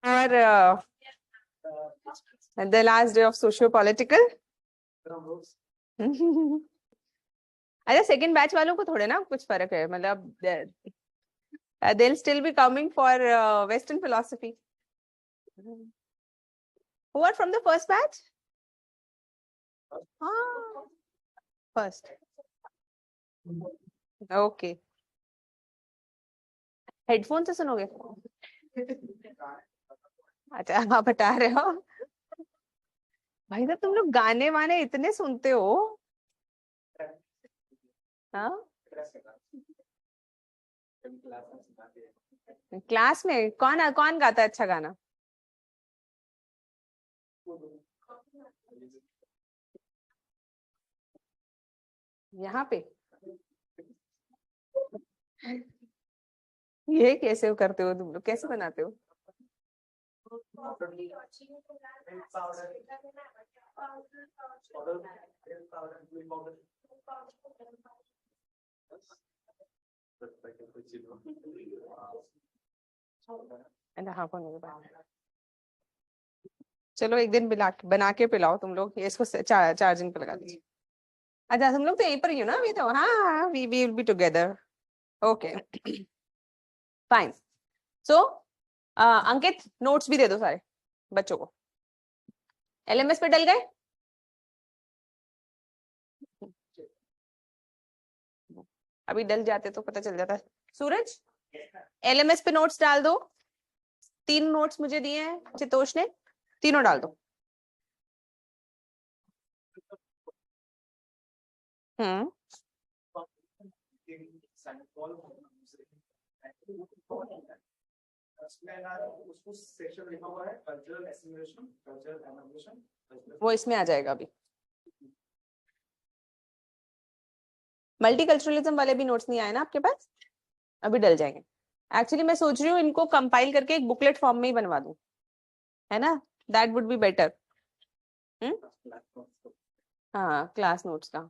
और the last day of socio-political. अच्छा, second batch वालों को थोड़े ना कुछ फर्क है, मतलब they'll still be coming for Western philosophy. Who are from the first batch? First. Okay. Headphone से सुनोगे? अच्छा, आप बता रहे हो भाई साहब, तुम लोग गाने वाने इतने सुनते हो? हाँ, क्लास में कौन कौन गाता है अच्छा गाना? यहाँ पे ये कैसे करते हो तुम लोग, कैसे बनाते हो? हाँ, चलो एक दिन बना के पिलाओ तुम लोग, ये इसको चार्जिंग पे लगा दीजिए। अच्छा, हम लोग तो यहीं पर ही हो ना अभी तो। हाँ, we will be together. Okay, fine. So Ankit, notes भी दे दो सारे बच्चों को। एलएमएस पे डल गए? अभी डल जाते तो पता चल जाता। सूरज, एलएमएस पे नोट्स डाल दो। 3 नोट्स मुझे दिए हैं चितोष ने, तीनों डाल दो। वो इसमें आ जाएगा अभी। मल्टीकल्चरलिज्म वाले भी नोट्स नहीं आए ना आपके पास? अभी डल जाएंगे। एक्चुअली मैं सोच रही हूँ इनको कंपाइल करके एक बुकलेट फॉर्म में ही बनवा दूं, है ना? That would be better. हाँ, क्लास नोट्स का,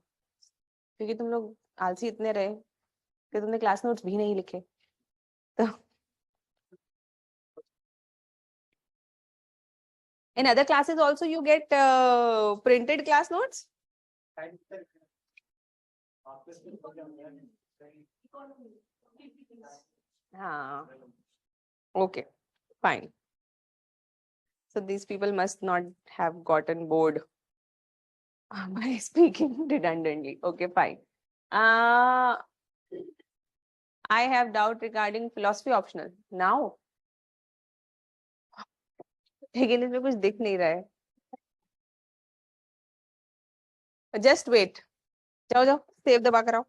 क्योंकि तुम लोग आलसी इतने रहे कि तुमने क्लास नोट्स भी नहीं लिखे। तो in other classes also you get printed class notes? हाँ, okay, fine. So these people must not have gotten bored by speaking redundantly. Okay, fine. I have doubt regarding philosophy optional now. लेकिन इसमें कुछ दिख नहीं रहा है। Just wait. जाओ जाओ, सेव दबा कर आओ।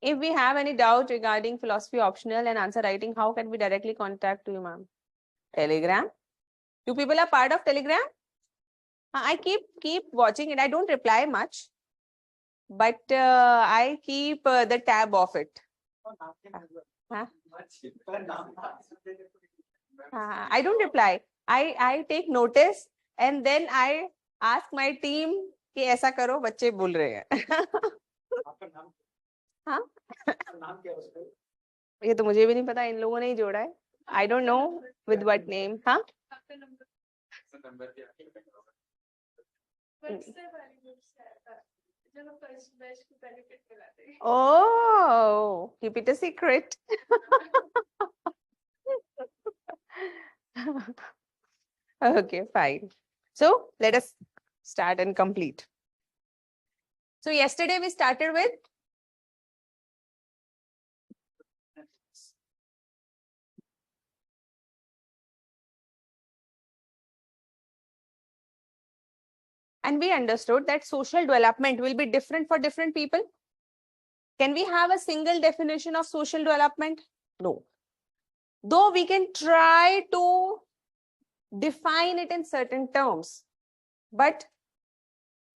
If we have any doubt regarding philosophy optional and answer writing, how can we directly contact you, ma'am? Telegram. You people are part of Telegram? I keep watching it. I don't reply much, but I keep the tab of it. Huh? I don't reply. I take notice and then I ask my team कि ऐसा करो, बच्चे बोल रहे हैं। हाँ, ये तो मुझे भी नहीं पता, इन लोगों ने ही जोड़ा है। I don't know with what name. हाँ, oh, keep it a secret. Okay, fine. So let us start and complete. So yesterday we started with and we understood that social development will be different for different people. Can we have a single definition of social development? No. Though we can try to define it in certain terms, but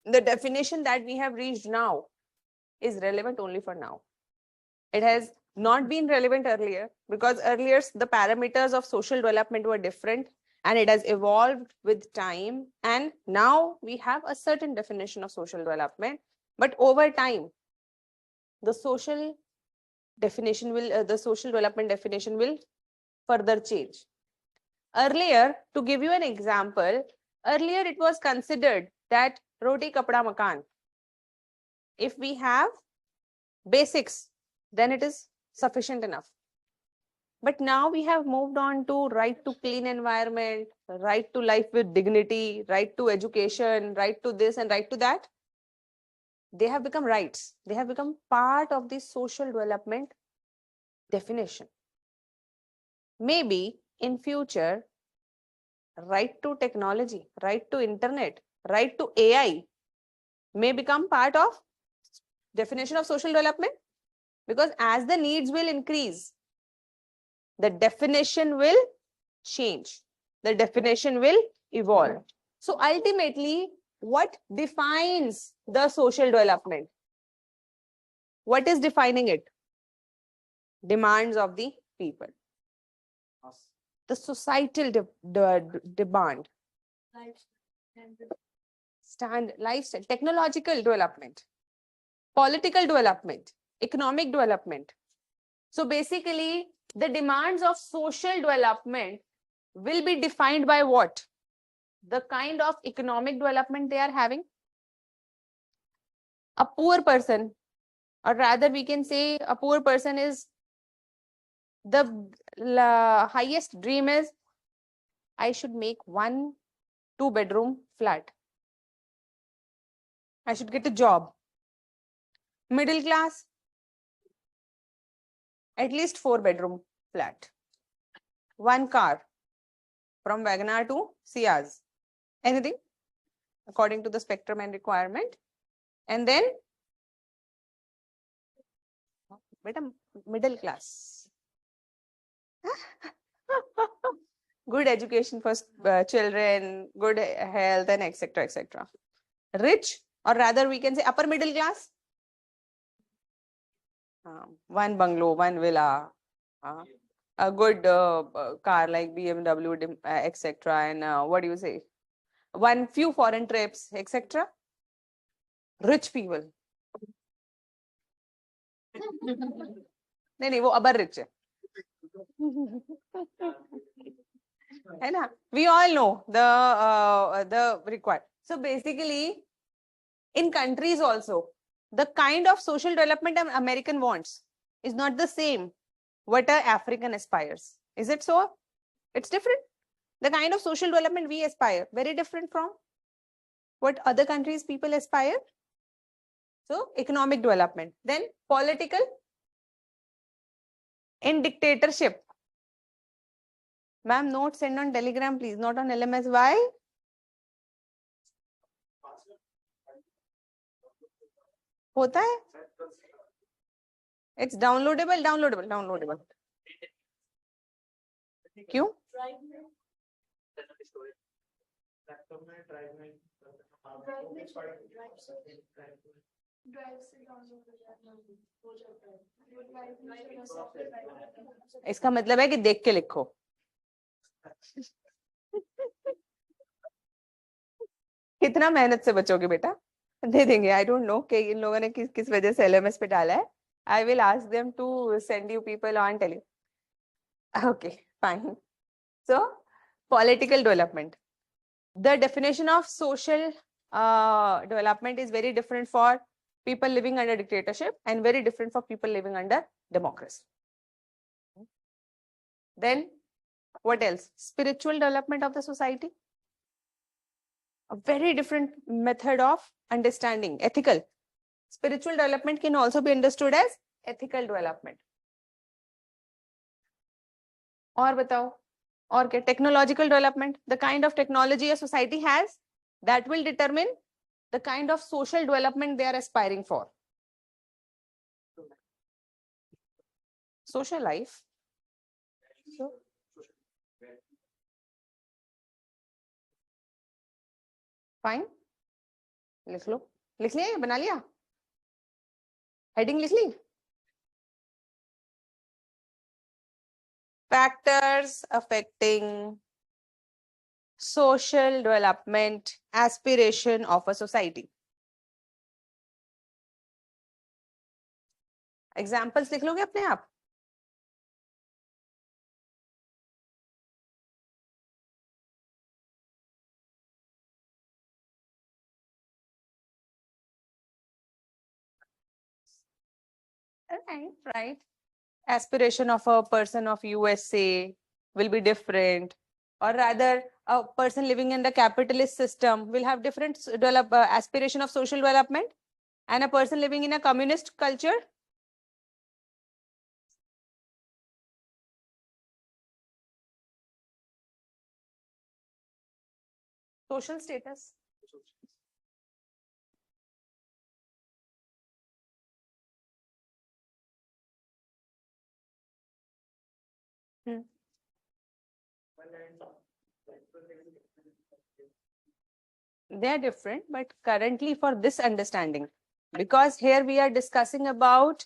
the definition that we have reached now is relevant only for now. It has not been relevant earlier because earlier the parameters of social development were different and it has evolved with time, and now we have a certain definition of social development, But over time, the social definition will, the social development definition will further change. Earlier, to give you an example, earlier it was considered that roti kapda makan. If we have basics, then it is sufficient enough. But now we have moved on to right to clean environment, right to life with dignity, right to education, right to this and right to that. They have become rights. They have become part of the social development definition. Maybe in future, right to technology, right to internet, right to AI may become part of definition of social development, because as the needs will increase, the definition will change, the definition will evolve. So ultimately, what defines the social development? What is defining it? Demands of the people. The societal demand. Lifestyle, technological development, political development, economic development. So basically, the demands of social development will be defined by what? The kind of economic development they are having. A poor person, or rather we can say a poor person is, the highest dream is, I should make 1 2-bedroom flat. I should get a job. Middle class, at least 4-bedroom flat. 1 car, from Wagoner to Ciaz. Anything according to the spectrum and requirement. And then middle class. Good education for children, good health, and etc. etc. Rich, or rather we can say upper middle class. 1 bungalow, 1 villa, a good car like BMW, etc. And what do you say? 1 few foreign trips, etc. Rich people. नहीं वो अबर rich है. है ना? We all know the required. So basically, in countries also, the kind of social development an American wants is not the same what a African aspires. Is it so? It's different. The kind of social development we aspire, very different from what other countries people aspire. So economic development. Then political. In dictatorship. Ma'am, note send on Telegram, please, not on LMS. Why? होता है? It's downloadable. क्यों? इसका मतलब है कि देख के लिखो. कितना मेहनत से बचोगे बेटा? दे देंगे. आई डोंट नो कि इन लोगों ने किस वजह से LMS पे डाला है. I will ask them to send you people on Telegram. Okay, fine. So, political development. The definition of social development is very different for people living under dictatorship and very different for people living under democracy. Then, what else? Spiritual development of the society. A very different method of understanding. Ethical. Spiritual development can also be understood as ethical development. और बताओ, और क्या? Technological development. The kind of technology a society has, that will determine the kind of social development they are aspiring for. Social life. So, fine. लिख लो. लिख लिया? बना लिया? Heading लिख ली? Factors affecting social development aspiration of a society. Examples लिख लोगे अपने आप? Right. Aspiration of a person of USA will be different, or rather a person living in the capitalist system will have different aspiration of social development, and a person living in a communist culture. Social status. Hmm. They are different, but currently for this understanding, because here we are discussing about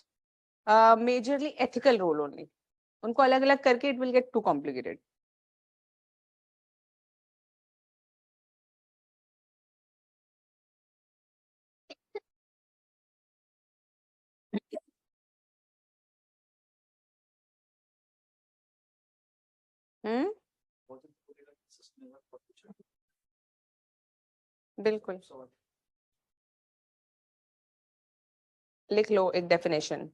majorly ethical role only. उनको अलग अलग करके it will get too complicated. हम्म, बिल्कुल लिख लो एक definition.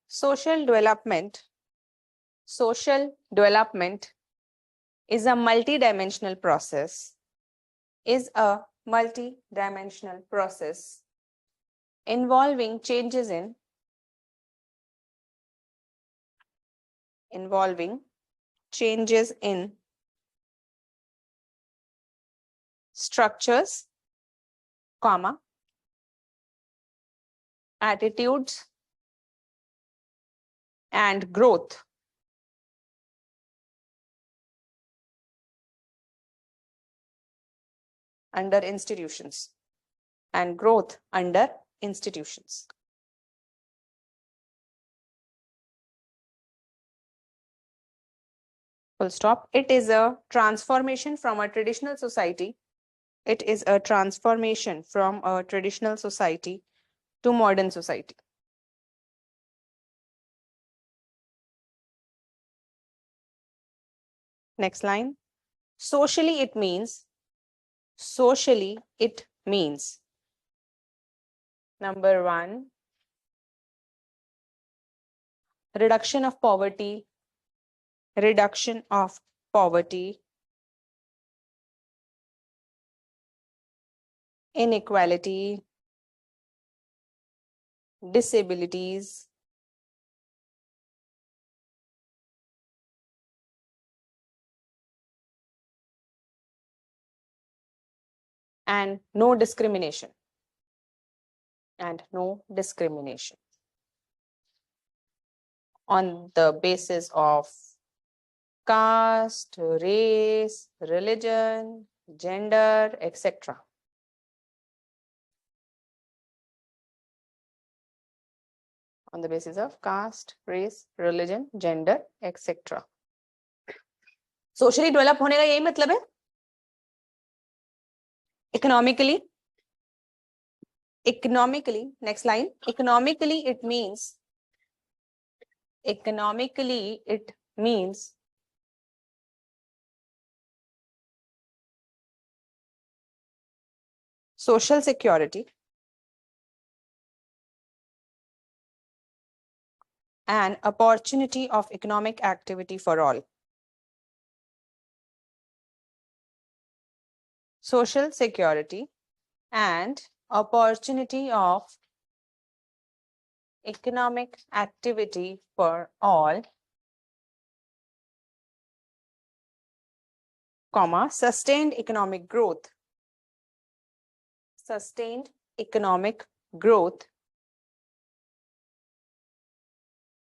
Social development is a multi-dimensional process involving changes in structures, attitudes and growth under institutions. Full stop. It is a transformation from a traditional society. It is a transformation from a traditional society to modern society. Next line. Socially, it means number one, reduction of poverty, inequality, disabilities, and no discrimination. On the basis of caste, race, religion, gender, etc. On the basis of caste, race, religion, gender, etc. Socially develop होने का यही मतलब है. Economically, next line. Economically, it means social security and opportunity of economic activity for all. Social security and opportunity of economic activity for all, comma, sustained economic growth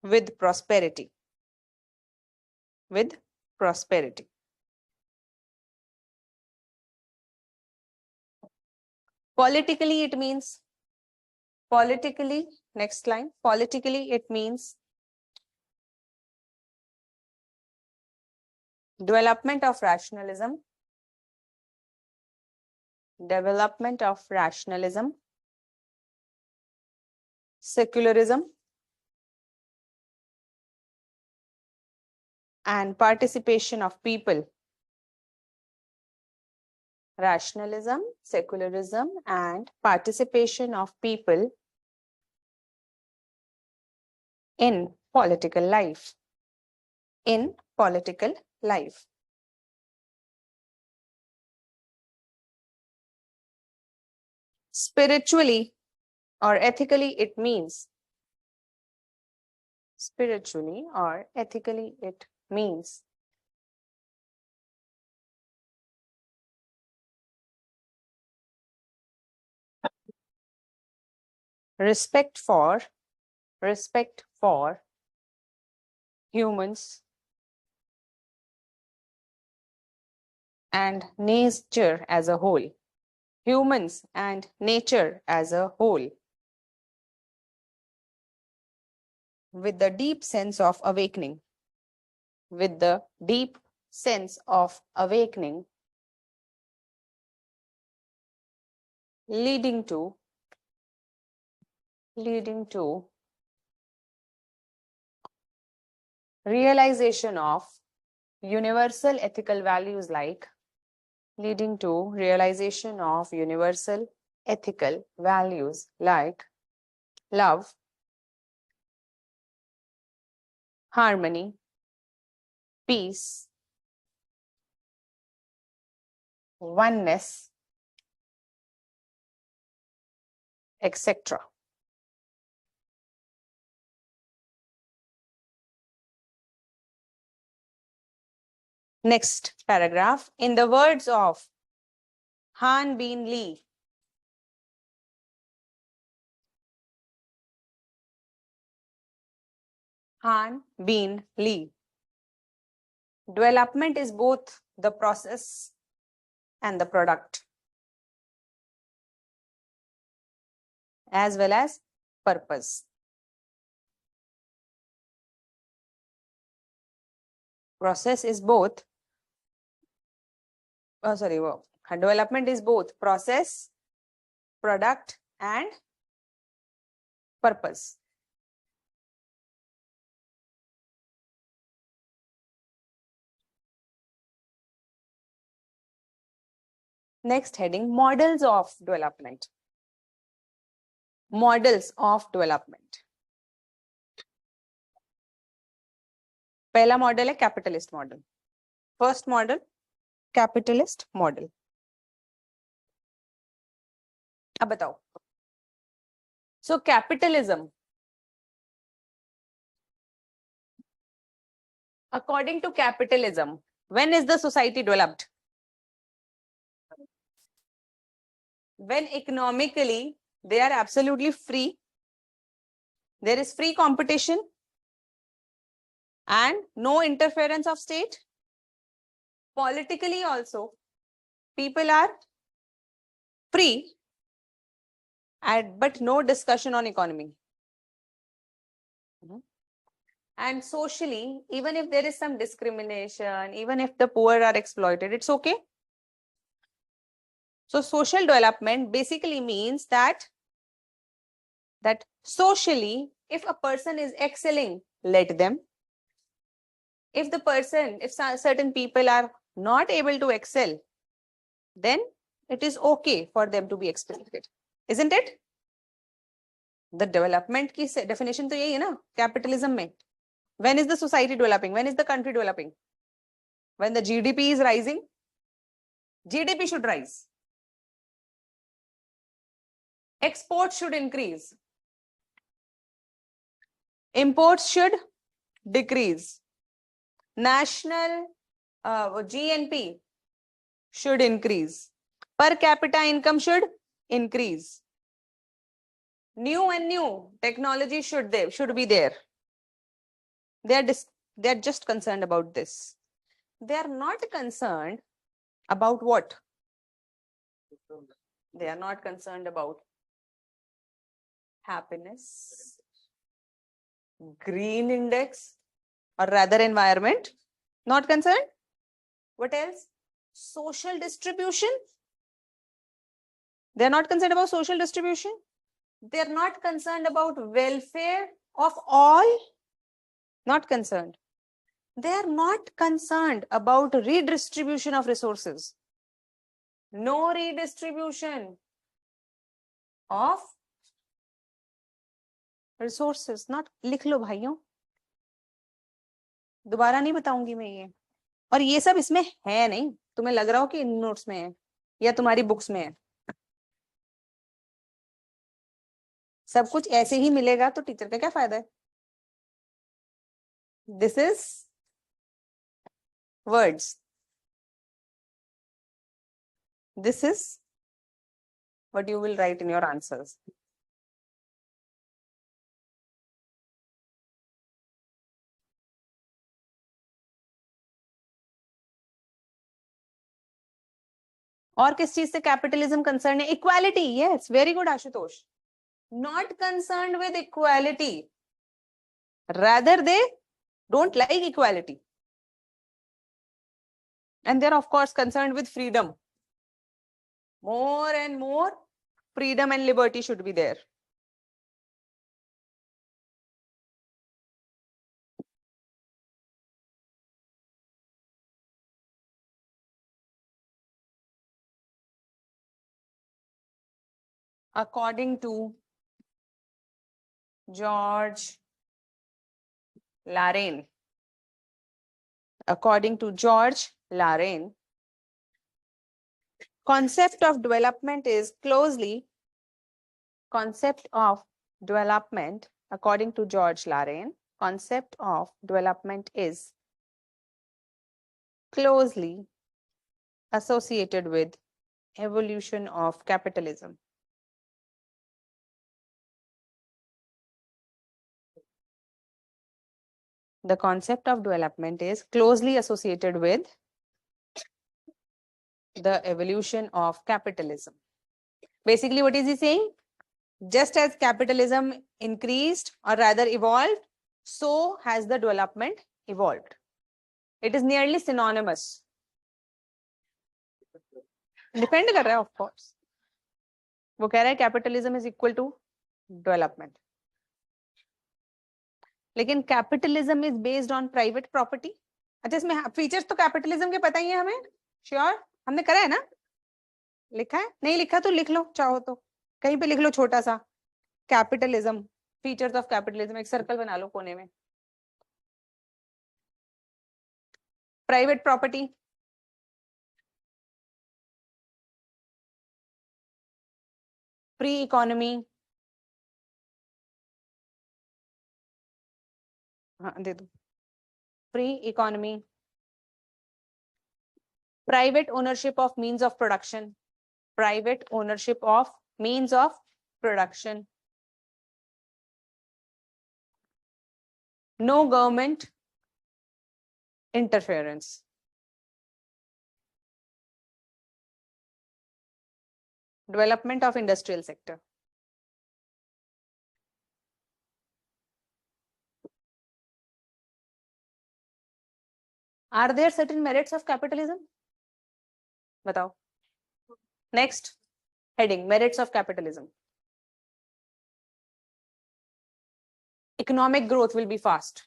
with prosperity. Politically, it means, next line, politically it means development of rationalism, secularism, and participation of people. Rationalism, secularism, and participation of people in political life. In political life. Spiritually or ethically, it means. Spiritually or ethically, it means. Respect for humans and nature as a whole. Humans and nature as a whole. With the deep sense of awakening. With the deep sense of awakening, leading to realization of universal ethical values like leading to realization of universal ethical values like love, harmony, peace, oneness, etc. Next paragraph. In the words of Han Bin Lee, Han Bin Lee, development is both the process and the product, as well as purpose. Process is both, development is both process, product, and purpose. Next heading, models of development. Models of development. पहला model है capitalist model. First model capitalist model. अब बताओ. So capitalism, according to capitalism, when is the society developed? When economically they are absolutely free, there is free competition and no interference of state. Politically also, people are free, but no discussion on economy. And socially, even if there is some discrimination, even if the poor are exploited, it's okay. So social development basically means that socially, if a person is excelling, let them. If certain people are not able to excel, then it is okay for them to be exploited, isn't it? The development की definition तो यही है ना, capitalism में. When is the society developing? When is the country developing? When the GDP is rising, GDP should rise. Exports should increase. Imports should decrease. National GNP should increase. Per capita income should increase. New and new technology should be there. They are just concerned about this. They are not concerned about what? They are not concerned about happiness, green index, or rather environment. Not concerned. What else? Social distribution. They are not concerned about social distribution. They are not concerned about welfare of all. Not concerned. They are not concerned about redistribution of resources. No redistribution of resources. Not, लिख लो भाइयों, दोबारा नहीं बताऊंगी मैं ये. और ये सब इसमें है नहीं, तुम्हें लग रहा हो कि इन नोट्स में है या तुम्हारी बुक्स में है. सब कुछ ऐसे ही मिलेगा तो टीचर का क्या फायदा है. This is words. This is what you will write in your answers. और किस चीज से कैपिटलिज्म कंसर्न है? Equality. Yes, very good Ashutosh. Not concern with equality, rather they don't like equality, and they're of course concerned with freedom. More and more freedom and liberty should be there. According to George Laraine, concept of development is closely, according to George Laraine, concept of development is closely associated with evolution of capitalism. The concept of development is closely associated with the evolution of capitalism. Basically, what is he saying? Just as capitalism increased, or rather evolved, so has the development evolved. It is nearly synonymous. Depend कर रहा है, of course. वो कह रहा है capitalism is equal to development. लेकिन capitalism is based on private property. अच्छा, इसमें फीचर्स तो कैपिटलिज्म के पता ही है हमें. श्योर, हमने करा है ना? लिखा है? नहीं लिखा तो लिख लो, चाहो तो कहीं पे लिख लो छोटा सा. कैपिटलिज्म, फीचर्स ऑफ कैपिटलिज्म, एक सर्कल बना लो कोने में. प्राइवेट प्रॉपर्टी, फ्री इकोनॉमी, हाँ दे दो, free economy, private ownership of means of production, private ownership of means of production, no government interference. Development of industrial sector. Are there certain merits of capitalism? बताओ. Next heading, merits of capitalism. Economic growth will be fast.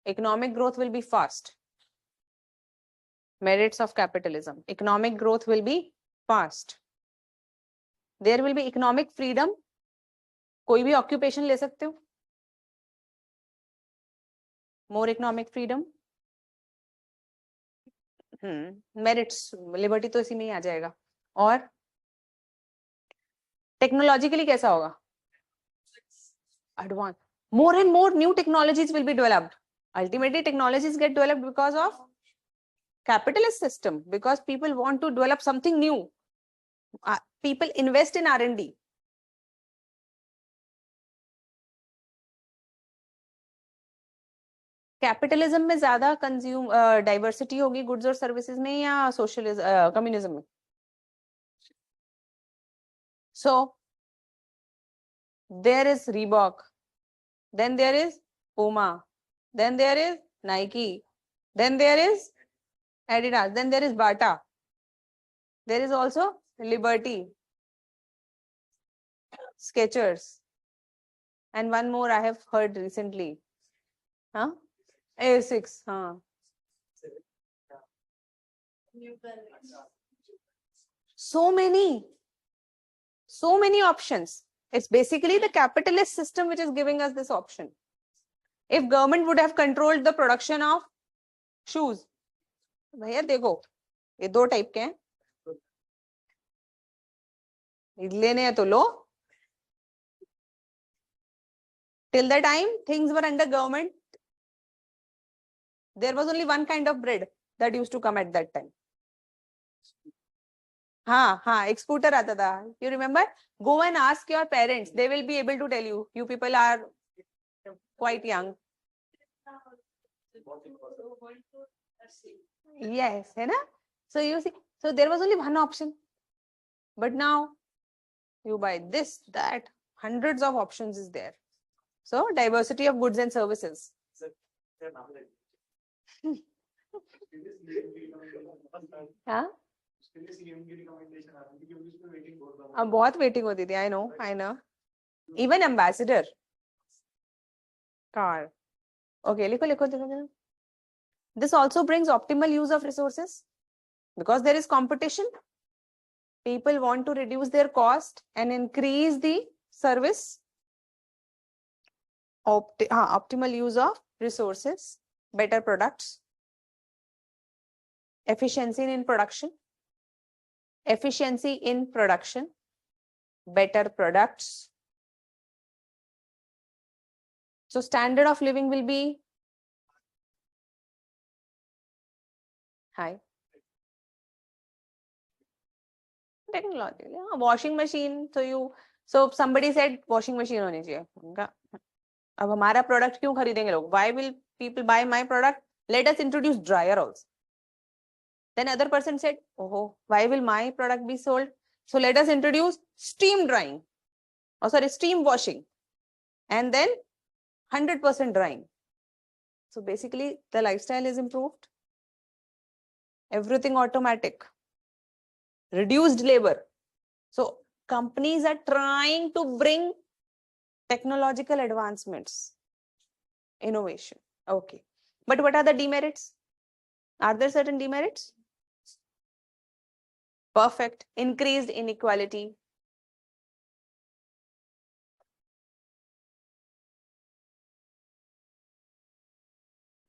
Economic growth will be fast. Merits of capitalism. Economic growth will be fast. There will be economic freedom. कोई भी occupation ले सकते हो. More economic freedom. Merits, liberty तो इसी में ही आ जाएगा. और टेक्नोलॉजिकली कैसा होगा? Advance. More and more new technologies will be developed. Ultimately, technologies get developed because of capitalist system, because people want to develop something new. People invest in R&D. Capitalism में ज्यादा consume diversity होगी goods और services में या socialism communism में? So there is Reebok, then there is Puma, then there is Nike, then there is Adidas, then there is Bata, there is also Liberty. Skechers. And one more I have heard recently. Huh? A6. Huh? So many options. It's basically the capitalist system which is giving us this option. If government would have controlled the production of shoes, भैया देखो ये दो type के हैं, लेने हैं तो लो. Till the time things were under government, there was only one kind of bread that used to come at that time. हाँ, exporter आता था. You remember? Go and ask your parents. They will be able to tell you. You people are quite young. Yes, है ना? So you see, so there was only one option. But now you buy this, that, hundreds of options is there. So diversity of goods and services. हाँ? अब बहुत waiting होती थी. I know. Even ambassador car. Okay, लिखो. This also brings optimal use of resources because there is competition. People want to reduce their cost and increase the service. Optimal use of resources, better products, efficiency in production, better products. So standard of living will be high. Technology, washing machine. So somebody said washing machine होनी चाहिए. अब हमारा product क्यों खरीदेंगे लोग? Why will people buy my product? Let us introduce dryer also. Then other person said, oh, why will my product be sold? So let us introduce steam drying. Oh, sorry, steam washing. And then 100% drying. So basically the lifestyle is improved. Everything automatic. Reduced labor. So companies are trying to bring technological advancements, innovation. Okay. But what are the demerits? Are there certain demerits? Perfect. Increased inequality.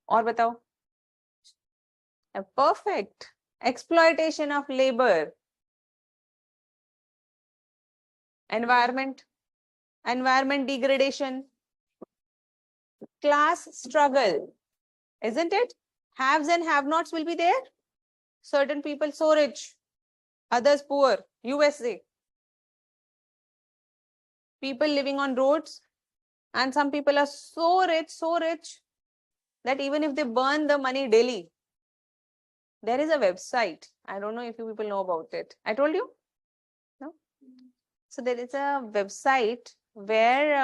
और बताओ. Perfect. Exploitation of labor. Environment degradation. Class struggle. Isn't it? Haves and have-nots will be there. Certain people so rich, others poor. USA. People living on roads, and some people are so rich that even if they burn the money daily, there is a website. I don't know if you people know about it. I told you? No? So there is a website where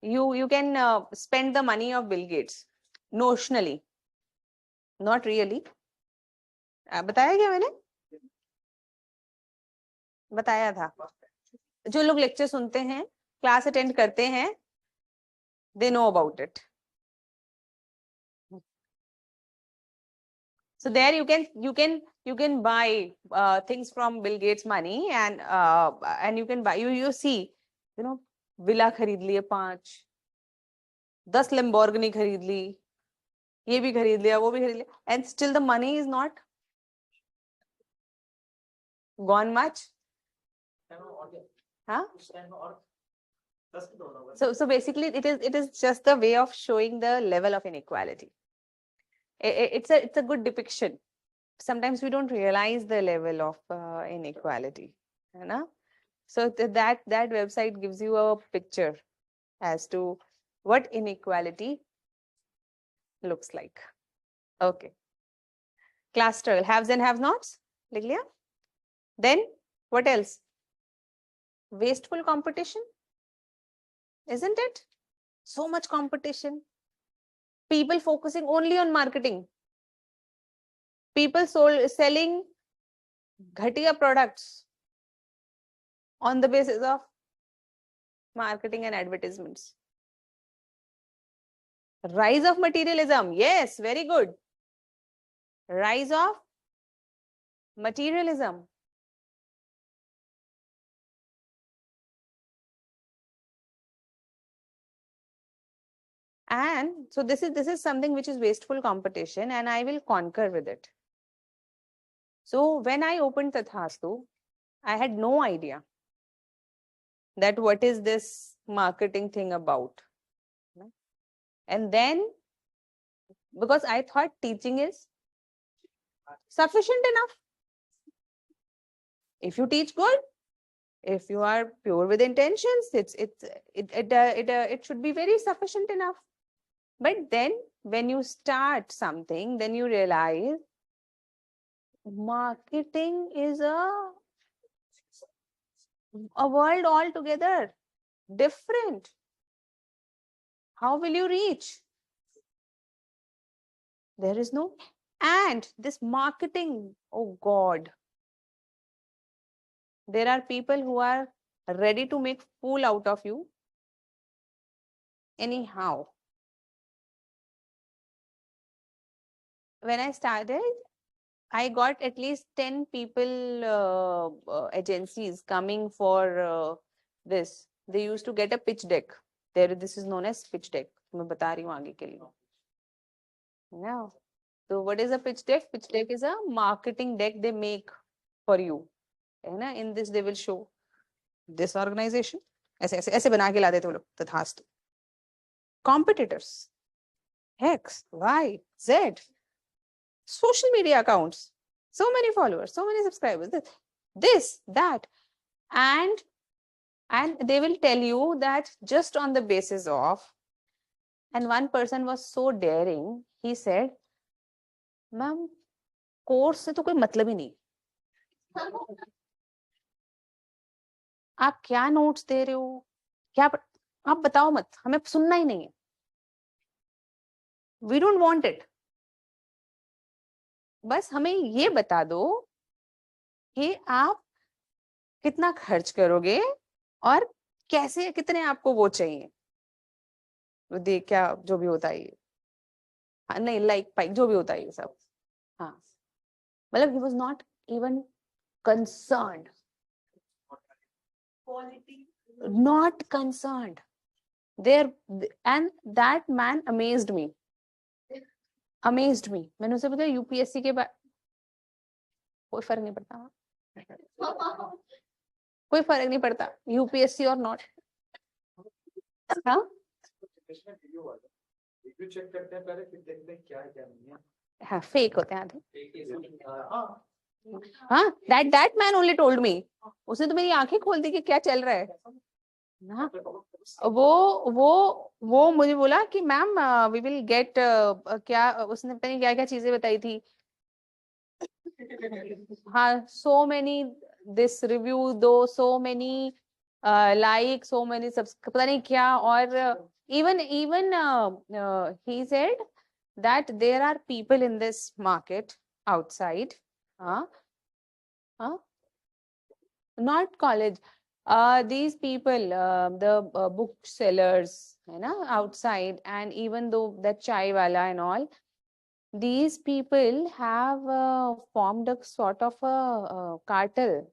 you can spend the money of Bill Gates notionally, not really. बताया क्या मैंने? बताया था. जो लोग lecture सुनते हैं, class attend करते हैं, they know about it. So there you can buy things from Bill Gates money, and you can buy, you see, villa खरीद लिए 5, 10 Lamborghini खरीद ली, ये भी खरीद लिया, वो भी खरीद लिया, and still the money is not gone much. Huh? So basically it is just the way of showing the level of inequality. It's a good depiction. Sometimes we don't realize the level of inequality. So that website gives you a picture as to what inequality looks like. Okay. Class struggle, haves and have-nots. Then what else? Wasteful competition. Isn't it? So much competition. People focusing only on marketing. People selling ghatiya products on the basis of marketing and advertisements. Rise of materialism. Yes, very good. Rise of materialism. And so this is something which is wasteful competition, and I will conquer with it. So when I opened Tathastu, I had no idea that what is this marketing thing about. And then, because I thought teaching is sufficient enough. If you teach good, if you are pure with intentions, it should be very sufficient enough. But then when you start something, then you realize marketing is a world altogether different. How will you reach? There is no, and this marketing, oh God, there are people who are ready to make fool out of you anyhow. When I started, I got at least 10 people, agencies coming for this. They used to get a pitch deck. This is known as pitch deck. मैं बता रही हूँ आगे के लिए. Yeah. So what is a pitch deck? Pitch deck is a marketing deck they make for you. In this they will show this organization. ऐसे बना के लाते थे वो लोग. तथास्तु. Competitors. X, Y, Z. Social media accounts. So many followers, so many subscribers. This, that. And they will tell you that just on the basis of, and one person was so daring, he said, ma'am, course से तो कोई मतलब ही नहीं. आप क्या notes दे रहे हो, क्या आप बताओ मत, हमें सुनना ही नहीं है. We don't want it. बस हमें ये बता दो कि आप कितना खर्च करोगे और कैसे, कितने आपको वो चाहिए. देख क्या जो भी होता है ये, नहीं लाइक पाइक जो भी होता है ये सब. हाँ, मतलब he was not even concerned. Not concerned. There, and that man amazed me. मैंने उसे बताया यूपीएससी के बाद कोई फर्क नहीं पड़ता. कोई फर्क नहीं पड़ता यूपीएससी और नॉट. हाँ, चेक करते हैं पहले, फिर देखते हैं क्या है क्या नहीं है. हाँ, फेक होते हैं आधे. हाँ, that man only told me. उसने तो मेरी आंखें खोल दी कि क्या चल रहा है ना. वो मुझे बोला कि मैम वी विल गेट, क्या उसने पता नहीं क्या क्या चीजें बताई थी. हाँ, so many this review दो, so many like, so many पता नहीं क्या. और even he said that there are people in this market outside, not college, these people, the booksellers, outside, and even though the chai wala and all, these people have formed a sort of a cartel.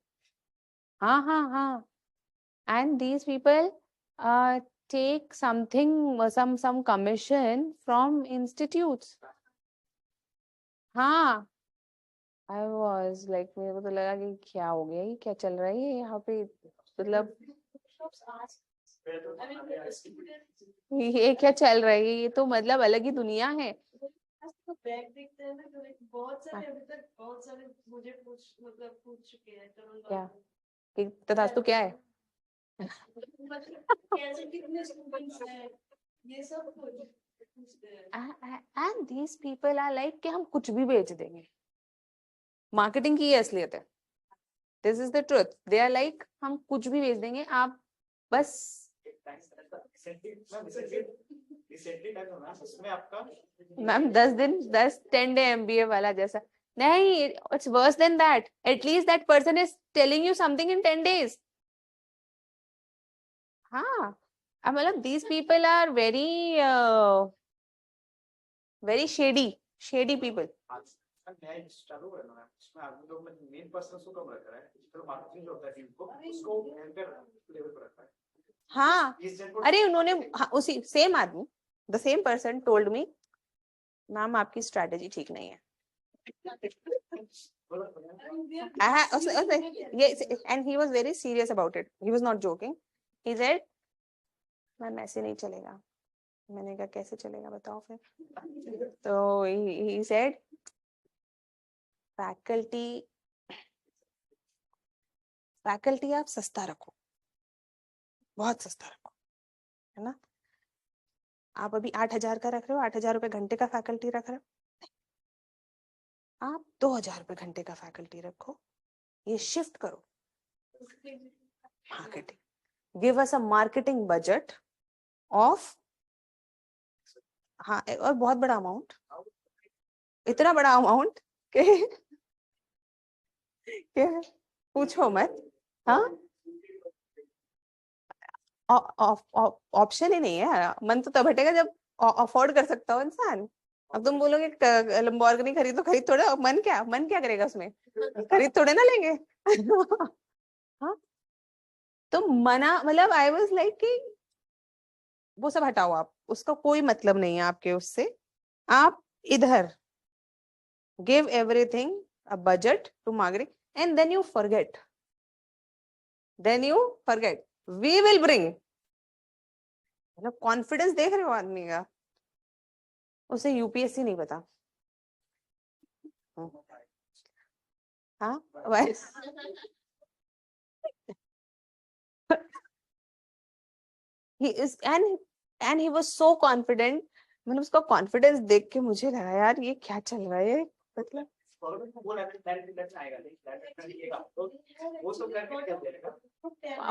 And these people take something, some commission from institutes. हाँ, I was like, मेरे को तो लगा कि क्या हो गया, ये क्या चल रहा है ये यहाँ पे, मतलब ये क्या चल रहा है, ये तो मतलब अलग ही दुनिया है. बहुत सारे अभी तक बहुत सारे मुझे पूछ चुके हैं क्या कि तथास्तु क्या है. कैसे कितने स्टूडेंट्स हैं ये सब कुछ. And these people are like कि हम कुछ भी बेच देंगे. मार्केटिंग की ये असलियत है. This is the truth. They are like हम कुछ भी बेच देंगे, आप बस. मैम 10 day MBA वाला जैसा नहीं. It's worse than that. At least that person is telling you something in 10 days. हाँ, अब मतलब these people are very very shady people. चालू है ना, इसमें आदमी लोग में मेन पर्सन को कम रख रहा है, फिर मार्केटिंग जो होता है टीम को उसको एंकर लेवल पर रखा है. हाँ, अरे उन्होंने उसी सेम आदमी, the same person told me, ma'am आपकी स्ट्रेटेजी ठीक नहीं है. And he was very serious about it. He was not joking. He said, ma'am ऐसे नहीं चलेगा. मैंने कहा कैसे चलेगा बताओ फिर. तो he said, फैकल्टी आप सस्ता रखो, बहुत सस्ता रखो, है ना. आप अभी 8,000 का रख रहे हो, 8,000 रुपए घंटे का फैकल्टी रख रहे हो, आप 2,000 रुपए घंटे का फैकल्टी रखो, ये शिफ्ट करो marketing. Give us a marketing budget of, हाँ, और बहुत बड़ा अमाउंट, इतना बड़ा अमाउंट के पूछो मत. हाँ, ऑप्शन ही नहीं है. मन तो तब हटेगा जब अफोर्ड कर सकता हो इंसान. अब तुम बोलोगे लंबोर्गिनी खरीद, तो खरीद थोड़ा, मन क्या करेगा उसमें, खरीद थोड़े ना लेंगे. हाँ, तो मना, मतलब आई वाज लाइक कि वो सब हटाओ, आप उसका कोई मतलब नहीं है आपके उससे. आप इधर give everything a budget to marketing, and then you forget we will bring. मतलब कॉन्फिडेंस देख रहे हो आदमी का, उसे यूपीएससी नहीं पता. हाँ, he is, and he was so confident. मैंने उसका कॉन्फिडेंस देख के मुझे लगा यार ये क्या चल रहा है, मतलब.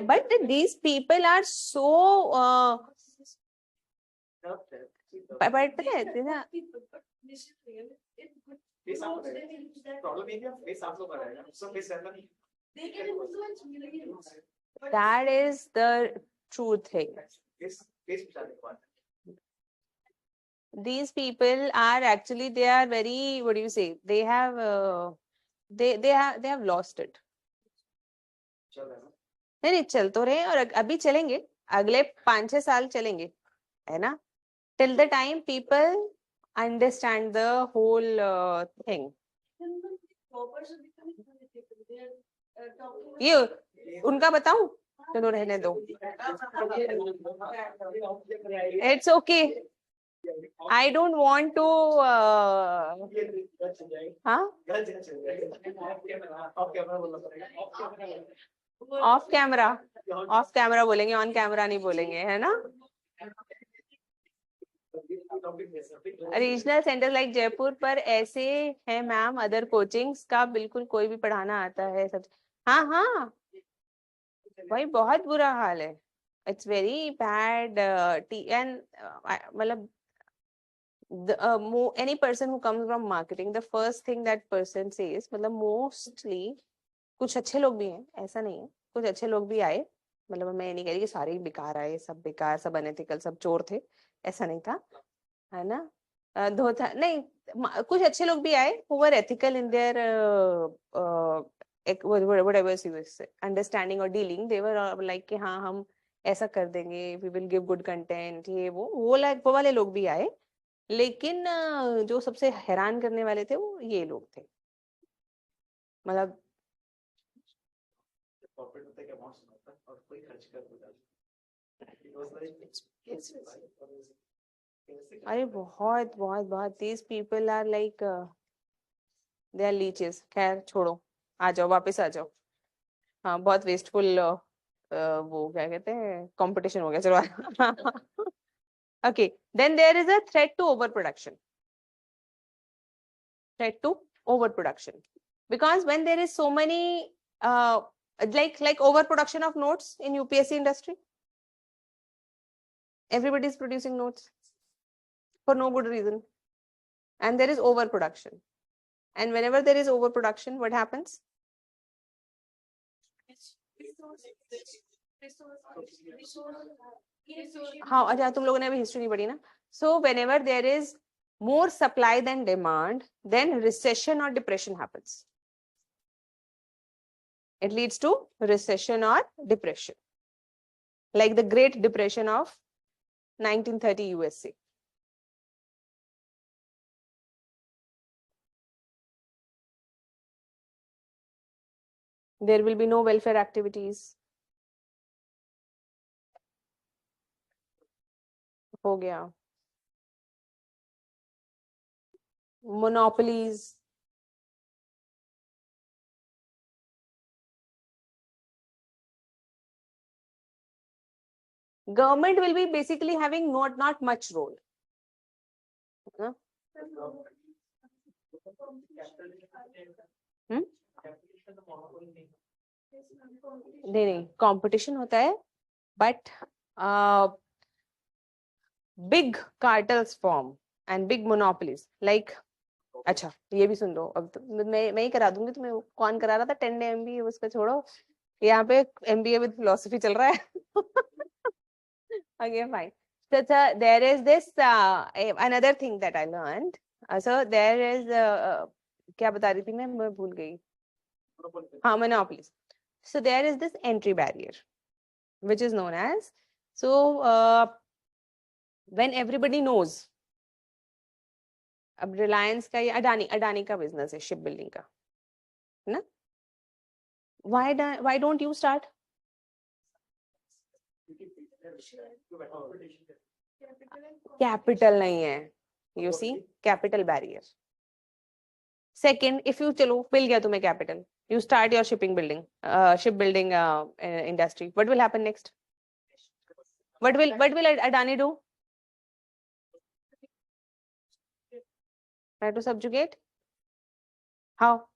But these people are so but पता है ना, that is the true thing. These people are actually, they are very, what do you say, they have they have lost it. नहीं चल तो रहे हैं, और अभी चलेंगे, अगले 5-6 साल चलेंगे, है ना. Till the time people understand the whole thing. ये उनका बताऊं, चलो रहने दो. It's okay. I don't want to हाँ, ऑफ कैमरा बोलेंगे, ऑन कैमरा नहीं बोलेंगे, है ना. रीजनल सेंटर लाइक जयपुर पर ऐसे है मैम, अदर कोचिंग्स का बिल्कुल कोई भी पढ़ाना आता है सब. हाँ हाँ, भाई बहुत बुरा हाल है. It's very bad. एंड मतलब any person who comes from marketing, the first thing that person says, मतलब mostly कुछ अच्छे लोग भी हैं, ऐसा नहीं है, कुछ अच्छे लोग भी आए, मतलब मैं नहीं कह रही कि सारे ही बेकार आए, सब बेकार, सब अनएथिकल, सब चोर थे, ऐसा नहीं था, है ना. धोखा नहीं, कुछ अच्छे लोग भी आए who were ethical in their whatever you say, understanding or dealing. They were like कि हाँ हम ऐसा कर देंगे, we will give good content, ये वो लाइक वो वाले लोग भी आए. लेकिन जो सबसे हैरान करने वाले थे वो ये लोग थे, मतलब अरे बहुत बहुत बहुत. these people are like they are leeches. खैर छोड़ो, आ जाओ, वापस आ जाओ. हाँ, बहुत वेस्टफुल वो क्या कहते हैं, कंपटीशन हो गया, चलो. Okay, then there is a threat to overproduction. Because when there is so many like overproduction of notes in UPSC industry, everybody is producing notes for no good reason, and there is overproduction. And whenever there is overproduction, what happens? हाँ अच्छा तुम लोगों ने अभी history नहीं पढ़ी ना. So whenever there is more supply than demand, then recession or depression happens. It leads to recession or depression, like the Great Depression of 1930 USA. There will be no welfare activities. हो गया. Monopolies. Government will be basically having not much role. Huh? नहीं competition होता है, but big cartels form and big monopolies like. अच्छा ये भी सुन लो अब मैं ही करा दूंगी तुम्हें. कौन करा रहा था 10 MBA उसको छोड़ो. यहाँ पे MBA with philosophy चल रहा है. Okay, fine. So there is this another thing that I learned. So there is क्या बता रही थी मैं भूल गई. हाँ monopolies. So there is this entry barrier, which is known as, when everybody knows. अब Reliance का या अडानी का business है ship building का, है ना? Why don't you start? Capital नहीं है. You see, capital barrier. Second, if you चलो मिल गया तुम्हें capital, you start your shipbuilding industry. What will happen next? What will Adani do? Try to subjugate. How?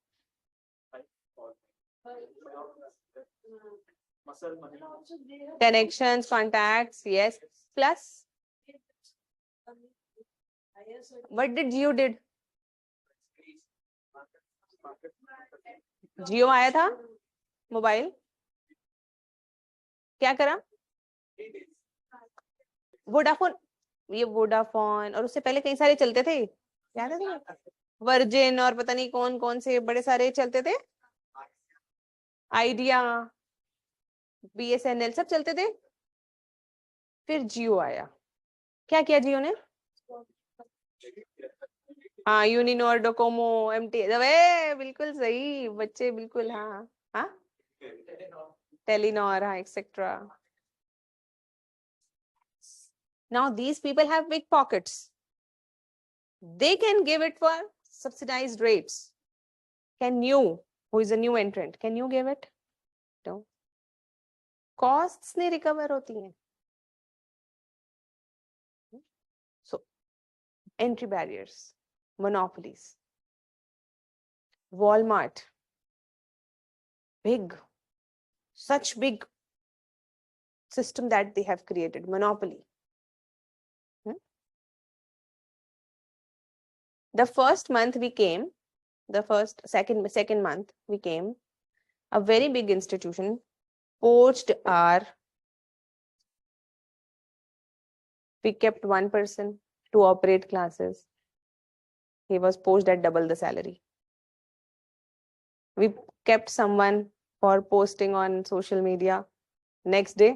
Connections, contacts, yes. Plus, what did Jio did? Jio आया था mobile, क्या करा? Vodafone. ये Vodafone और उससे पहले कई सारे चलते थे, याद है तुम्हें? वर्जिन और पता नहीं कौन कौन से बड़े सारे चलते थे. आइडिया, BSNL सब चलते थे. फिर जियो आया. क्या किया जियो ने? हाँ यूनिनोर, डोकोमो, MT. बिल्कुल सही बच्चे, बिल्कुल. हाँ हाँ टेलीनॉर, हाँ etcetera. Now these people have big pockets. They can give it for subsidized rates. Can you, who is a new entrant, can you give it? No. Costs नहीं recover होती हैं. So entry barriers, monopolies. Walmart, big, such big system that they have created, monopoly. The first month we came, second month we came, a very big institution poached we kept one person to operate classes. He was poached at double the salary. We kept someone for posting on social media. Next day,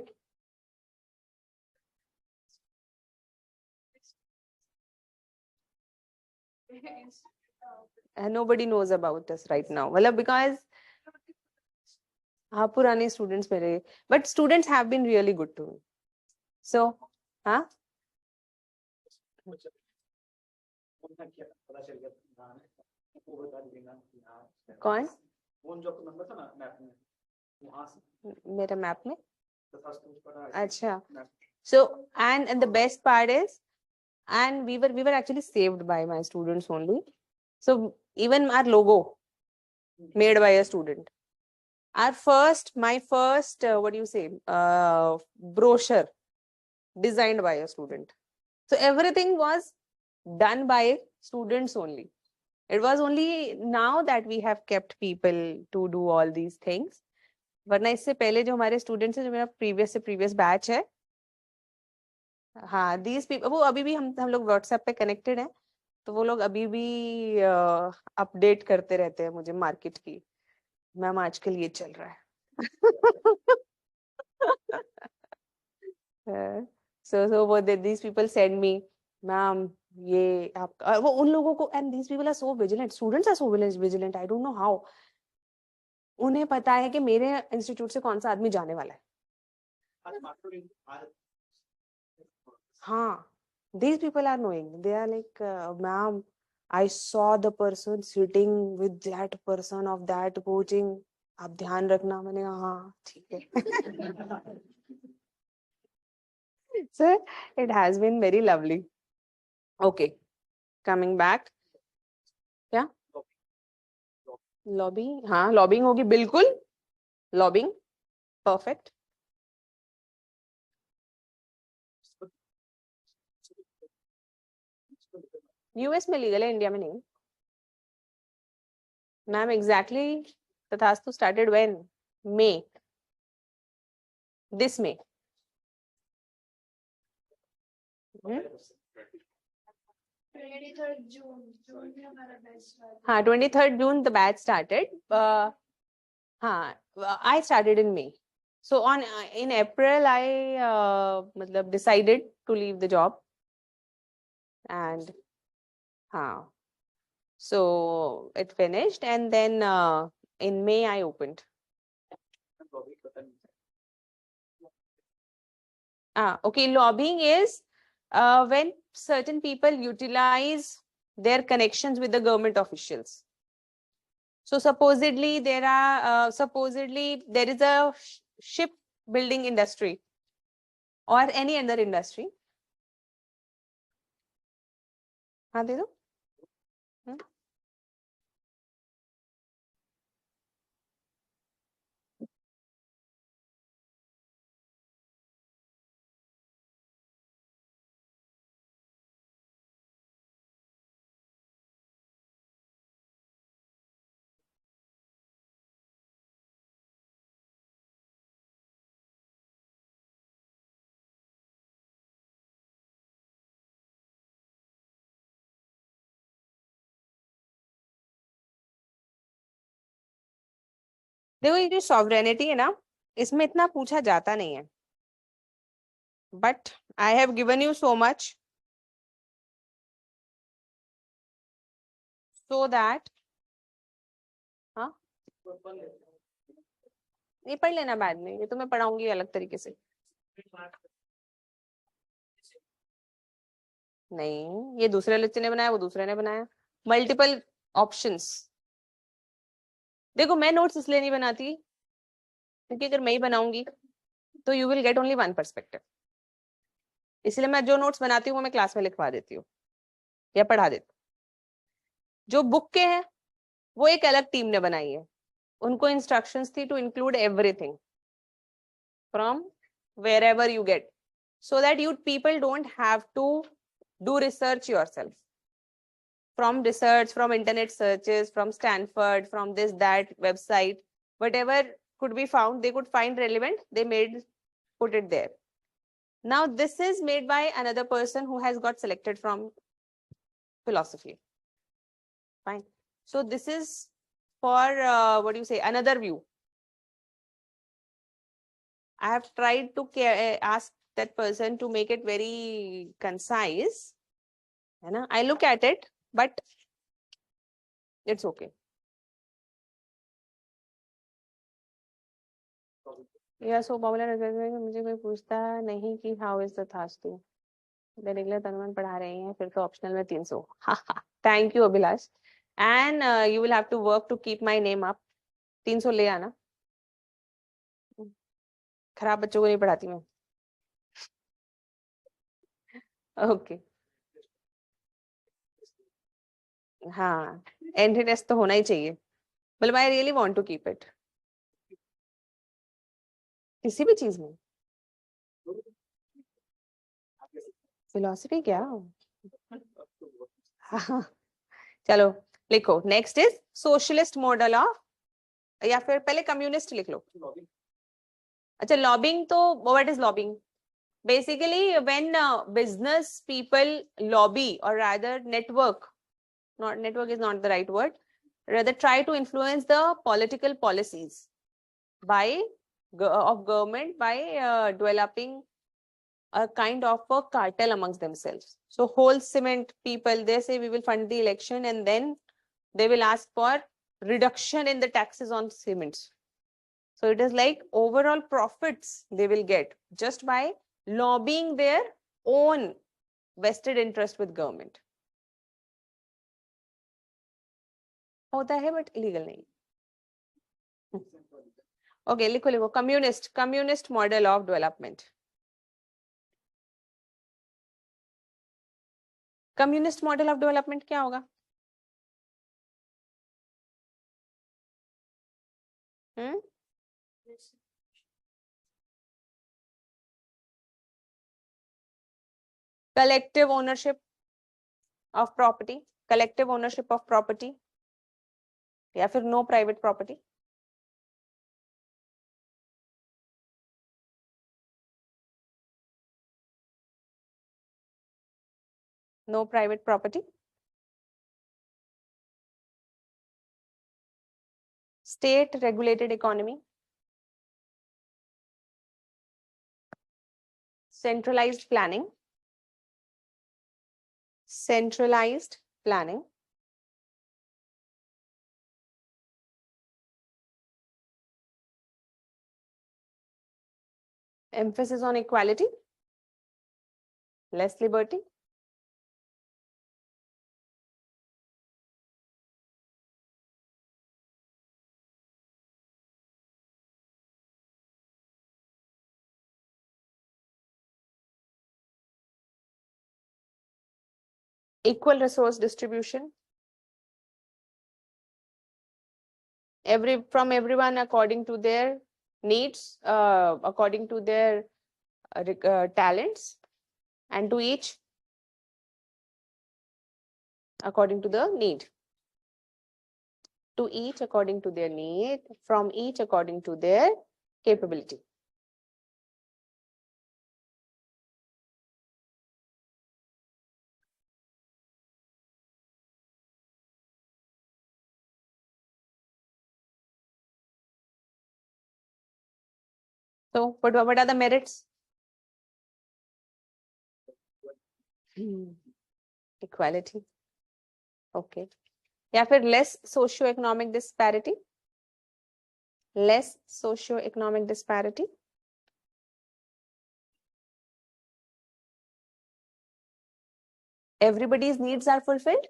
nobody knows about us right now. Well, because purane students mere, but students have been really good to me. So, huh? कौन? मेरा map में. अच्छा. So and the best part is, and we were actually saved by my students only. So even our logo made by a student. My first what do you say, brochure designed by a student. So everything was done by students only. It was only now that we have kept people to do all these things. वरना इससे पहले जो हमारे students हैं, जो मेरा previous batch है, हाँ, दीज पीपल, वो अभी भी हम लोग व्हाट्सएप पे कनेक्टेड हैं, तो वो लोग अभी भी अपडेट करते रहते हैं मुझे मार्केट की, मैम आजकल ये चल रहा है। so वो these people send me, ma'am ये आप, वो उन लोगों को, and these people are so vigilant, students are so vigilant, I don't know how. उन्हें पता है कि मेरे इंस्टीट्यूट से कौन सा आदमी जाने वाला है। हाँ, these people are knowing, they are like, ma'am, I saw the person sitting with that person of that coaching, आप ध्यान रखना। मैंने कहा हाँ ठीक है। So it has been very lovely. Okay, coming back. क्या लॉबिंग? हाँ, लॉबिंग होगी बिल्कुल, लॉबिंग परफेक्ट। यूएस में लीगल है, इंडिया में नहीं। मैम एग्जैक्टली, तथास्तु started when? May, this may. हाँ, 23rd June the batch started. हाँ, I started in May. So on in April I मतलब decided to leave the job, and हाँ, so it finished, and then in May I opened. Okay, lobbying is when certain people utilize their connections with the government officials. So supposedly there is a ship building industry or any other industry. हाँ दे दो। देखो ये जो sovereignty है ना, इसमें इतना पूछा जाता नहीं है, but I have given you so much so that, हाँ ये पढ़ लेना बाद में, ये तो मैं पढ़ाऊंगी अलग तरीके से। नहीं, ये दूसरे लेक्चर ने बनाया, वो दूसरे ने बनाया, मल्टीपल ऑप्शंस। देखो मैं नोट्स इसलिए नहीं बनाती क्योंकि अगर मैं ही बनाऊंगी तो you will get only one perspective, इसलिए मैं जो नोट्स बनाती हूँ वो मैं क्लास में लिखवा देती हूँ या पढ़ा देती हूँ। जो बुक के हैं वो एक अलग टीम ने बनाई है, उनको इंस्ट्रक्शंस थी to include everything from wherever you get, so that you people don't have to do research yourself. From research, from internet searches, from Stanford, from this that website, whatever could be found, they could find relevant, they put it there. Now this is made by another person who has got selected from philosophy. Fine. So this is for what do you say, another view. I have tried to ask that person to make it very concise. I look at it, but it's okay. Yeah, so popular में मुझे कोई पूछता नहीं कि how is the Thastu. Regular तनुमान पढ़ा रहे हैं, फिर तो ऑप्शनल में 300। Thank you Abhilash, and you will have to work to keep my name up. 300 ले आना, खराब बच्चों को नहीं पढ़ाती मैं। ओके हाँ, एंट्री टेस्ट तो होना ही चाहिए, मतलब I really want to keep it, किसी भी चीज में। फिलोसफी क्या? हाँ, चलो लिखो, next is socialist model of या फिर पहले कम्युनिस्ट लिख लो. Lobbying. अच्छा, लॉबिंग तो what is lobbying? Basically, when business people lobby, or rather network, not network is not the right word, rather try to influence the political policies by of government by developing a kind of a cartel amongst themselves. So whole cement people, they say we will fund the election, and then they will ask for reduction in the taxes on cements. So it is like overall profits they will get just by lobbying their own vested interest with government. होता है but illegal नहीं. Okay, लिखो लिखो. Communist model of development. Communist model of development क्या होगा? Collective ownership of property, collective ownership of property, या फिर no private property. No private property. State regulated economy. Centralized planning. Centralized planning. Emphasis on equality. Less liberty. Equal resource distribution. From everyone according to their needs, according to their talents, and to each according to the need. To each according to their need, from each according to their capability. So what are the merits? Equality. Okay. या फिर less socio-economic disparity. Less socio-economic disparity. Everybody's needs are fulfilled.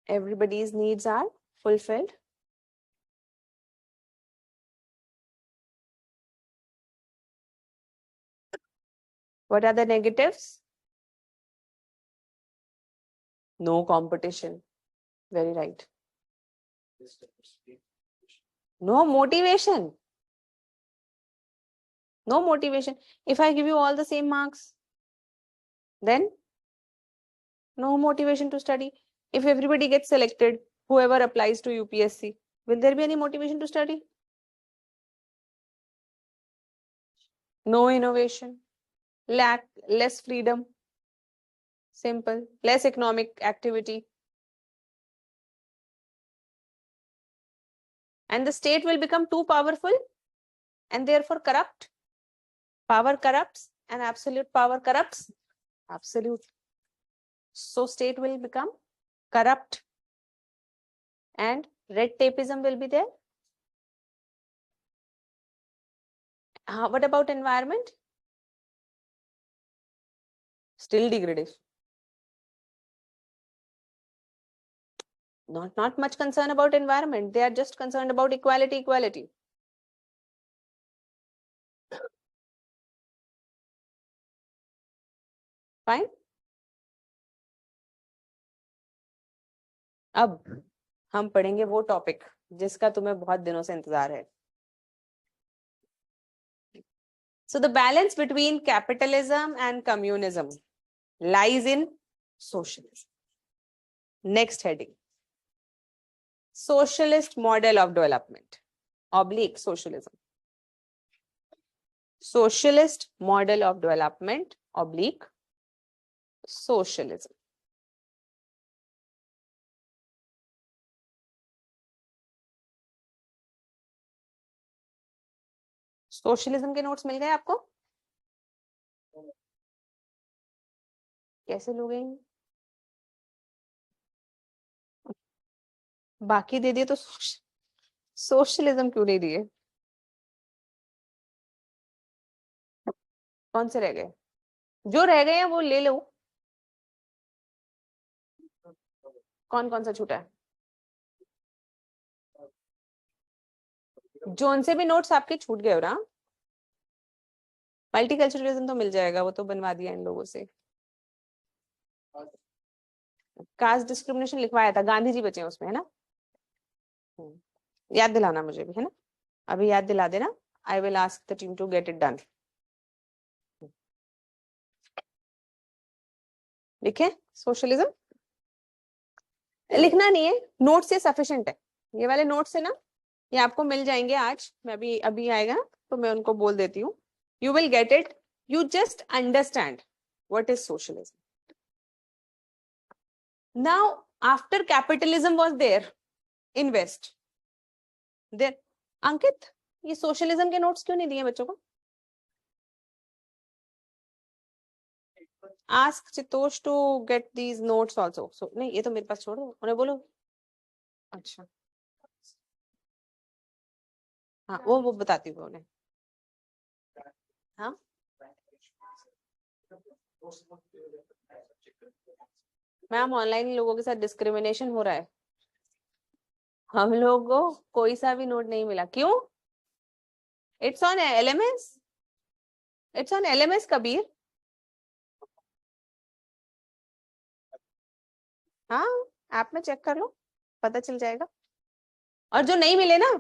Everybody's needs are fulfilled. What are the negatives? No competition. Very right. No motivation. No motivation. If I give you all the same marks, then no motivation to study. If everybody gets selected, whoever applies to UPSC, will there be any motivation to study? No innovation. Less freedom. Simple. Less economic activity. And the state will become too powerful and therefore corrupt. Power corrupts and absolute power corrupts. Absolute. So state will become corrupt and red tapeism will be there. What about environment? Still degradation. Not much concern about environment. They are just concerned about equality. Fine. अब हम पढ़ेंगे वो topic जिसका तुम्हें बहुत दिनों से इंतजार है. So the balance between capitalism and communism lies in socialism. Next heading. Socialist model of development. Oblique socialism. Socialist model of development. Oblique socialism. Socialism के नोट्स मिल गए आपको? कैसे लोगे? बाकी दे दिए तो सोशलिज्म क्यों नहीं दिए? कौन से रह गए? जो रह गए हैं वो ले लो। कौन कौन सा छूटा है? जोन से भी नोट्स आपके छूट गए हो ना? मल्टीकल्चरलिज्म तो मिल जाएगा, वो तो बनवा दिया इन लोगों से। कास्ट डिस्क्रिमिनेशन लिखवाया था, गांधी जी बचे हैं उसमें, है ना? याद दिलाना मुझे भी, है ना? अभी याद दिला देना। I will ask the team to get it done. लिखे सोशलिज्म? लिखना नहीं है, नोट से सफिशिएंट है। ये वाले नोट से ना, ये आपको मिल जाएंगे आज। मैं अभी आएगा तो मैं उनको बोल देती हूँ। You will get it. You just understand what is socialism. Now after capitalism was there in west, there. Ankit, ये सोशलिज्म के नोट्स क्यों नहीं दिए बच्चों को? Ask Chitosh to get these notes also. So नहीं, ये तो मेरे पास छोड़ दो, उन्हें बोलो। अच्छा, हाँ वो बताती हूँ उन्हें। हाँ, मैम ऑनलाइन लोगों के साथ डिस्क्रिमिनेशन हो रहा है। हम लोगों को कोई सा भी नोट नहीं मिला, क्यों? It's on LMS। It's on LMS Kabir. हाँ, ऐप में चेक कर लो, पता चल जाएगा। और जो नहीं मिले ना,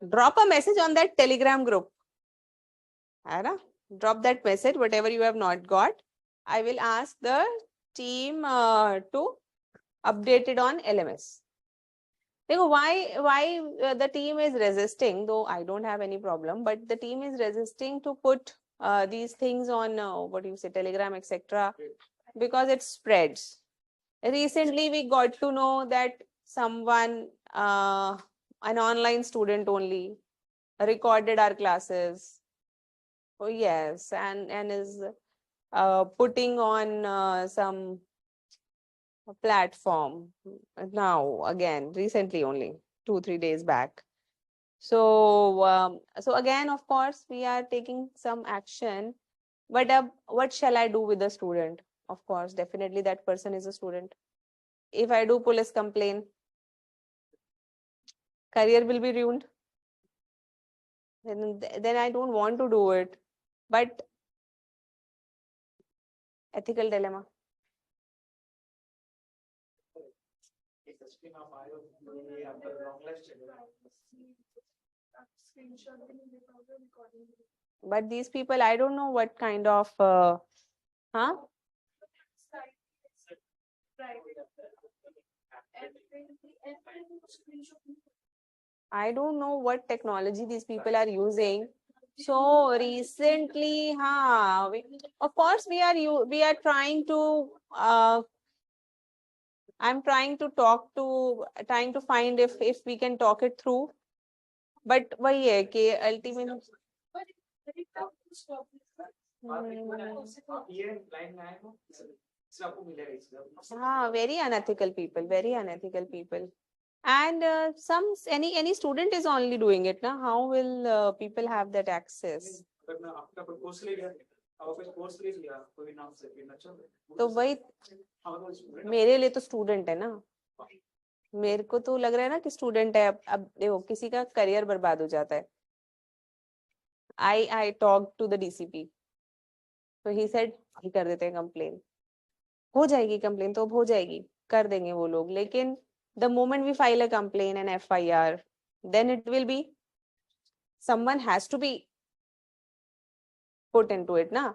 drop a message on that Telegram group, है ना? Drop that message whatever you have not got. I will ask the team to update it on LMS. देखो, why the team is resisting, though I don't have any problem, but the team is resisting to put these things on what do you say, Telegram, etc., because it spreads. Recently we got to know that someone, an online student only, recorded our classes. Oh yes, and is putting on some platform now again, recently only 2-3 days back. So again, of course, we are taking some action, but what shall I do with the student? Of course, definitely that person is a student. If I do police complaint, career will be ruined. Then I don't want to do it. But ethical dilemma. But these people, I don't know what kind of huh? I don't know what technology these people are using. So recently, of course we are trying to I'm trying to find if we can talk it through. But वही है कि ultimately very unethical people. And any student is only doing it now. How will people have that access? तो वही, मेरे लिए तो student है ना। मेरे को तो लग रहा है ना कि स्टूडेंट है। अब देखो, किसी का करियर बर्बाद हो जाता है। I talked to the DCP, so he said ही कर देते हैं कंप्लेन। हो जाएगी कंप्लेन तो अब हो जाएगी, कर देंगे वो लोग। लेकिन the moment we file a complaint and FIR, then it will be, someone has to be put into it ना।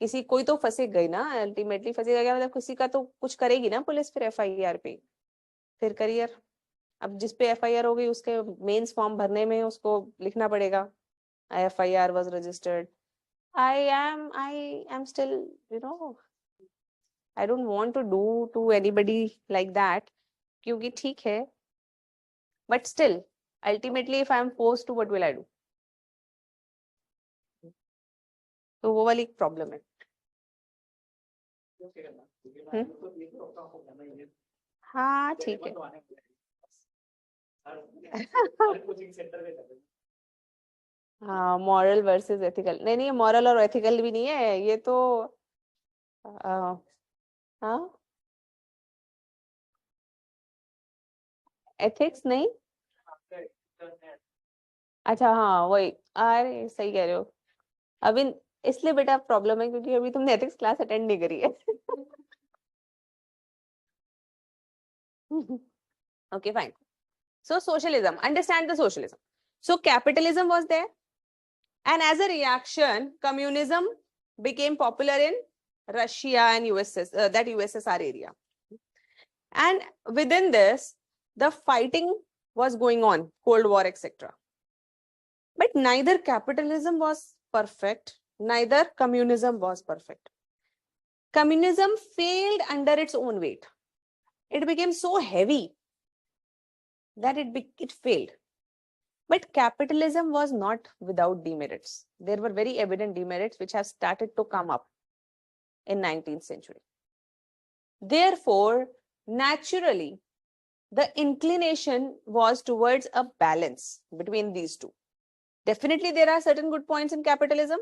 कोई तो फंसे गई ना, अल्टीमेटली फंसेगा क्या, मतलब किसी का तो कुछ करेगी ना पुलिस फिर FIR पे। फिर करियर, अब जिस पे FIR हो गई उसके मेंस फॉर्म भरने में उसको लिखना पड़ेगा FIR was registered. I am still, I don't want to do to anybody like that, क्योंकि ठीक है, but still ultimately if I am forced to, what will I do? तो वो वाली प्रॉब्लम है. हाँ ठीक है. हाँ, मॉरल वर्सेस एथिकल, नहीं मॉरल और एथिकल भी नहीं है ये तो. हाँ, एथिक्स नहीं. अच्छा हाँ वही, अरे सही कह रहे हो. अभी इसलिए बेटा प्रॉब्लम है क्योंकि अभी तुमने एथिक्स क्लास अटेंड नहीं करी है. Okay, fine. So socialism, understand the socialism. So capitalism was there, and as a reaction, communism became popular in Russia and that USSR area. And within this, the fighting was going on, Cold War, etc. But neither capitalism was perfect, neither communism was perfect. Communism failed under its own weight. It became so heavy that it failed. But capitalism was not without demerits. There were very evident demerits which have started to come up in 19th century. Therefore, naturally, the inclination was towards a balance between these two. Definitely, there are certain good points in capitalism: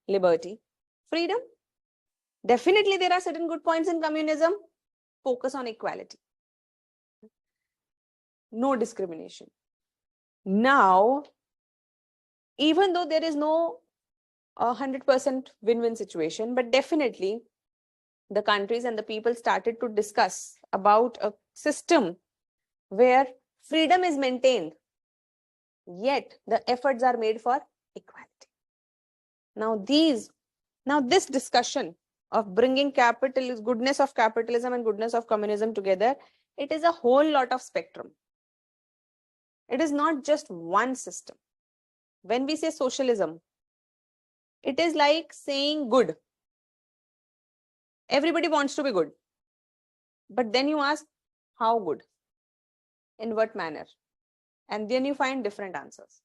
liberty, freedom. Definitely, there are certain good points in communism: focus on equality, no discrimination. Now, even though there is no 100% win-win situation, but definitely the countries and the people started to discuss about a system where freedom is maintained, yet the efforts are made for equality. Now this discussion of bringing goodness of capitalism and goodness of communism together, it is a whole lot of spectrum. It is not just one system. When we say socialism, it is like saying good. Everybody wants to be good. But then you ask, how good? In what manner? And then you find different answers.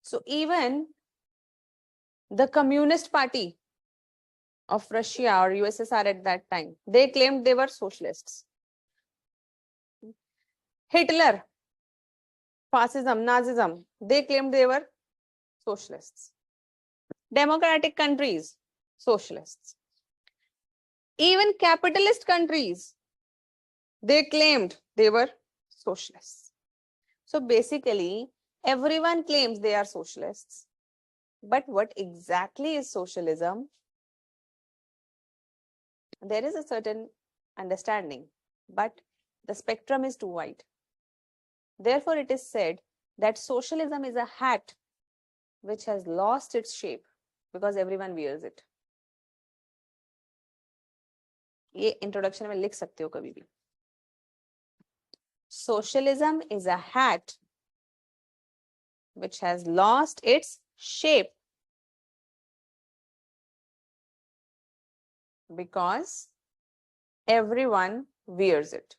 So even the Communist Party of Russia or USSR at that time, they claimed they were socialists. Hitler, fascism, Nazism, they claimed they were socialists. Democratic countries, socialists. Even capitalist countries, they claimed they were socialists. So basically, everyone claims they are socialists. But what exactly is socialism? There is a certain understanding, but the spectrum is too wide. Therefore, it is said that socialism is a hat which has lost its shape because everyone wears it. ये introduction में लिख सकते हो कभी भी. Socialism is a hat which has lost its shape because everyone wears it.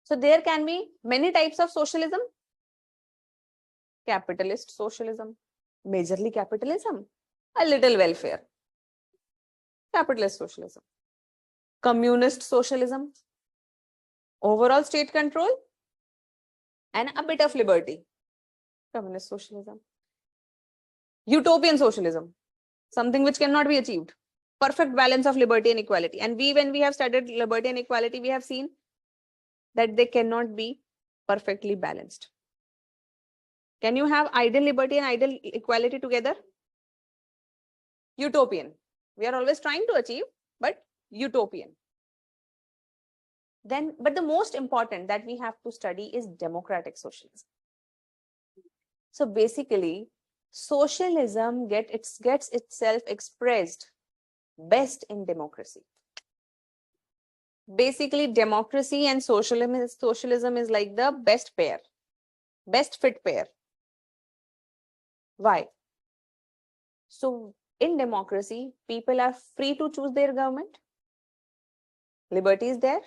So there can be many types of socialism. Capitalist socialism, majorly capitalism, a little welfare. Capitalist socialism. Communist socialism, overall state control and a bit of liberty. Communist socialism. Utopian socialism, something which cannot be achieved. Perfect balance of liberty and equality. And when we have studied liberty and equality, we have seen that they cannot be perfectly balanced. Can you have ideal liberty and ideal equality together? Utopian. We are always trying to achieve, but utopian. Then, but the most important that we have to study is democratic socialism. So basically, socialism gets itself expressed best in democracy. Basically, democracy and socialism is like the best pair, best fit pair. Why? So in democracy, people are free to choose their government. Liberty is there.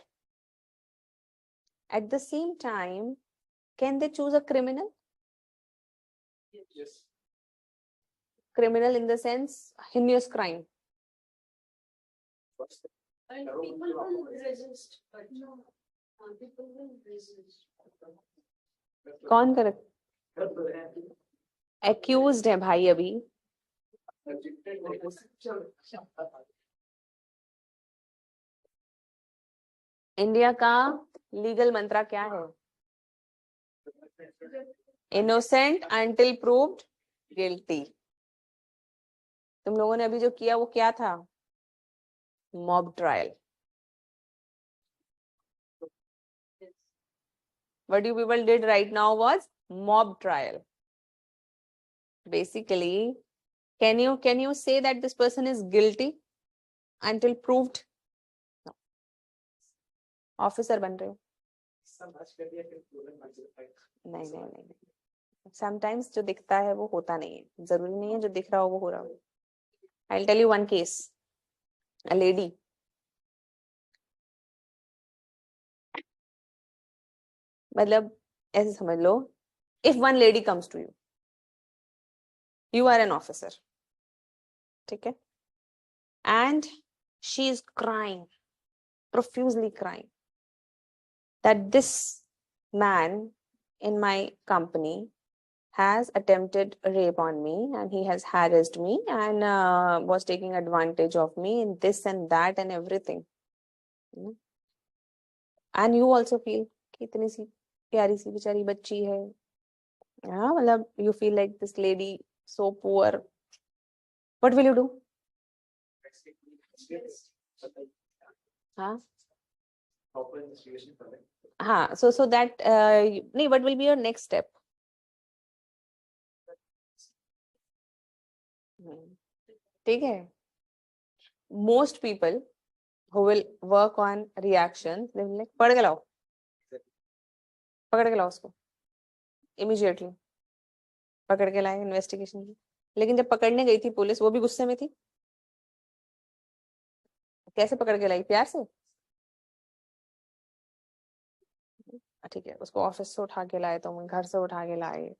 At the same time, can they choose a criminal? Yes. Criminal in the sense, heinous crime. And people will resist, but no, people will resist. कौन correct? Accused है भाई अभी. India का legal मंत्रा क्या है? Innocent until proved guilty. तुम लोगों ने अभी जो किया वो क्या था? Mob trial. What you people did right now was mob trial. Basically, can you say that this person is guilty until proved? No. Officer बन रहे हो? नहीं. Sometimes जो दिखता है वो होता नहीं है. जरूरी नहीं है जो दिख रहा हो वो हो रहा हो. I'll tell you one case. A lady. मतलब ऐसे समझ लो, if one lady comes to you, you are an officer, ठीक है, and she is crying, profusely crying, that this man in my company has attempted rape on me and he has harassed me and was taking advantage of me in this and that and everything. And you also feel कि इतनी सी प्यारी सी बेचारी बच्ची है, हाँ, मतलब you feel like this lady so poor. What will you do? हाँ, हाँ, so that नहीं, what will be your next step? ठीक है. Most people who will work on reactions, they will like पकड़ के लाओ, पकड़ के लाओ उसको immediately. पकड़ के लाए इन्वेस्टिगेशन की. लेकिन जब पकड़ने गई थी पुलिस, वो भी गुस्से में थी. कैसे पकड़ के लाई? प्यार से. ठीक है, उसको ऑफिस से उठा के लाए, तुम घर से उठा के लाए,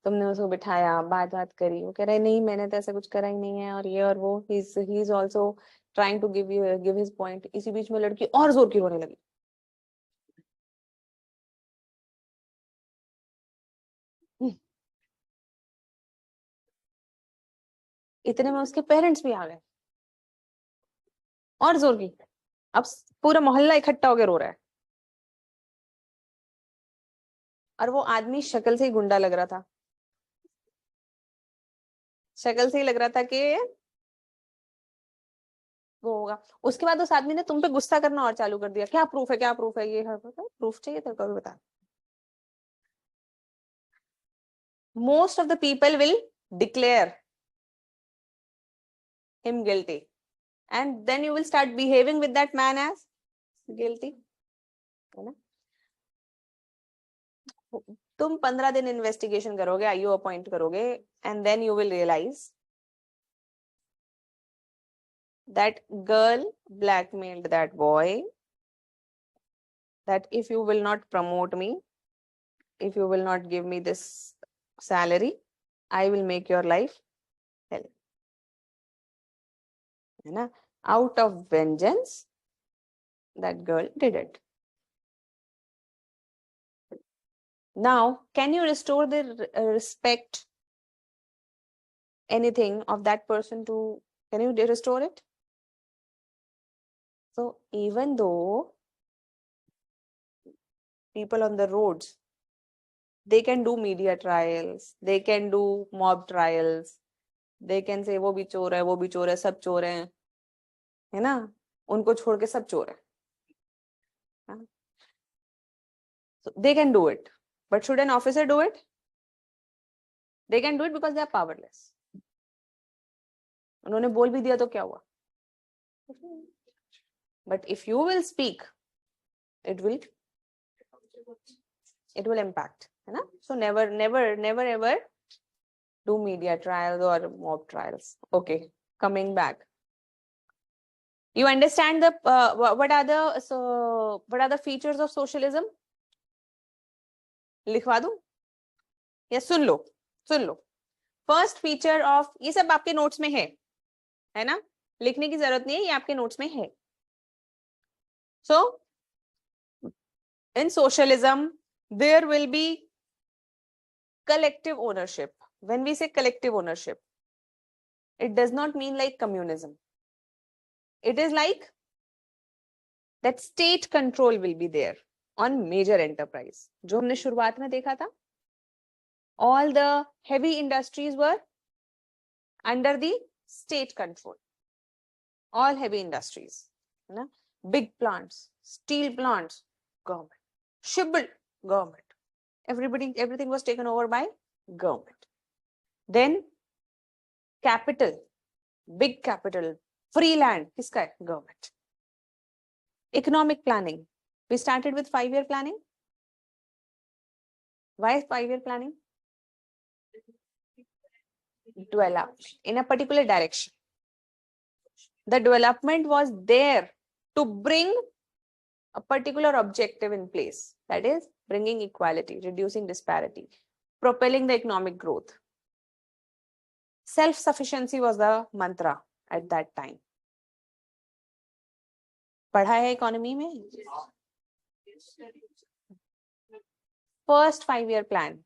तुमने उसको बिठाया, बात करी, वो कह रहा है नहीं मैंने तो ऐसा कुछ करा ही नहीं है और ये और वो. He is also trying to give his point. इसी बीच में लड़की और जोर की रोने लगी. इतने में उसके पेरेंट्स भी आ गए और जोर की. अब पूरा मोहल्ला इकट्ठा होकर रो रहा है और वो आदमी शक्ल से ही गुंडा लग रहा था. शक्ल से ही लग रहा था कि वो होगा. उसके बाद उस आदमी ने तुम पे गुस्सा करना और चालू कर दिया. क्या प्रूफ है, क्या प्रूफ है, ये है, प्रूफ चाहिए तेरे को, बता. Most of the people will declare him guilty and then you will start behaving with that man as guilty, है ना. तुम 15 दिन इन्वेस्टिगेशन करोगे, आईओ अपॉइंट करोगे, and then you will realize that girl blackmailed that boy, that if you will not promote me, if you will not give me this salary, I will make your life hell, है ना. Out of vengeance, that girl did it. Now, can you restore the respect, anything of that person to, can you restore it? So even though people on the roads, they can do media trials, they can do mob trials, they can say वो भी चोर है, वो भी चोर है, सब चोर हैं, है ना. उनको छोड़ के सब चोर है. So they can do it, but should an officer do it? They can do it because they are powerless. उन्होंने बोल भी दिया तो क्या हुआ? But if you will speak, it will impact, है ना? So never ever do media trials or mob trials. Okay, coming back. You understand the what are the features of socialism? लिखवा दूं या सुन लो? फर्स्ट फीचर ऑफ, ये सब आपके notes में है ना? लिखने की जरूरत नहीं है, ये आपके नोट्स में है. So in socialism there will be collective ownership. When we say collective ownership, it does not mean like communism. It is like that state control will be there on major enterprise. जो हमने शुरुआत में देखा था, all the heavy industries were under the state control. All heavy industries, है ना? Big plants, steel plants, government. Shipbuilding, government. Everything was taken over by government. Then capital, big capital, free land, किसका है? Government. Economic planning. We started with 5-year planning. Why 5-year planning? Development in a particular direction. The development was there to bring a particular objective in place. That is bringing equality, reducing disparity, propelling the economic growth. Self-sufficiency was the mantra at that time. पढ़ा है economy में? First 5-year plan.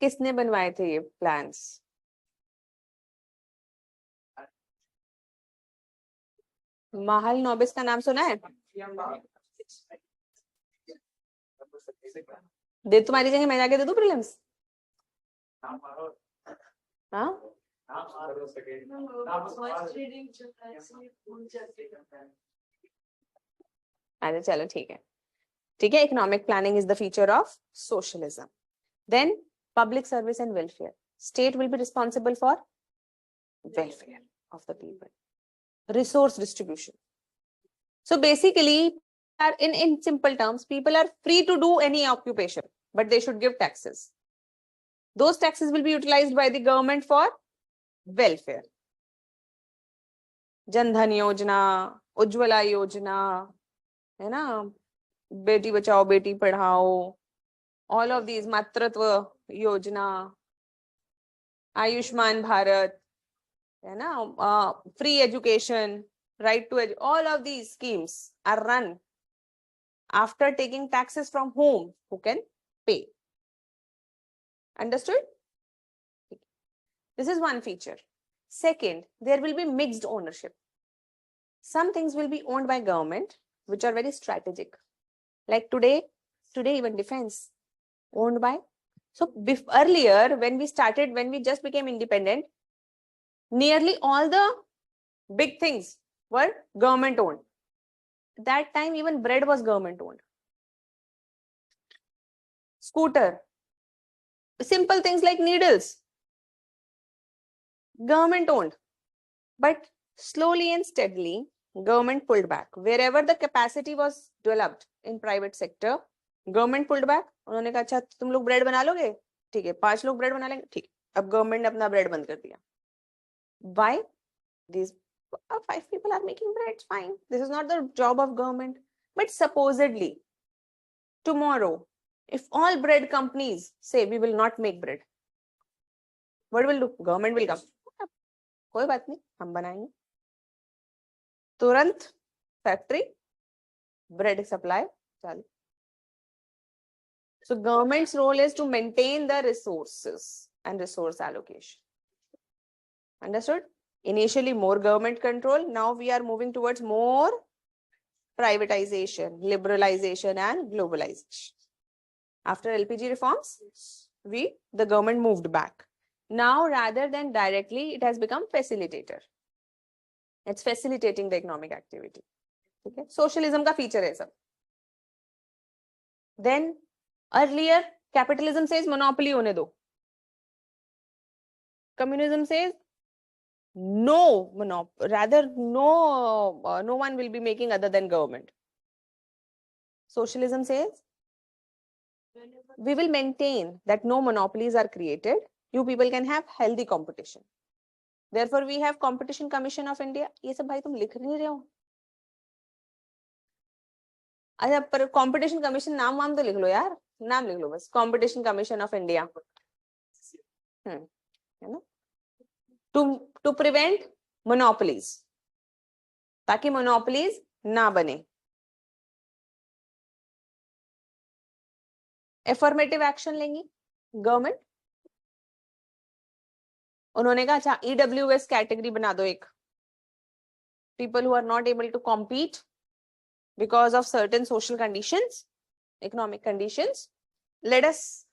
किसने बनवाए थे ये plans? माहल नोबिस का नाम सुना है? दे तुम्हारी जगह मैं जाके दे दूं प्रीलिम्स? हाँ? अच्छा चलो ठीक है. Economic planning is the feature of socialism. Then public service and welfare. State will be responsible for welfare of the people. Resource distribution. So basically, in simple terms, people are free to do any occupation, but they should give taxes. Those taxes will be utilized by the government for welfare. Jan Dhan Yojana, Ujjwala Yojana, है ना? Beti Bachao Beti Padhao, all of these, Matratva Yojana, Ayushman Bharat, है ना? Free education, right to all of these schemes are run after taking taxes from whom? Who can pay. Understood? This is one feature. Second, there will be mixed ownership. Some things will be owned by government, which are very strategic. Like today even defense owned by. So earlier, when we just became independent, nearly all the big things were government owned. That time, even bread was government owned. Scooter, simple things like needles, government owned. But slowly and steadily, government pulled back. Wherever the capacity was developed in private sector, government pulled back. उन्होंने कहा अच्छा तुम लोग bread बना लोगे, ठीक है, 5 लोग ब्रेड बना लेंगे, ठीक. अब गवर्नमेंट ने अपना ब्रेड बंद कर दिया. Why? These 5 people are making bread, fine. This is not the job of government. But supposedly, tomorrow, if all bread companies say we will not make bread, what will do? Government will come. कोई बात नहीं, हम बनाएंगे. तुरंत factory, bread supply चालू. So government's role is to maintain the resources and resource allocation. Understood? Initially more government control. Now we are moving towards more privatization, liberalization, and globalization. After LPG reforms, the government moved back. Now, rather than directly, it has become facilitator. It's facilitating the economic activity. Okay? Socialism का feature है सब. Then, earlier, capitalism says monopoly होने दो. Communism says no monopoly, rather no one will be making other than government. Socialism says we will maintain that no monopolies are created. You people can have healthy competition. Therefore, we have Competition Commission of India. ये सब भाई तुम लिख नहीं रहे हो. अच्छा पर Competition Commission नाम वाम तो लिख लो यार. नाम लिख लो बस. Competition Commission of India. है ना? To prevent monopolies. ताकि monopolies ना बने. Affirmative action लेंगी गवर्नमेंट. उन्होंने कहा अच्छा EWS कैटेगरी बना दो एक. People who are not able to compete because of certain social conditions, economic conditions, let us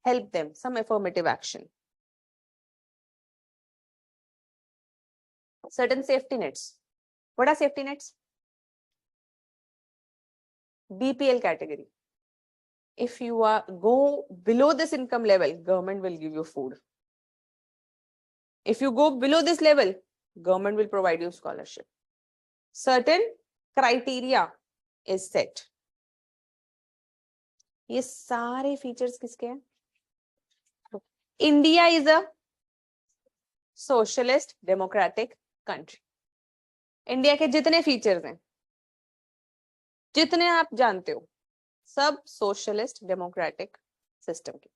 help them. Some affirmative action. Certain safety nets. What are safety nets? BPL category. If you go below this income level, government will give you food. If you go below this level, government will provide you scholarship. Certain criteria is set. ये सारे features किसके हैं? India is a socialist democratic country. India के जितने features हैं, जितने आप जानते हो, सब socialist democratic system के.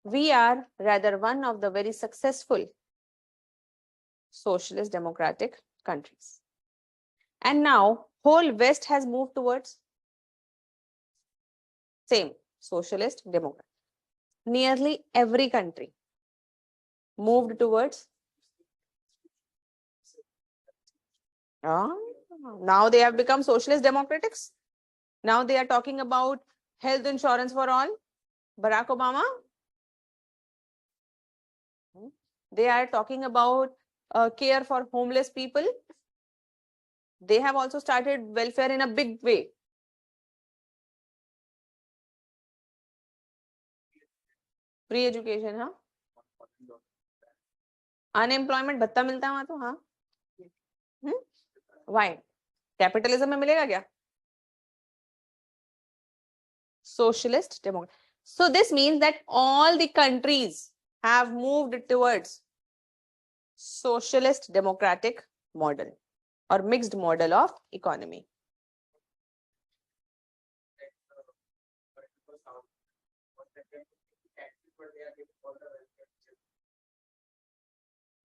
We are rather one of the very successful socialist democratic countries. And now whole West has moved towards same socialist democrat. Nearly every country moved towards. Now they have become socialist democratics. Now they are talking about health insurance for all. Barack Obama. They are talking about care for homeless people. They have also started welfare in a big way. Free education, हाँ. Unemployment भत्ता मिलता है वहाँ तो, हाँ. Why? Capitalism में मिलेगा क्या? Socialist democracy. So this means that all the countries have moved towards socialist democratic model or mixed model of economy.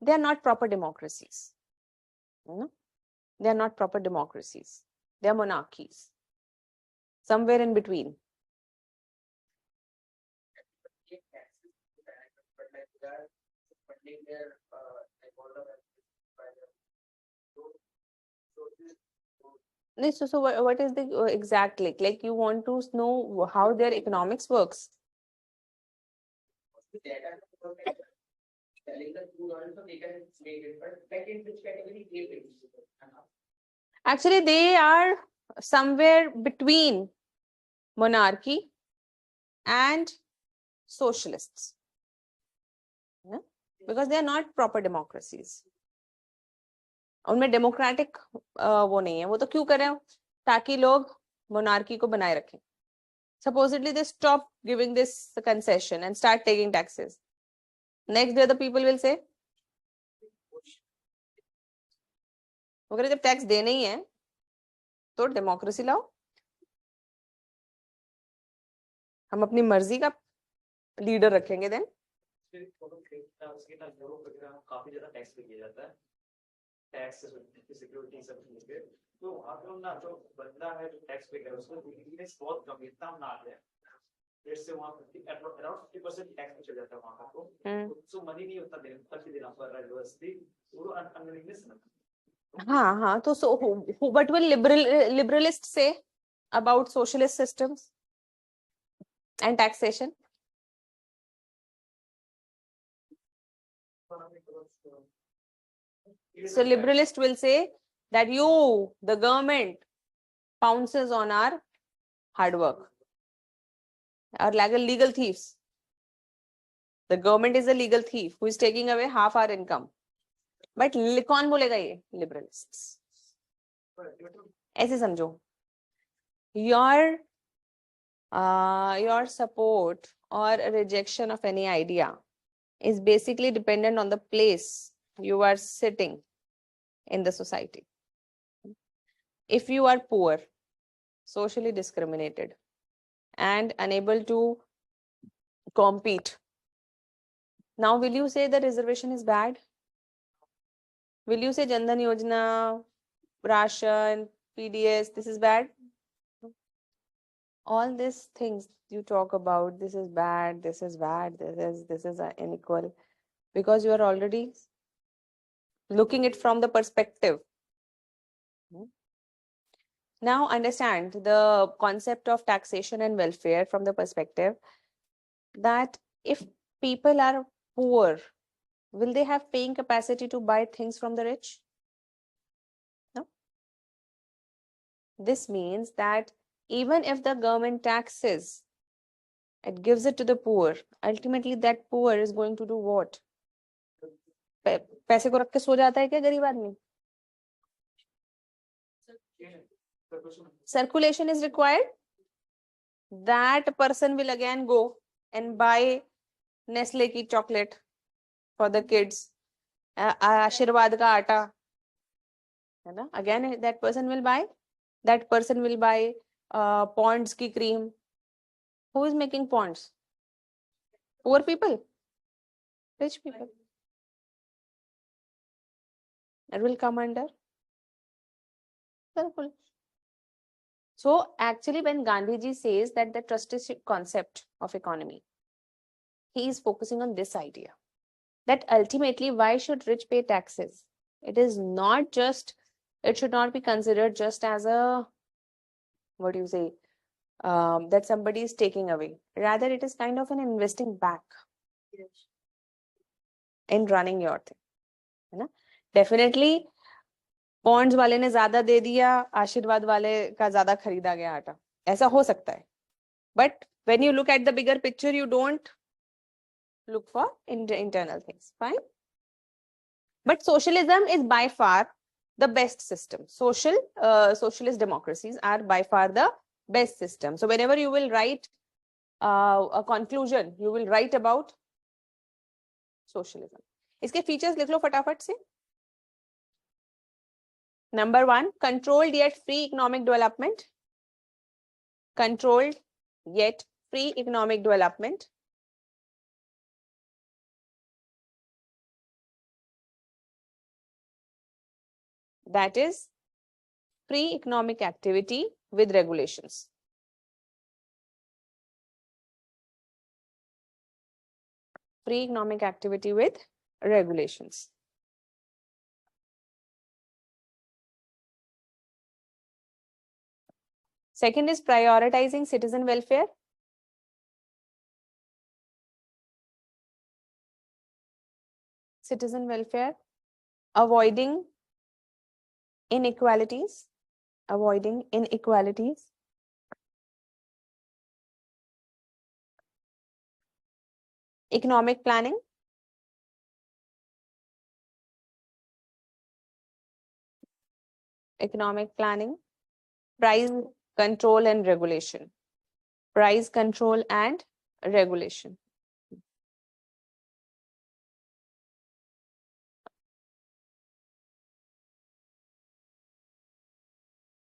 They are not proper democracies. They are not proper democracies. They are monarchies. Somewhere in between. So what is the exact like you want to know how their economics works? Actually, they are somewhere between monarchy and socialists. Yeah? Because they are not proper democracies. उनमें democratic वो नहीं है. वो तो क्यों कर रहे हो? ताकि लोग मोनार्की को बनाए रखें. Supposedly they stop giving this concession and start taking taxes. Next day the people will say, अगर जब टैक्स देने ही है तो डेमोक्रेसी लाओ. हम अपनी मर्जी का लीडर रखेंगे. देन काफी ज्यादा टैक्स पे किया जाता है. टैक्स सिक्योरिटी सब चीजें तो वहाँ पे ना जो बंदा है जो टैक्स पे कर उसको बिजनेस बहुत गंभीरता में ना आ जाए. जैसे वहाँ अराउंड 50% टैक्स पे चल जाता है वहाँ का. तो मनी नहीं होता देना पड़ रहा है यूनिवर्सिटी पूरा अनविलिंगनेस. हाँ, so what will liberalists say about socialist systems and taxation? So liberalist will say that the government, pounces on our hard work, are like a legal thieves. The government is a legal thief who is taking away half our income. But कौन बोलेगा ये? Liberalists. ऐसे समझो. Your support or rejection of any idea is basically dependent on the place you are sitting in the society. If you are poor, socially discriminated, and unable to compete, now will you say the reservation is bad? Will you say Jan Dhan Yojana, ration, PDS, this is bad? All these things you talk about, this is bad, this is bad, this is unequal, because you are already looking it from the perspective. Now understand the concept of taxation and welfare from the perspective that if people are poor, will they have paying capacity to buy things from the rich? No. This means that even if the government taxes, it gives it to the poor, ultimately that poor is going to do what? पैसे को रख के सो जाता है क्या गरीब आदमी? Circulation is required. That person will again go and buy Nestle ki chocolate for the kids, Ashirwad ka aata, है ना? Again that person will buy. That person will buy Pond's ki cream. Who is making Pond's? Poor people, rich people. It will come under circle. So actually, when Gandhiji says that the trusteeship concept of economy, he is focusing on this idea that ultimately, why should rich pay taxes? It is not just, it should not be considered just as a, what do you say, that somebody is taking away. Rather, it is kind of an investing back in running your thing. है ना? Definitely, Pond's वाले ने ज्यादा दे दिया, आशीर्वाद वाले का ज्यादा खरीदा गया आटा, ऐसा हो सकता है. But when you look at the bigger picture, you don't look for internal things. Fine. But socialism is by far the best system. Socialist democracies are by far the best system. So whenever you will write a conclusion, you will write about socialism. इसके features लिख लो फटाफट से. Number 1, controlled yet free economic development. Controlled yet free economic development. That is free economic activity with regulations. Free economic activity with regulations. Second is prioritizing citizen welfare. Citizen welfare, avoiding inequalities, economic planning, price control and regulation,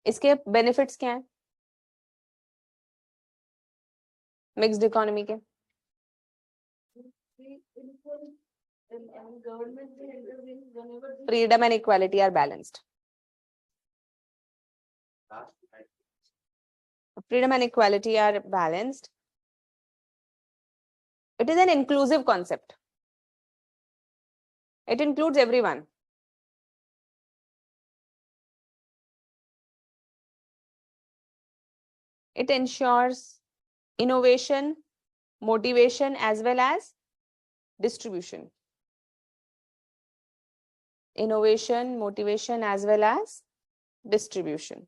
इसके benefits क्या हैं mixed economy के? Freedom and equality are balanced. Freedom and equality are balanced. It is an inclusive concept. It includes everyone. It ensures innovation, motivation, as well as distribution. Innovation, motivation, as well as distribution.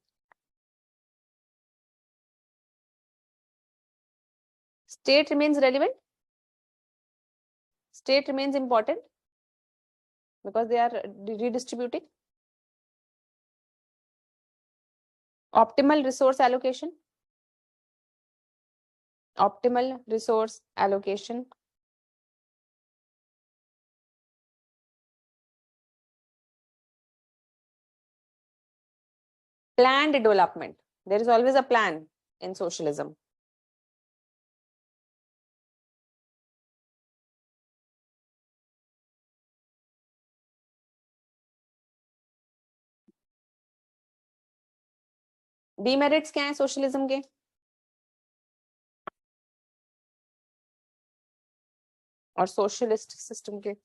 State remains relevant. State remains important because they are redistributing. Optimal resource allocation. Optimal resource allocation. Planned development. There is always a plan in socialism. Demerits क्या है socialism के? और socialist system के?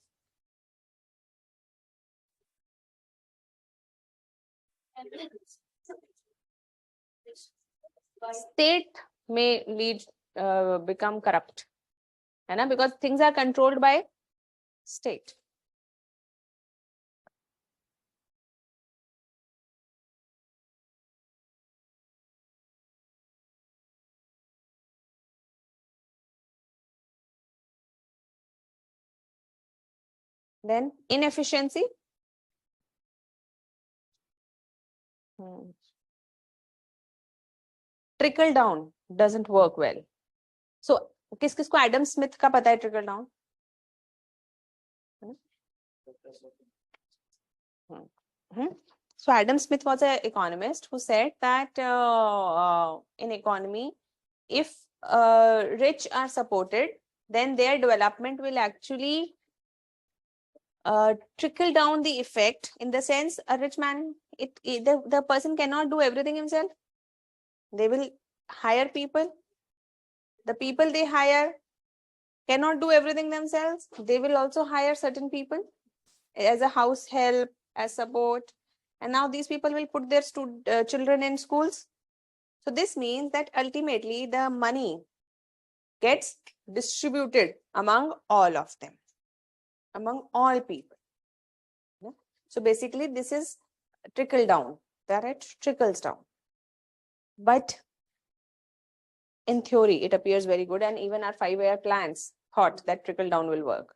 State may lead become corrupt, है ना? Because things are controlled by state. Then inefficiency. Trickle down doesn't work well. So किस किसको Adam Smith का पता है trickle down? So Adam Smith was an economist who said that in economy, if rich are supported, then their development will actually trickle down the effect, in the sense a rich man, the person cannot do everything himself. They will hire people. The people they hire cannot do everything themselves. They will also hire certain people as a house help, as support. And now these people will put their children in schools. So this means that ultimately the money gets distributed among all of them, among all people. So basically this is trickle down, that it trickles down. But in theory, it appears very good, and even our 5-year plans thought that trickle down will work.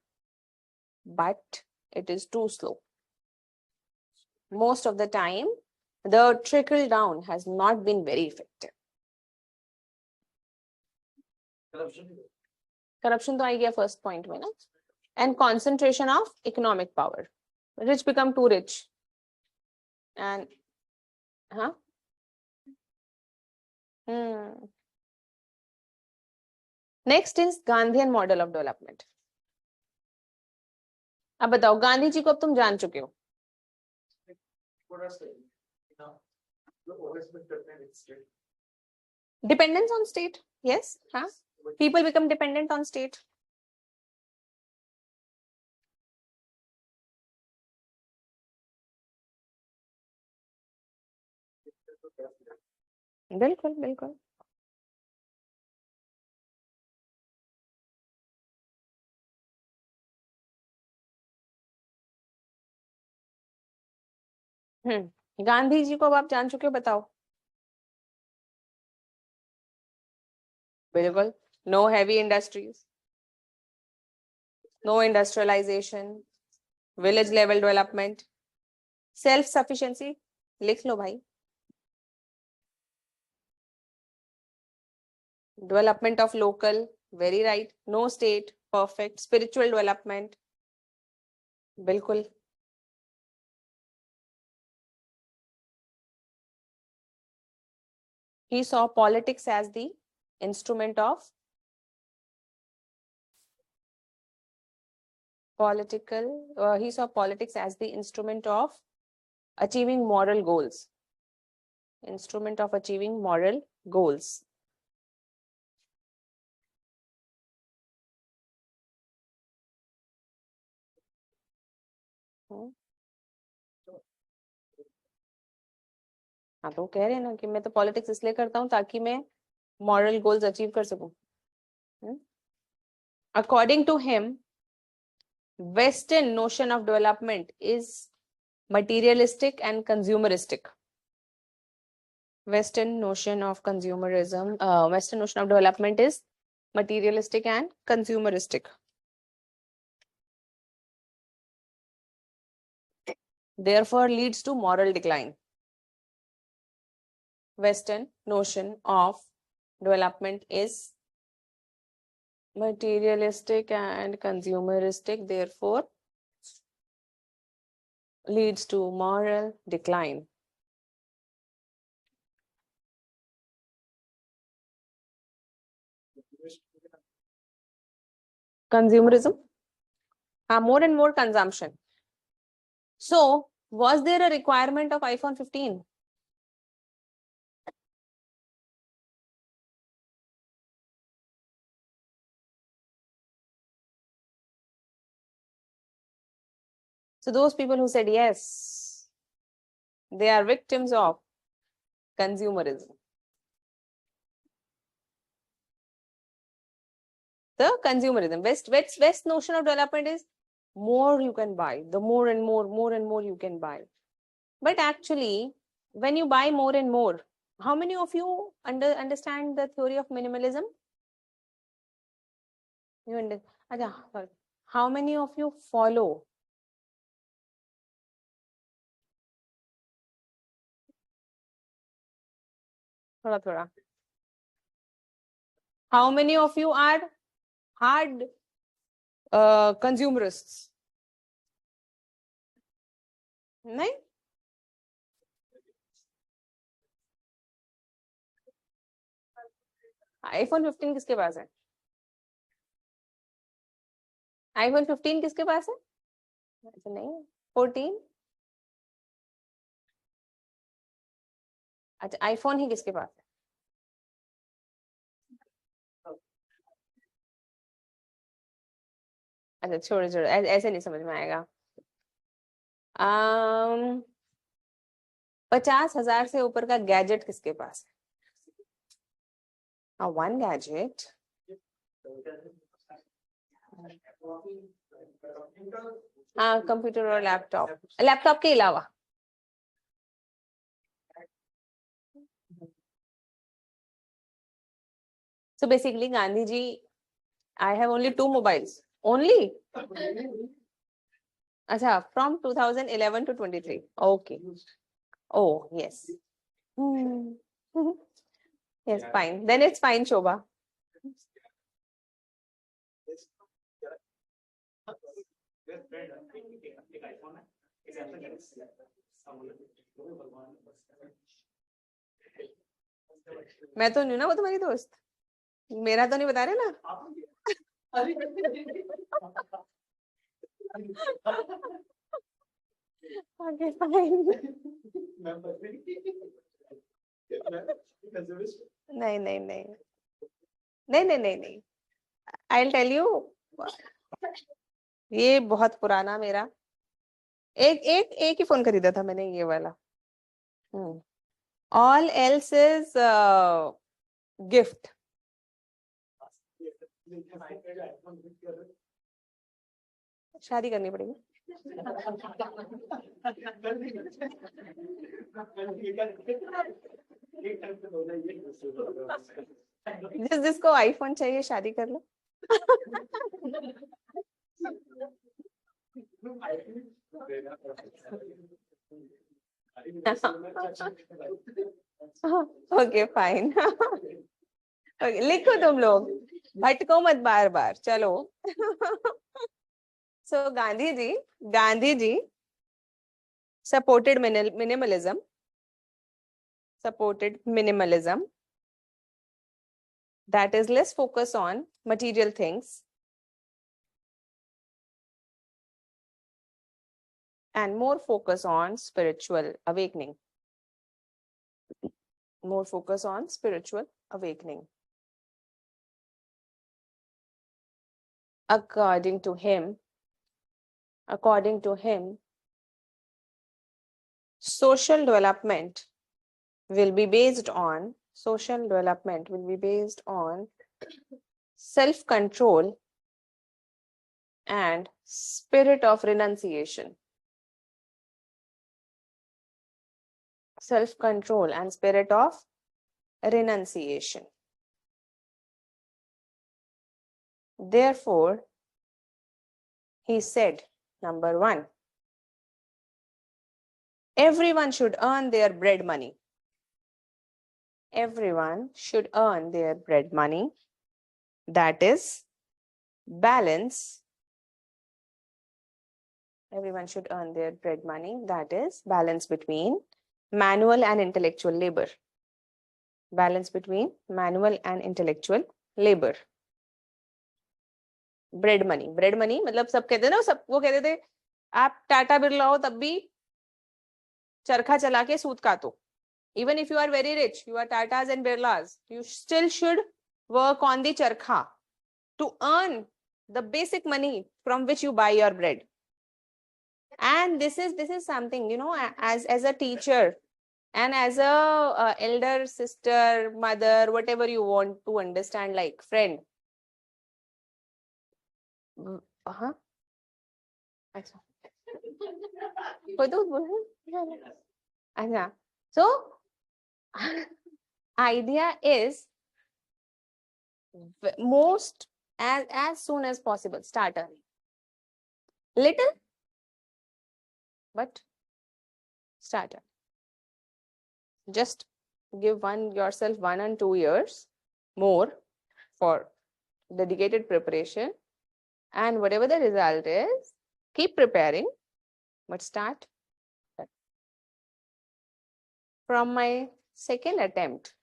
But it is too slow. Most of the time, the trickle down has not been very effective. Corruption to I gave first point में ना, and concentration of economic power. Rich become too rich, and Next is Gandhian model of development. अब बताओ, गांधी जी को अब तुम जान चुके हो. Dependence on state, yes. People become dependent on state. बिल्कुल बिल्कुल. गांधी जी को अब आप जान चुके हो, बताओ. बिल्कुल. No heavy industries, no industrialization, village level development, self sufficiency. लिख लो भाई. Development of local, very right. No state, perfect. Spiritual development, बिल्कुल. He saw politics as the instrument of he saw politics as the instrument of achieving moral goals. Instrument of achieving moral goals. हाँ, तो कह रहे हैं ना कि मैं तो पॉलिटिक्स इसलिए करता हूँ ताकि मैं moral goals achieve कर सकूं. According to him, Western notion of development is materialistic and consumeristic. Western notion of consumerism, Western notion of development is materialistic and consumeristic. Therefore, leads to moral decline. Western notion of development is materialistic and consumeristic, therefore leads to moral decline. Consumerism, more and more consumption. So, was there a requirement of iPhone 15? So, those people who said yes, they are victims of consumerism. The consumerism. West notion of development is more you can buy, the more and more you can buy. But actually, when you buy more and more, how many of you understand the theory of minimalism? You sorry. How many of you follow? Thoda. How many of you are hard consumerists? नहीं? iPhone 15 किसके पास है? iPhone 15 किसके पास है? अच्छा नहीं, 14? अच्छा iPhone ही किसके पास है? अच्छा छोड़ो ऐसे नहीं समझ में आएगा. 50,000 से ऊपर का गैजेट किसके पास है? One gadget. हाँ, कंप्यूटर और लैपटॉप के अलावा. So basically, Gandhi ji, I have only 2 mobiles. Only? Acha, from 2011 to 23. Okay. Oh, yes. Yes, fine. Then it's fine, Shobha. मैं तो नहीं ना, वो तुम्हारी दोस्त. मेरा तो नहीं बता रहे ना. Okay, fine. नहीं. I'll tell you. ये बहुत पुराना मेरा एक ही फोन खरीदा था मैंने, ये वाला. All else is gift. शादी करनी पड़ेगी. जिसको आईफोन चाहिए शादी कर लो. Okay fine. लिखो तुम लोग, भटको मत बार बार. चलो. So Gandhi ji supported minimalism. That is less focus on material things and more focus on spiritual awakening. According to him, social development will be based on social development will be based on self-control and spirit of renunciation. Self-control and spirit of renunciation. Therefore, he said, number 1, everyone should earn their bread money. Everyone should earn their bread money. That is balance. Everyone should earn their bread money. That is balance between manual and intellectual labor. Balance between manual and intellectual labor. Bread money. Bread money मतलब सब कहते ना, सब वो कहते थे आप टाटा बिरला हो तब भी चरखा चला के सूत काटो. Even if you are very rich, you are Tatas and Birlas, you still should work on the charkha to earn the basic money from which you buy your bread. And this is something, you know, as a teacher and as a elder sister, mother, whatever you want to understand, like friend. Uh-huh. So idea is most as soon as possible start earning. Little, but start earning. Just give yourself 1 and 2 years more for dedicated preparation, and whatever the result is, keep preparing, but start. From my second attempt,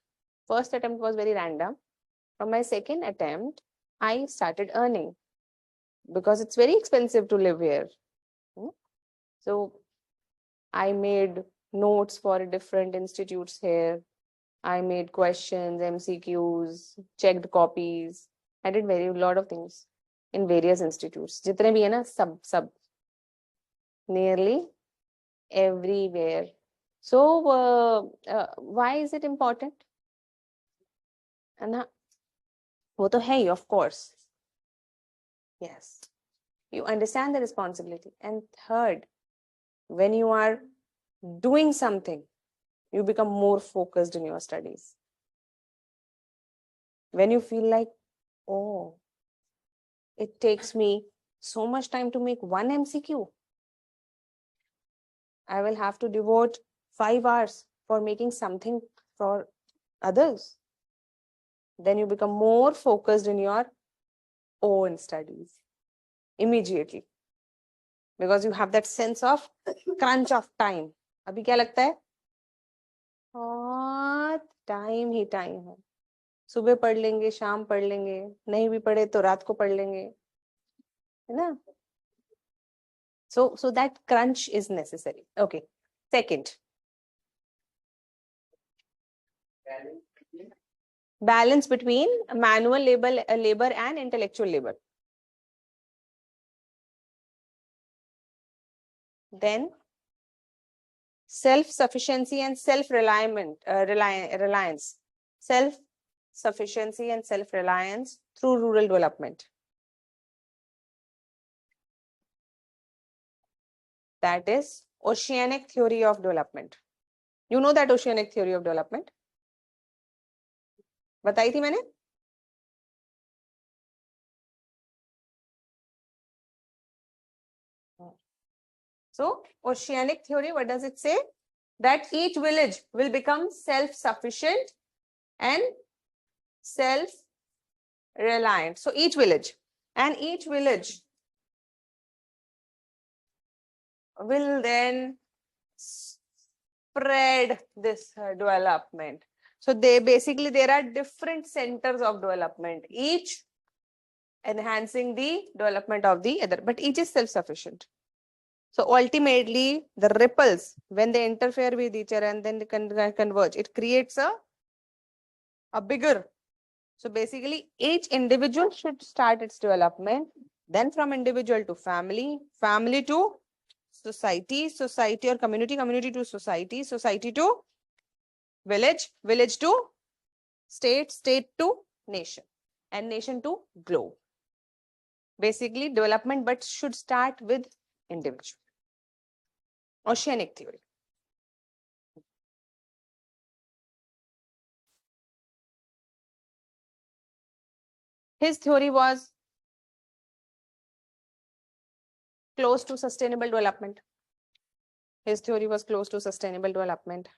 first attempt was very random. From my second attempt, I started earning because it's very expensive to live here. So I made notes for different institutes here. I made questions, MCQs, checked copies. I did a lot of things in various institutes. Jitne bhi hai na, sab. Nearly everywhere. So why is it important? And wo to hai, of course. Yes. You understand the responsibility. And third, when you are doing something, you become more focused in your studies. When you feel like, oh, it takes me so much time to make one MCQ. I will have to devote 5 hours for making something for others. Then you become more focused in your own studies immediately. Because you have that sense of crunch of time. Abhi kya lagta hai? Time he time है. सुबह पढ़ लेंगे, शाम पढ़ लेंगे, नहीं भी पढ़े तो रात को पढ़ लेंगे, है ना? So that crunch is necessary. Okay. Second, balance between manual labor and intellectual labor. Then self-sufficiency and self-reliance. Self-sufficiency and self-reliance through rural development. That is oceanic theory of development. You know that oceanic theory of development? बताई थी मैंने? So oceanic theory, what does it say? That each village will become self-sufficient and self-reliant. So each village will then spread this development. So there are different centers of development, each enhancing the development of the other, but each is self-sufficient. So ultimately, the ripples, when they interfere with each other and then they converge, it creates a bigger. So basically, each individual should start its development, then from individual to family, family to society, society or community, community to society, society to village, village to state, state to nation, and nation to globe. Basically development, but should start with individual. Oceanic theory. His theory was close to sustainable development. His theory was close to sustainable development.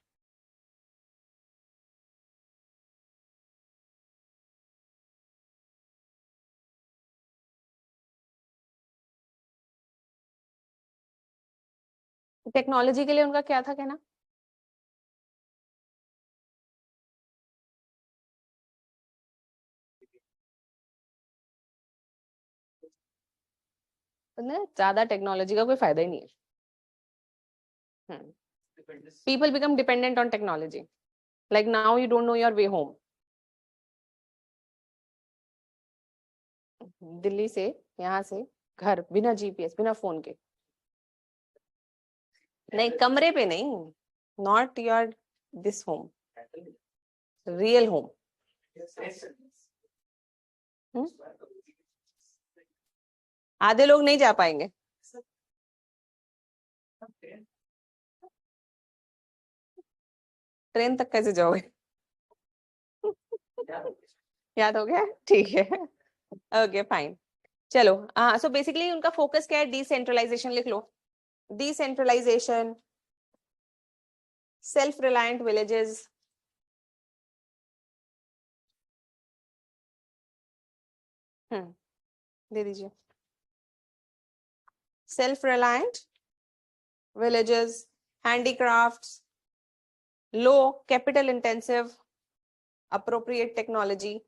Technology के लिए उनका क्या था कहना? ज्यादा technology का कोई फायदा ही नहीं है. People become dependent on technology. Like now you don't know your way home. Delhi से यहाँ से घर बिना जीपीएस बिना फोन के नहीं, कमरे पे नहीं, not your this home, real home. आधे लोग नहीं जा पाएंगे. ट्रेन तक कैसे जाओगे? याद हो गया? ठीक है. Okay fine. चलो सो बेसिकली उनका फोकस क्या है? डिसेंट्रलाइजेशन लिख लो. डिसेंट्रलाइजेशन, सेल्फ रिलायंट विलेजेस, दे दीजिए. Self reliant villages, handicrafts, low capital intensive, appropriate technology,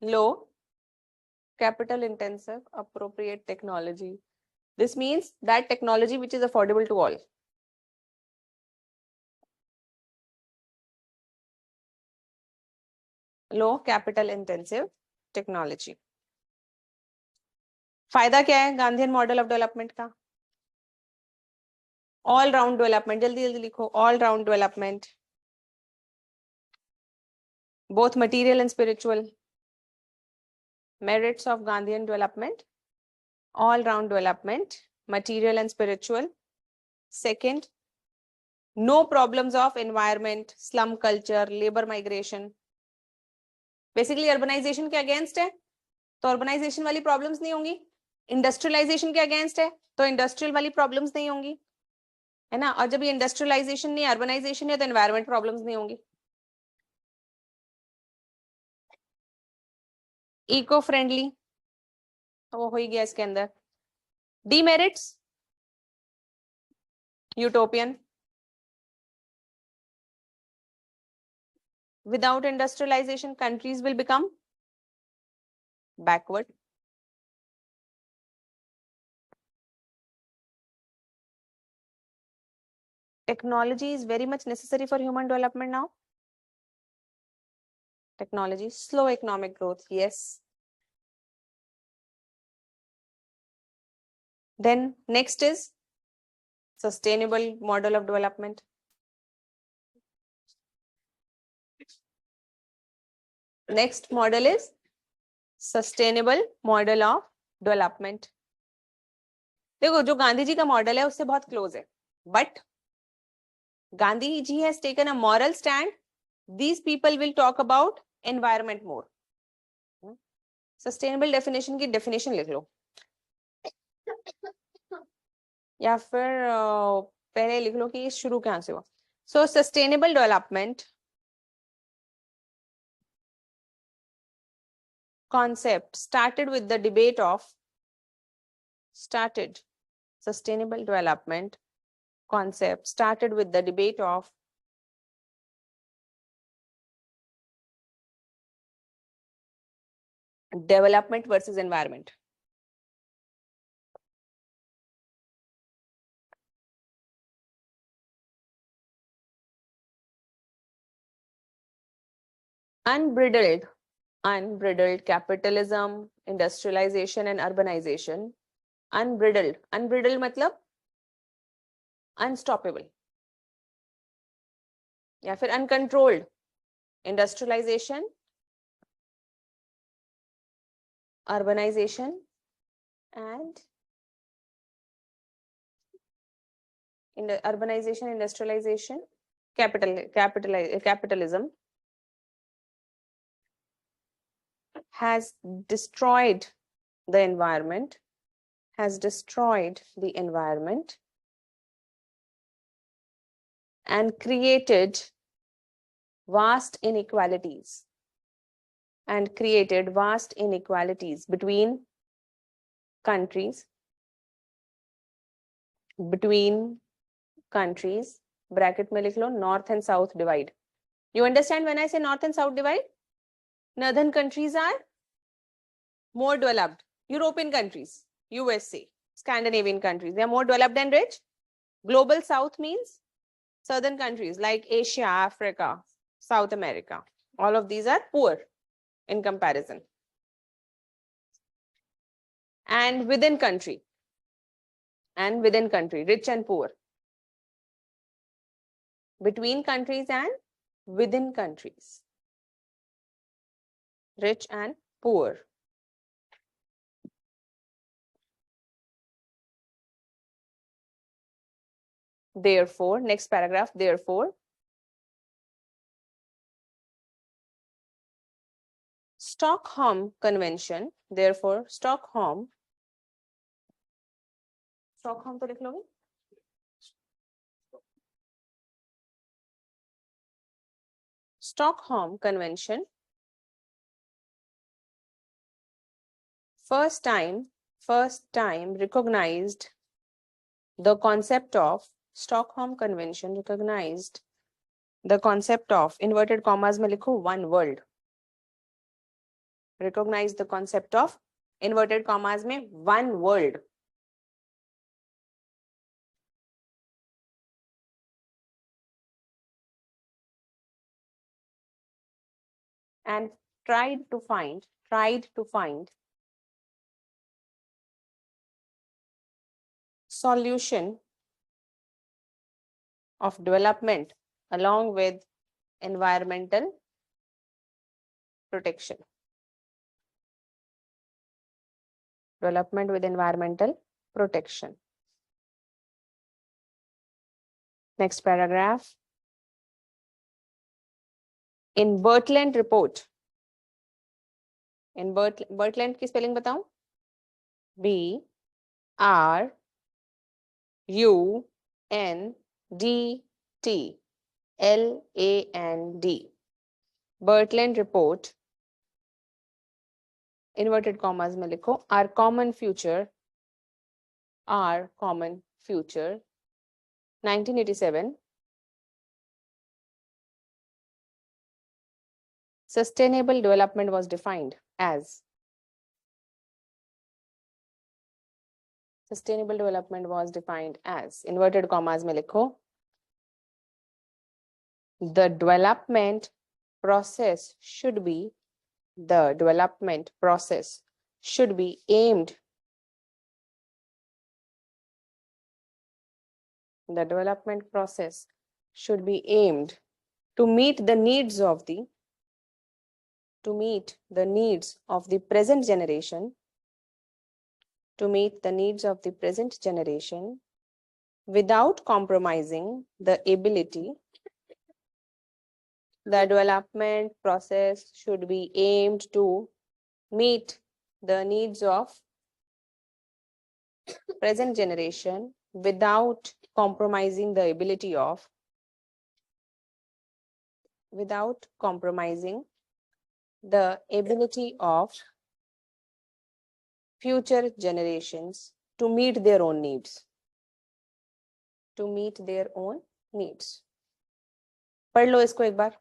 low capital intensive, appropriate technology. This means that technology which is affordable to all. Low capital intensive technology. फायदा क्या है Gandhian model of development का? All round development. जल्दी जल्दी लिखो. All round development, both material and spiritual. Merits of Gandhian development: all round development, material and spiritual. Second, no problems of environment, slum culture, labor migration. Basically urbanization के against है तो urbanization वाली problems नहीं होंगी. Industrialisation के against है तो industrial वाली प्रॉब्लम्स नहीं होंगी, है ना. और जब ये इंडस्ट्रियलाइजेशन नहीं, अर्बनाइजेशन है, तो एनवायरमेंट प्रॉब्लम्स नहीं होंगी. इको फ्रेंडली तो वो हो ही गया इसके अंदर. Demerits, utopian. Without industrialization, countries will become backward. Technology is very much necessary for human development now. Technology, slow economic growth, yes. Then next is sustainable model of development. Next model is sustainable model of development. देखो जो गांधी जी का model है उससे बहुत close है, but Gandhi ji has taken a moral stand. These people will talk about environment more. Sustainable definition की definition लिख लो, या फिर पहले लिख लो कि ये शुरू कहाँ से हुआ. So sustainable development concept started with the debate of sustainable development concept started with the debate of development versus environment. Unbridled capitalism, industrialization and urbanization. Unbridled मतलब unstoppable या फिर uncontrolled industrialization, urbanization, and urbanization, industrialization, capitalism has destroyed the environment, and created vast inequalities between countries, bracket में लिख लो north and south divide. You understand when I say north and south divide? Northern countries are more developed. European countries, USA, Scandinavian countries, they are more developed and rich. Global south means southern countries like Asia, Africa, South America. All of these are poor in comparison. And within country, rich and poor. Between countries and within countries, rich and poor. Therefore, next paragraph, therefore, Stockholm Convention, therefore, Stockholm तो लिख लोगे? Stockholm Convention first time recognized the concept of Stockholm Convention recognized the concept of inverted commas में लिखो one world. Recognize the concept of inverted commas में one world. And tried to find solution of development along with environmental protection. Development with environmental protection. Next paragraph. In Bertland report. In Bertland की spelling बताऊं? B-R-U-N-D-T-L-A-N-D. Bertland report. Inverted commas में लिखो our common future 1987. Sustainable development was defined as inverted commas में लिखो the development process should be aimed to meet the needs of the present generation without compromising the ability. The development process should be aimed to meet the needs of present generation without compromising the ability of future generations to meet their own needs. पढ़ लो इसको एक बार.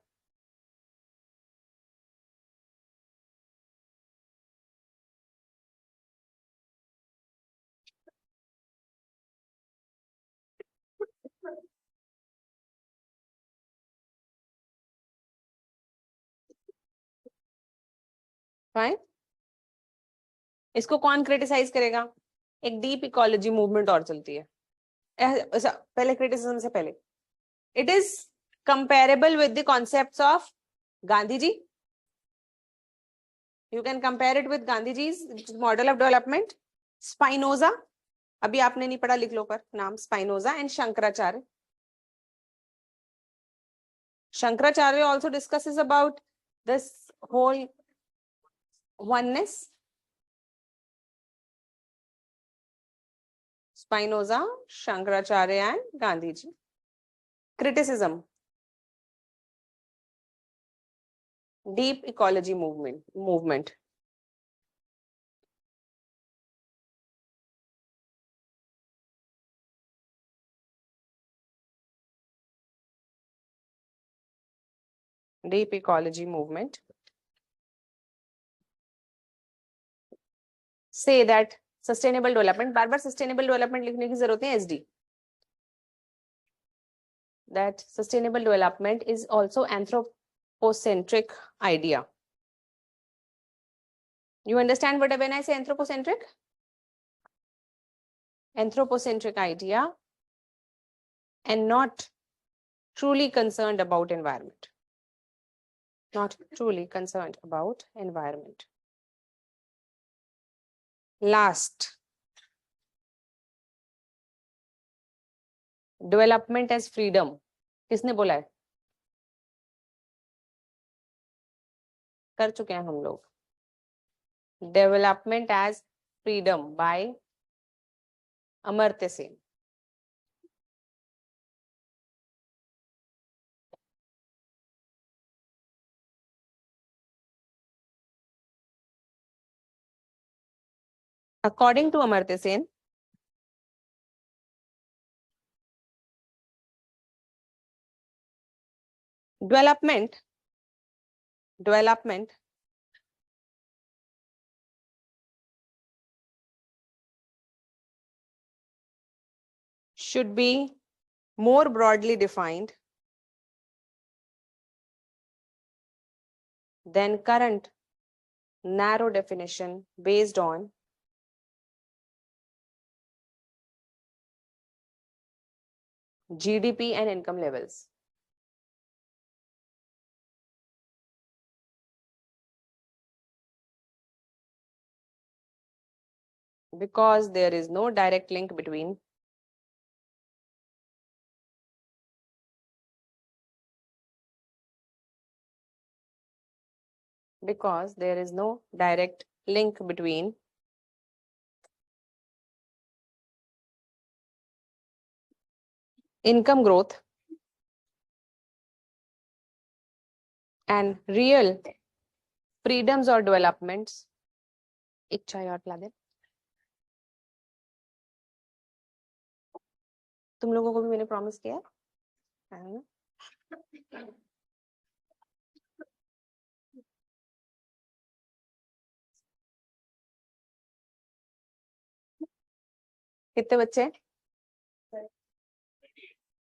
Fine. इसको कौन criticise करेगा? एक deep ecology movement और चलती है. पहले क्रिटिसिज्म से पहले, it is comparable with the concepts of Gandhi ji, you can compare it with Gandhi ji's model of development. Spinoza, अभी आपने नहीं पढ़ा, लिख लो पर नाम, Spinoza and Shankaracharya. Shankaracharya also discusses about this whole oneness. Spinoza, Shankaracharya and Gandhiji. Criticism. Deep ecology movement. Deep ecology movement. Say that sustainable development, बार-बार sustainable development लिखने की जरूरत है, SD. That sustainable development is also anthropocentric idea. You understand what when I say anthropocentric? Anthropocentric idea and not truly concerned about environment. Not truly concerned about environment. Last, development as freedom. किसने बोला है? कर चुके हैं हम लोग. Development as freedom by Amartya Sen. According to Amartya Sen, development should be more broadly defined than current narrow definition based on GDP and income levels. Because there is no direct link between income growth and real freedoms or developments. एक चाय और पिला दे. तुम लोगों को भी मैंने promise किया है ना? कितने बच्चे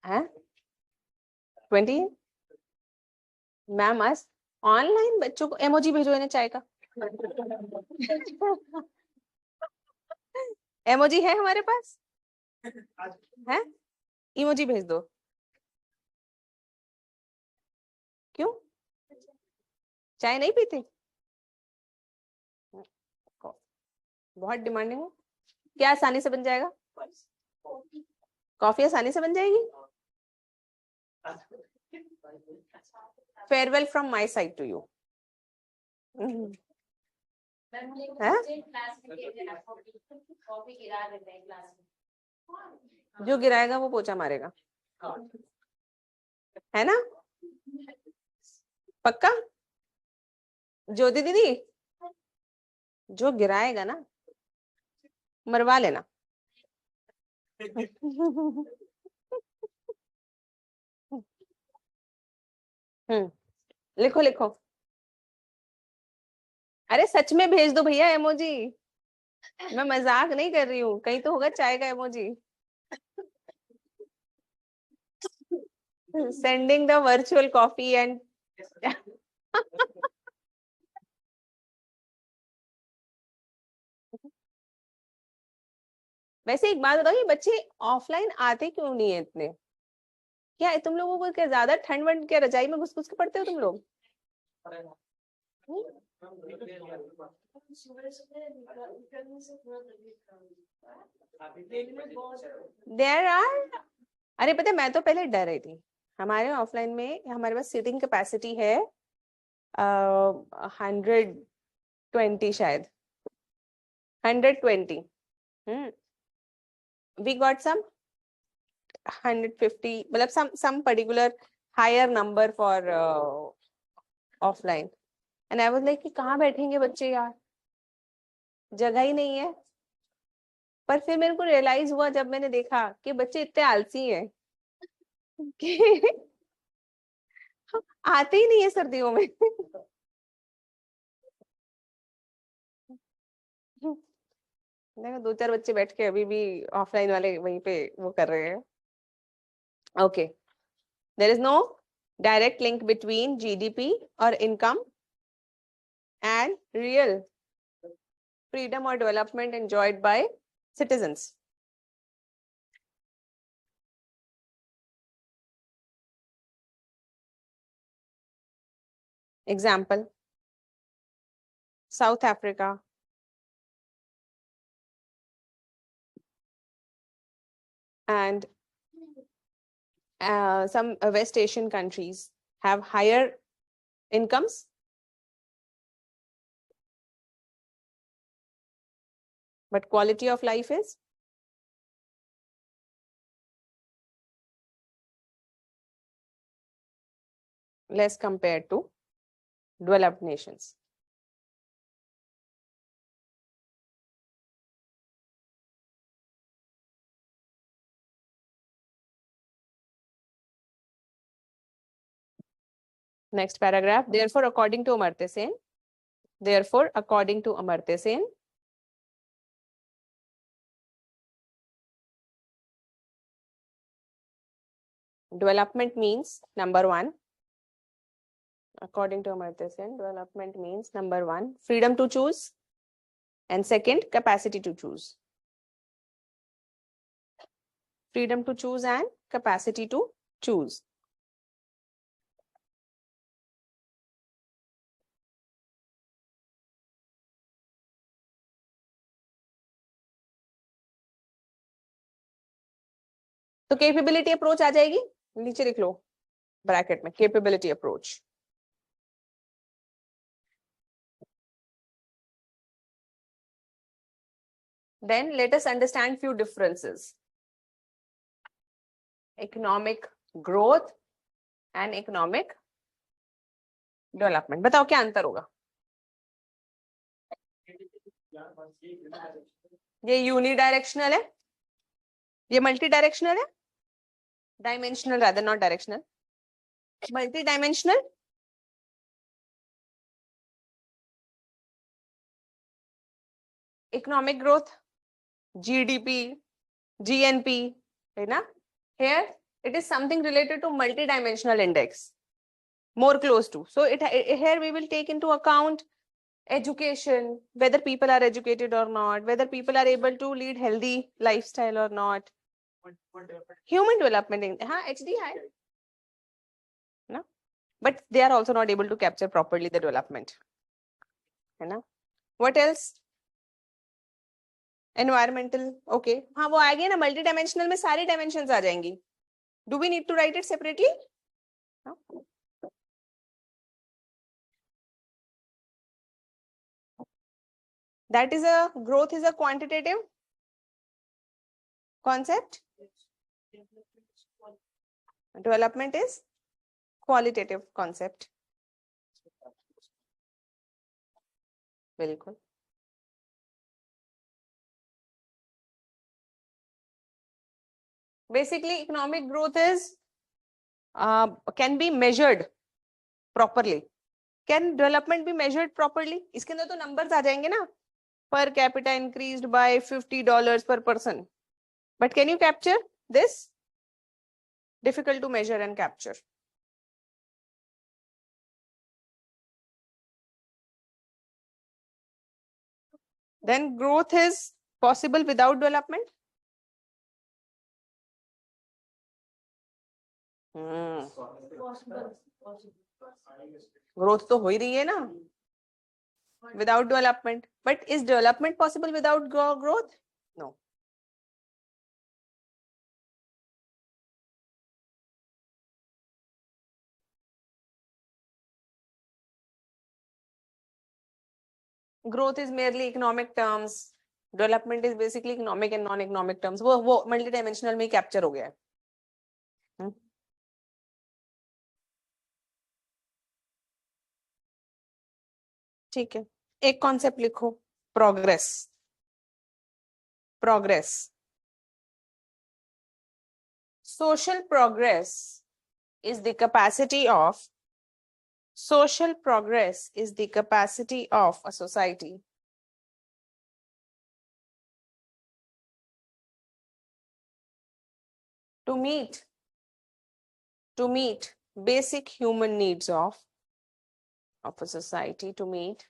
हैं? 20. मैम आज ऑनलाइन बच्चों को एमोजी भेजो इन्हें चाय का. एमोजी है हमारे पास? है? इमोजी भेज दो. क्यों? चाय नहीं पीते? बहुत डिमांडिंग हो. क्या आसानी से बन जाएगा? कॉफी आसानी से बन जाएगी? Farewell from my side to you. जो गिराएगा वो पोछा मारेगा, है ना? पक्का? ज्योति दीदी, जो गिराएगा ना मरवा लेना. लिखो लिखो. अरे सच में भेज दो भैया एमोजी. मैं मजाक नहीं कर रही हूँ. कहीं तो होगा चाय का emoji. Sending the virtual coffee and वैसे एक बात बताओ, ये बच्चे ऑफलाइन आते क्यों नहीं है इतने? क्या तुम लोगों को क्या ज्यादा ठंड वंड, क्या रजाई में घुस घुस के पढ़ते हो तुम लोग? देयर आर, अरे पता है मैं तो पहले डर रही थी। हमारे ऑफलाइन में हमारे पास सीटिंग कैपेसिटी है 120 शायद 120। वी गॉट सम 150 मतलब some particular higher number for offline and I was like कि कहाँ बैठेंगे बच्चे यार, जगह ही नहीं है। पर फिर मेरे को रियलाइज हुआ जब मैंने देखा कि बच्चे इतने आलसी हैं कि आते ही नहीं है सर्दियों में। देखो 2-4 बच्चे बैठ के अभी भी ऑफलाइन वाले वहीं पे वो कर रहे हैं। Okay, there is no direct link between GDP or income and real freedom or development enjoyed by citizens. Example, South Africa, and some West Asian countries have higher incomes, but quality of life is less compared to developed nations. Next paragraph. Therefore, according to Amartya Sen, development means number one. According to Amartya Sen, development means number one, freedom to choose, and second, capacity to choose. Freedom to choose and capacity to choose. तो capability approach आ जाएगी, नीचे लिख लो bracket में, capability approach. Then let us understand few differences. Economic growth and economic development. बताओ क्या अंतर होगा? ये यूनिडायरेक्शनल है, ये मल्टी डायरेक्शनल है, dimensional rather not directional, multi dimensional. Economic growth, GDP, GNP, है ना? Here it is something related to multi-dimensional index, more close to. So here we will take into account education, whether people are educated or not, whether people are able to lead healthy lifestyle or not. Human development, HD hai, no? But they are also not able to capture properly the development. है ना? What else? Environmental, okay. हाँ वो आएगी ना, multi-dimensional में सारी dimensions आ जाएंगी. Do we need to write it separately? No? That is a growth is a quantitative concept. Development is qualitative concept. बिल्कुल. Basically, economic growth is can be measured properly. Can development be measured properly? इसके अंदर तो numbers आ जाएंगे ना. Per capita increased by $50 per person. But can you capture this? Difficult to measure and capture. Then growth is possible without development. Possible. Possible. Growth तो हो ही रही है ना without development. But is development possible without growth? No. Growth is merely economic terms. Development is basically economic and non-economic terms. वो multi-dimensional में capture हो गया है. ठीक है. एक concept लिखो. Progress. Progress. Social progress is the capacity of a society to meet basic human needs of a society, to meet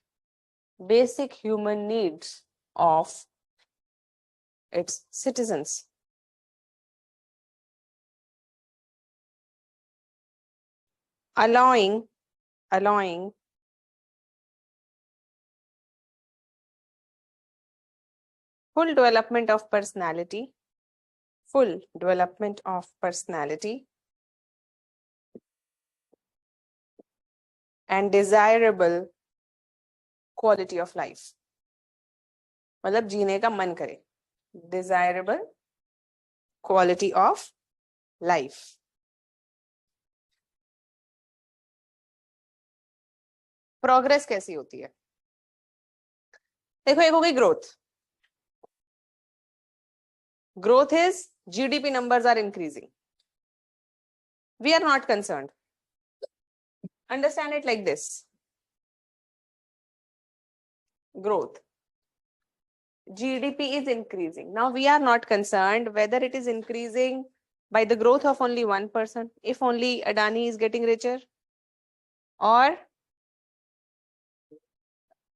basic human needs of its citizens. Allowing full development of personality, and desirable quality of life. मतलब जीने का मन करे. Desirable quality of life. Progress कैसी होती है? देखो, एक हो गई growth. Growth is GDP numbers are increasing. We are not concerned. Understand it like this. Growth. GDP is increasing. Now we are not concerned whether it is increasing by the growth of only one person, if only Adani is getting richer, or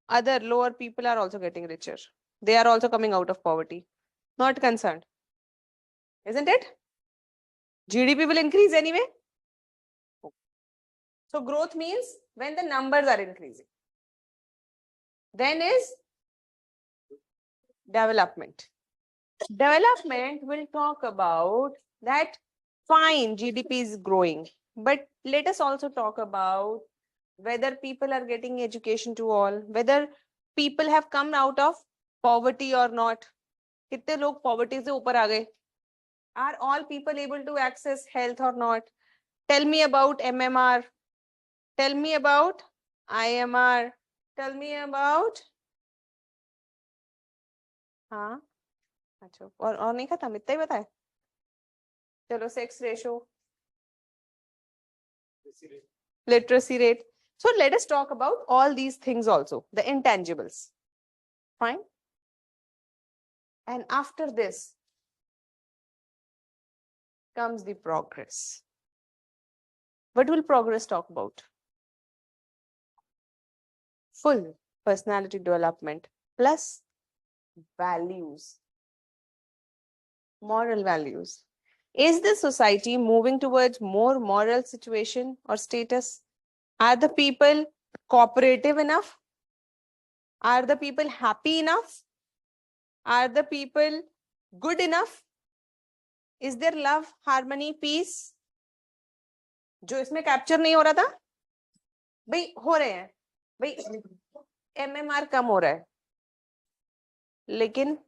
other lower people are also getting richer. They are also coming out of poverty. Not concerned. Isn't it? GDP will increase anyway. So growth means when the numbers are increasing. Then is development. Development will talk about that fine, GDP is growing, but let us also talk about whether people are getting education to all, whether people have come out of poverty or not. कितने लोग poverty से ऊपर आ गए? Are all people able to access health or not? Tell me about MMR. Tell me about IMR. Tell me about हाँ अच्छा और नहीं खत्म, इतना ही बताए. चलो, sex ratio, literacy rate. So let us talk about all these things also, the intangibles. Fine. And after this comes the progress. What will progress talk about? Full personality development plus values, moral values. Is the society moving towards more moral situation or status? Are the people cooperative enough? Are the people happy enough? Are the people good enough? Is there love, harmony, peace? जो इसमें capture नहीं हो रहा था, भाई हो रहे हैं. भाई MMR कम हो रहा है, लेकिन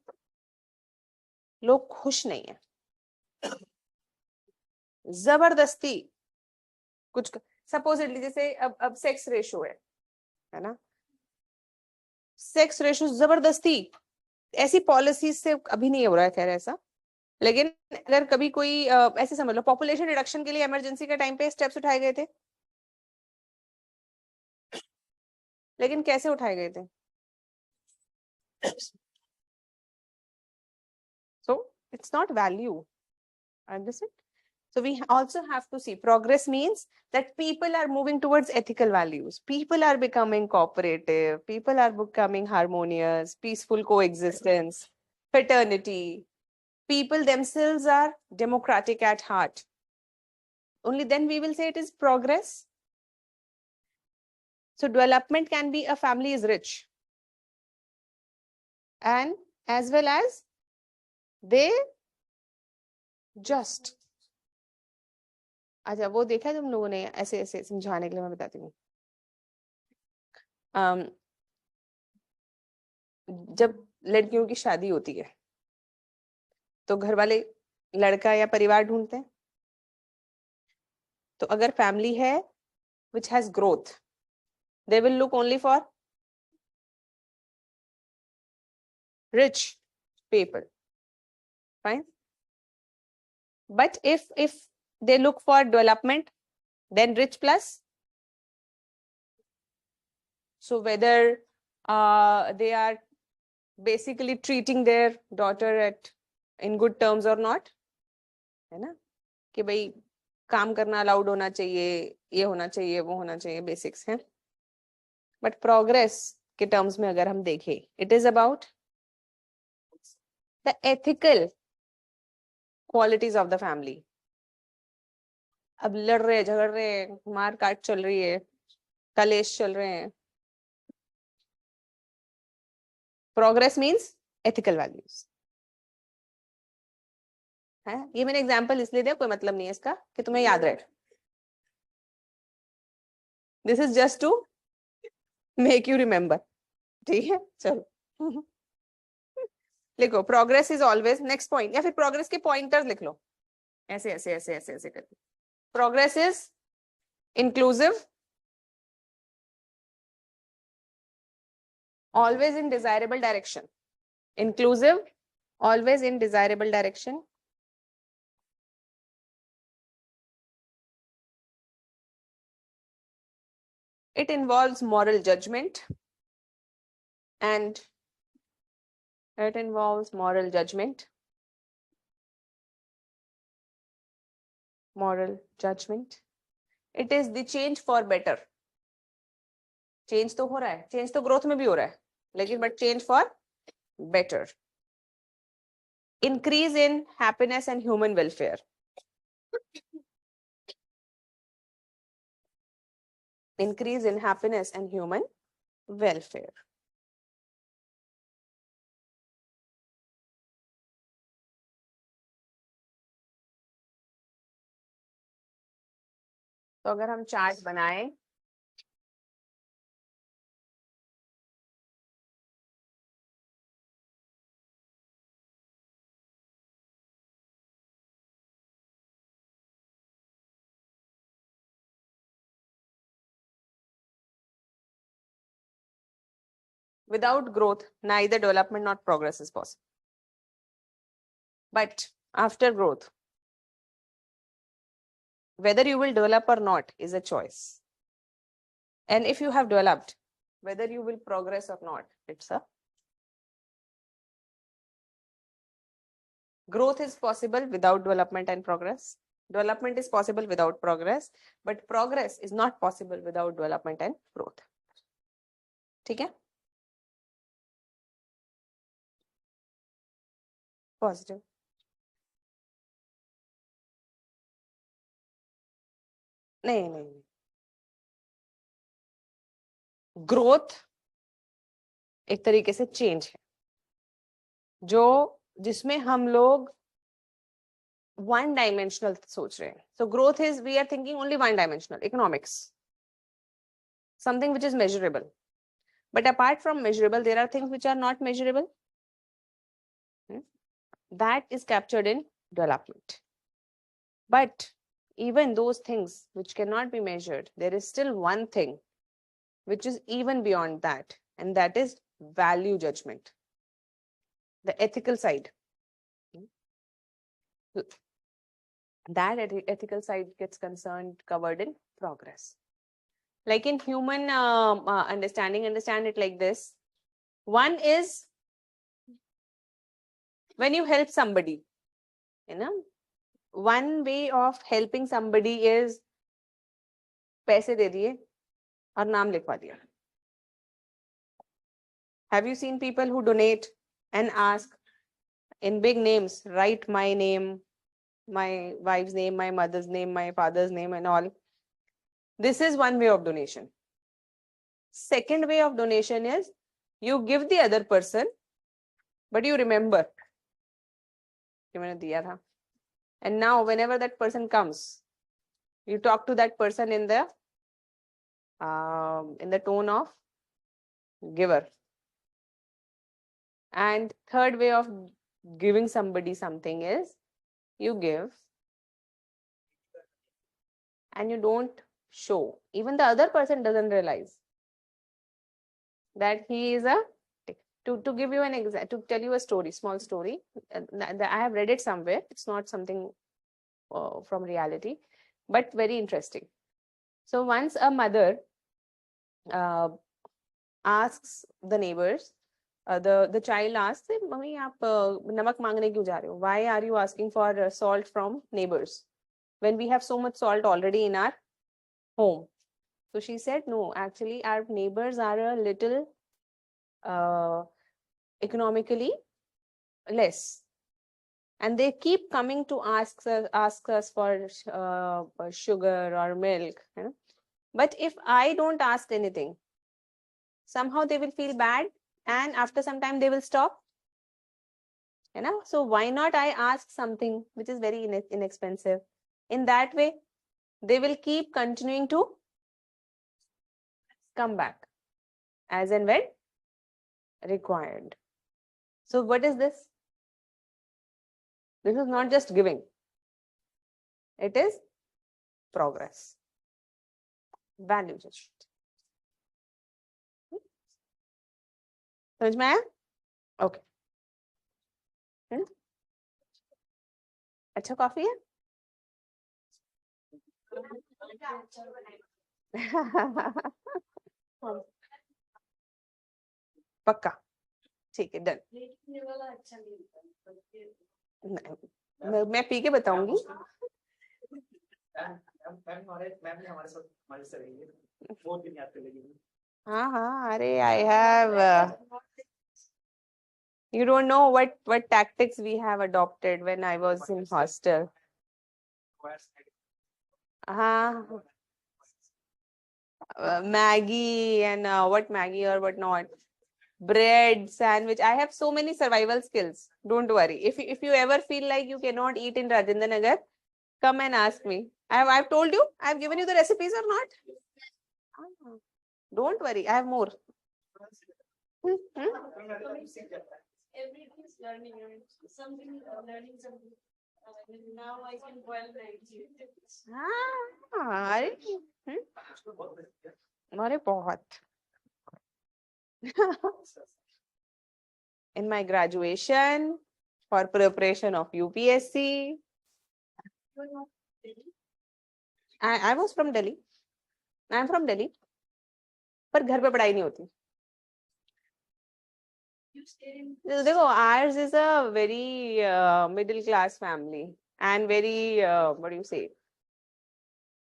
लोग खुश नहीं है. जबरदस्ती कुछ सपोजिटली, जैसे अब सेक्स रेशो है ना, सेक्स रेशो जबरदस्ती ऐसी पॉलिसी से अभी नहीं हो रहा है, खैर ऐसा. लेकिन अगर कभी कोई ऐसे समझ लो, पॉपुलेशन रिडक्शन के लिए इमरजेंसी के टाइम पे स्टेप्स उठाए गए थे, लेकिन कैसे उठाए गए थे? So it's not value. Understand? So we also have to see progress means that people are moving towards ethical values. People are becoming cooperative. People are becoming harmonious, peaceful coexistence, fraternity. People themselves are democratic at heart. only then we will say it is progress. So development can be a family is rich, and as well as they just. अच्छा वो देखा है तुम लोगों ने, ऐसे ऐसे समझाने के लिए मैं बताती हूँ. जब लड़कियों की शादी होती है तो घर वाले लड़का या परिवार ढूंढते हैं. तो अगर फैमिली है which has growth, they will look only for rich people. Fine. But if they look for development, then rich plus. So whether they are basically treating their daughter in good terms or not, है ना, कि भाई काम करना allowed होना चाहिए, ये होना चाहिए, वो होना चाहिए, बेसिक्स हैं. बट प्रोग्रेस के टर्म्स में अगर हम देखें, it is about the ethical qualities of the family. अब लड़ रहे, झगड़ रहे, मार काट चल रही है, कलेश चल रहे हैं. प्रोग्रेस मीन्स एथिकल वैल्यूज है. ये मैंने एग्जांपल इसलिए दिया, कोई मतलब नहीं है इसका कि तुम्हें याद रहे. This is just to make you remember. ठीक है, चलो लिखो progress is always. Next point, या फिर प्रोग्रेस के पॉइंटर्स लिख लो, ऐसे ऐसे ऐसे ऐसे ऐसे करके. Progress is inclusive, always in desirable direction. Inclusive, always in desirable direction. It involves moral judgment, and it involves moral judgment. Moral judgment. It is the change for better. Change तो हो रहा है, change तो growth में भी हो रहा है, लेकिन but change for better. Increase in happiness and human welfare. Increase in happiness and human welfare. तो अगर हम चार्ट बनाएं, without growth, neither development nor progress is possible. But after growth, whether you will develop or not is a choice. And if you have developed, whether you will progress or not, it's a growth is possible without development and progress. Development is possible without progress, but progress is not possible without development and growth. ठीक है? Positive. नहीं नहीं, growth एक तरीके से change है, जो जिसमें हम लोग वन डायमेंशनल सोच रहे हैं. So growth is, we are thinking only one dimensional. Economics, something which is measurable, but apart from measurable there are things which are not measurable. That is captured in development. But even those things which cannot be measured, there is still one thing which is even beyond that, and that is value judgment, the ethical side. That ethical side gets covered in progress. Like in human understand it like this. One is when you help somebody, you know, one way of helping somebody is पैसे दे दिए और नाम लिखवा दिया. Have you seen people who donate and ask in big names, write my name, my wife's name, my mother's name, my father's name and all. This is one way of donation. Second way of donation is you give the other person, but you remember कि मैंने दिया था. And now whenever that person comes, you talk to that person in the tone of giver. And third way of giving somebody something is you give and you don't show. Even the other person doesn't realize that he is a. To give you an example, to tell you a story, small story. I have read it somewhere. It's not something from reality, but very interesting. So once a mother asks the neighbors, the child asks, "Mummy, आप नमक मांगने क्यों जा रहे हो? Why are you asking for salt from neighbors when we have so much salt already in our home?" So she said, "No, actually, our neighbors are a little economically less, and they keep coming to ask us for sugar or milk. You know? But if I don't ask anything, somehow they will feel bad, and after some time they will stop. You know, so why not I ask something which is very inexpensive? In that way, they will keep continuing to come back as and when required." So what is this? This is not just giving. It is progress. Value judgment. समझ में आया? Okay. अच्छा coffee है? पक्का ठीक है done. ये वाला अच्छा नहीं लगता, मैं पी के बताऊंगी. मैम ने हमारे साथ रही है, बहुत दिन याद कर लेगी. हाँ अरे I have you don't know what tactics we have adopted when I was in hostel. हाँ Maggie and what Maggie or what not, bread, sandwich. I have so many survival skills. Don't worry. If you ever feel like you cannot eat in Rajendra Nagar, come and ask me. I've told you. I've given you the recipes or not? Don't worry. I have more. Every day is learning, something, learning something. Now I can boil rice. अरे बहुत. In my graduation for preparation of UPSC, I was from Delhi. I am from Delhi. पर घर पे पढ़ाई नहीं होती. देखो, ours is a very middle class family and very what do you say,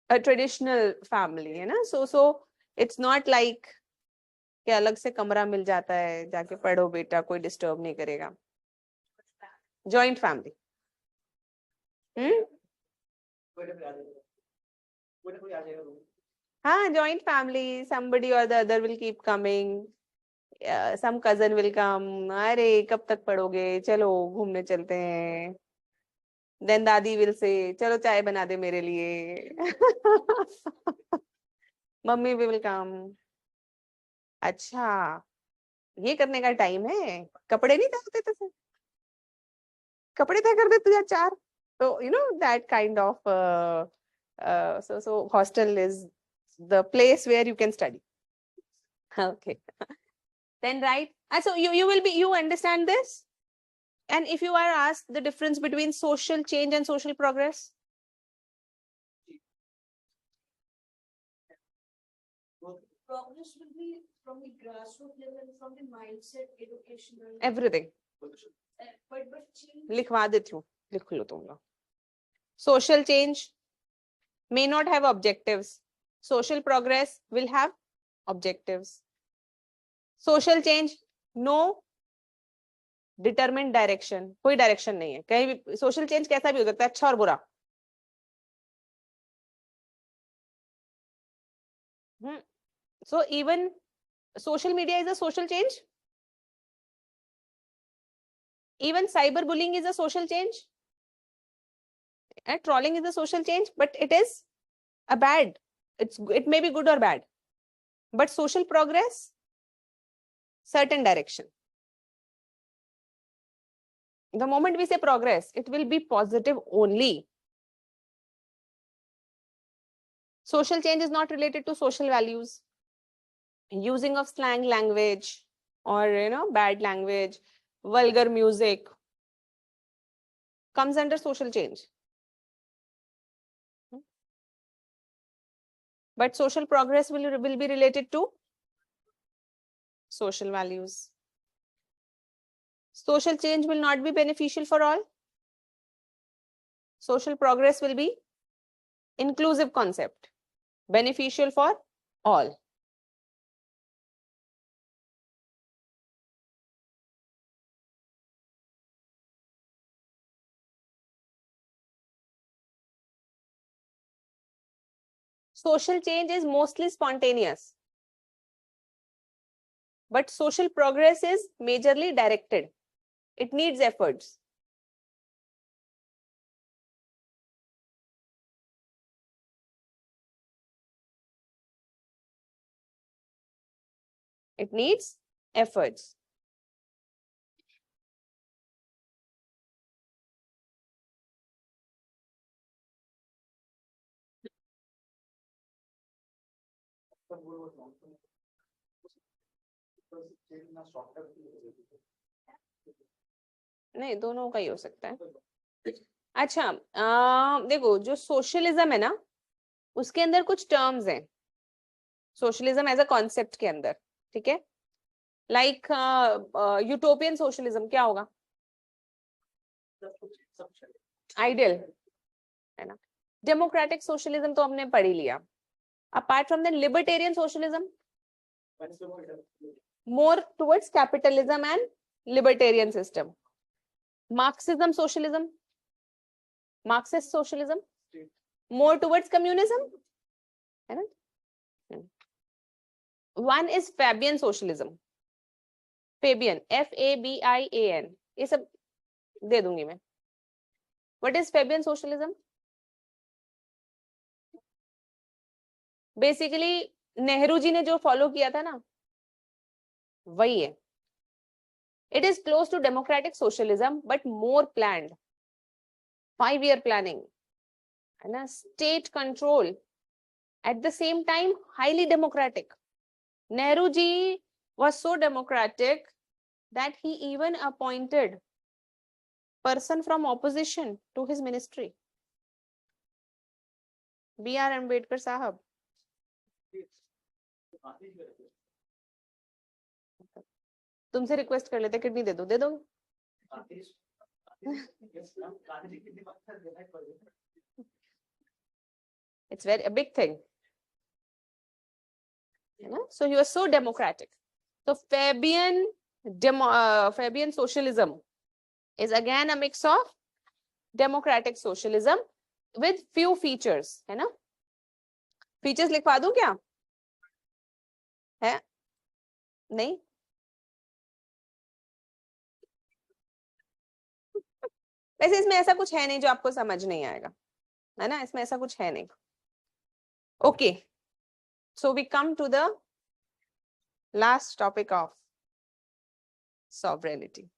a traditional family, है ना? So it's not like कि अलग से कमरा मिल जाता है, जाके पढ़ो बेटा, कोई डिस्टर्ब नहीं करेगा. Joint family. हाँ, joint family. Somebody or the other will keep coming. Some cousin will come. अरे कब तक पढ़ोगे? चलो घूमने चलते हैं. Then दादी will say, चलो चाय बना दे मेरे लिए. Mummy will come. अच्छा, ये करने का टाइम है. कपड़े नहीं धोते थे. कपड़े तय कर देते थे 4. So you know that kind of so hostel is the place where you can study. Okay. Then right. So you understand this? And if you are asked the difference between social change and social progress? Progress will be from the grassroots level, from the mindset, educational. Everything. But change. लिखवा देती हूँ. लिख लो तुम लोग. Social change may not have objectives. Social progress will have objectives. Social change, no determined direction, कोई direction नहीं है कहीं भी। सोशल चेंज कैसा भी हो सकता है, अच्छा और बुरा। So even social media is a social change. Even cyberbullying is a social change. And trolling is a social change, but it is a bad. It may be good or bad, but social progress, certain direction. The moment we say progress, it will be positive only. Social change is not related to social values. Using of slang language or bad language, vulgar music comes under social change. But social progress will be related to social values. Social change will not be beneficial for all. Social progress will be inclusive concept, beneficial for all. Social change is mostly spontaneous, but social progress is majorly directed. It needs efforts. It needs efforts. नहीं, दोनों का ही हो सकता है। अच्छा, देखो जो socialism है ना, उसके अंदर कुछ टर्म्स हैं सोशलिज्म एज अ कॉन्सेप्ट के अंदर, ठीक है। लाइक यूटोपियन सोशलिज्म क्या होगा? आइडियल है ना। डेमोक्रेटिक सोशलिज्म तो हमने पढ़ ही लिया। Apart from the libertarian socialism, more towards capitalism and libertarian system. Marxism socialism, Marxist socialism, more towards communism, है ना। One is Fabian socialism, Fabian, Fabian, ये सब दे दूंगी मैं। What is Fabian socialism? Basically Nehru ji ने जो फॉलो किया था ना, वही है। It is close to democratic socialism but more planned, 5-year planning, है ना, state control, at the same time highly democratic. Nehru ji was so democratic that he even appointed person from opposition to his ministry. B.R. Ambedkar sahab. तुमसे request कर लेते, kidney दे दो, दे दो। It's very a big thing. You know? So he was so democratic. So Fabian socialism is again a mix of democratic socialism with few features, है ना? Features लिखवा दूं क्या? है? नहीं? वैसे इसमें ऐसा कुछ है नहीं जो आपको समझ नहीं आएगा, है ना? इसमें ऐसा कुछ है नहीं. Okay. So we come to the last topic of sovereignty.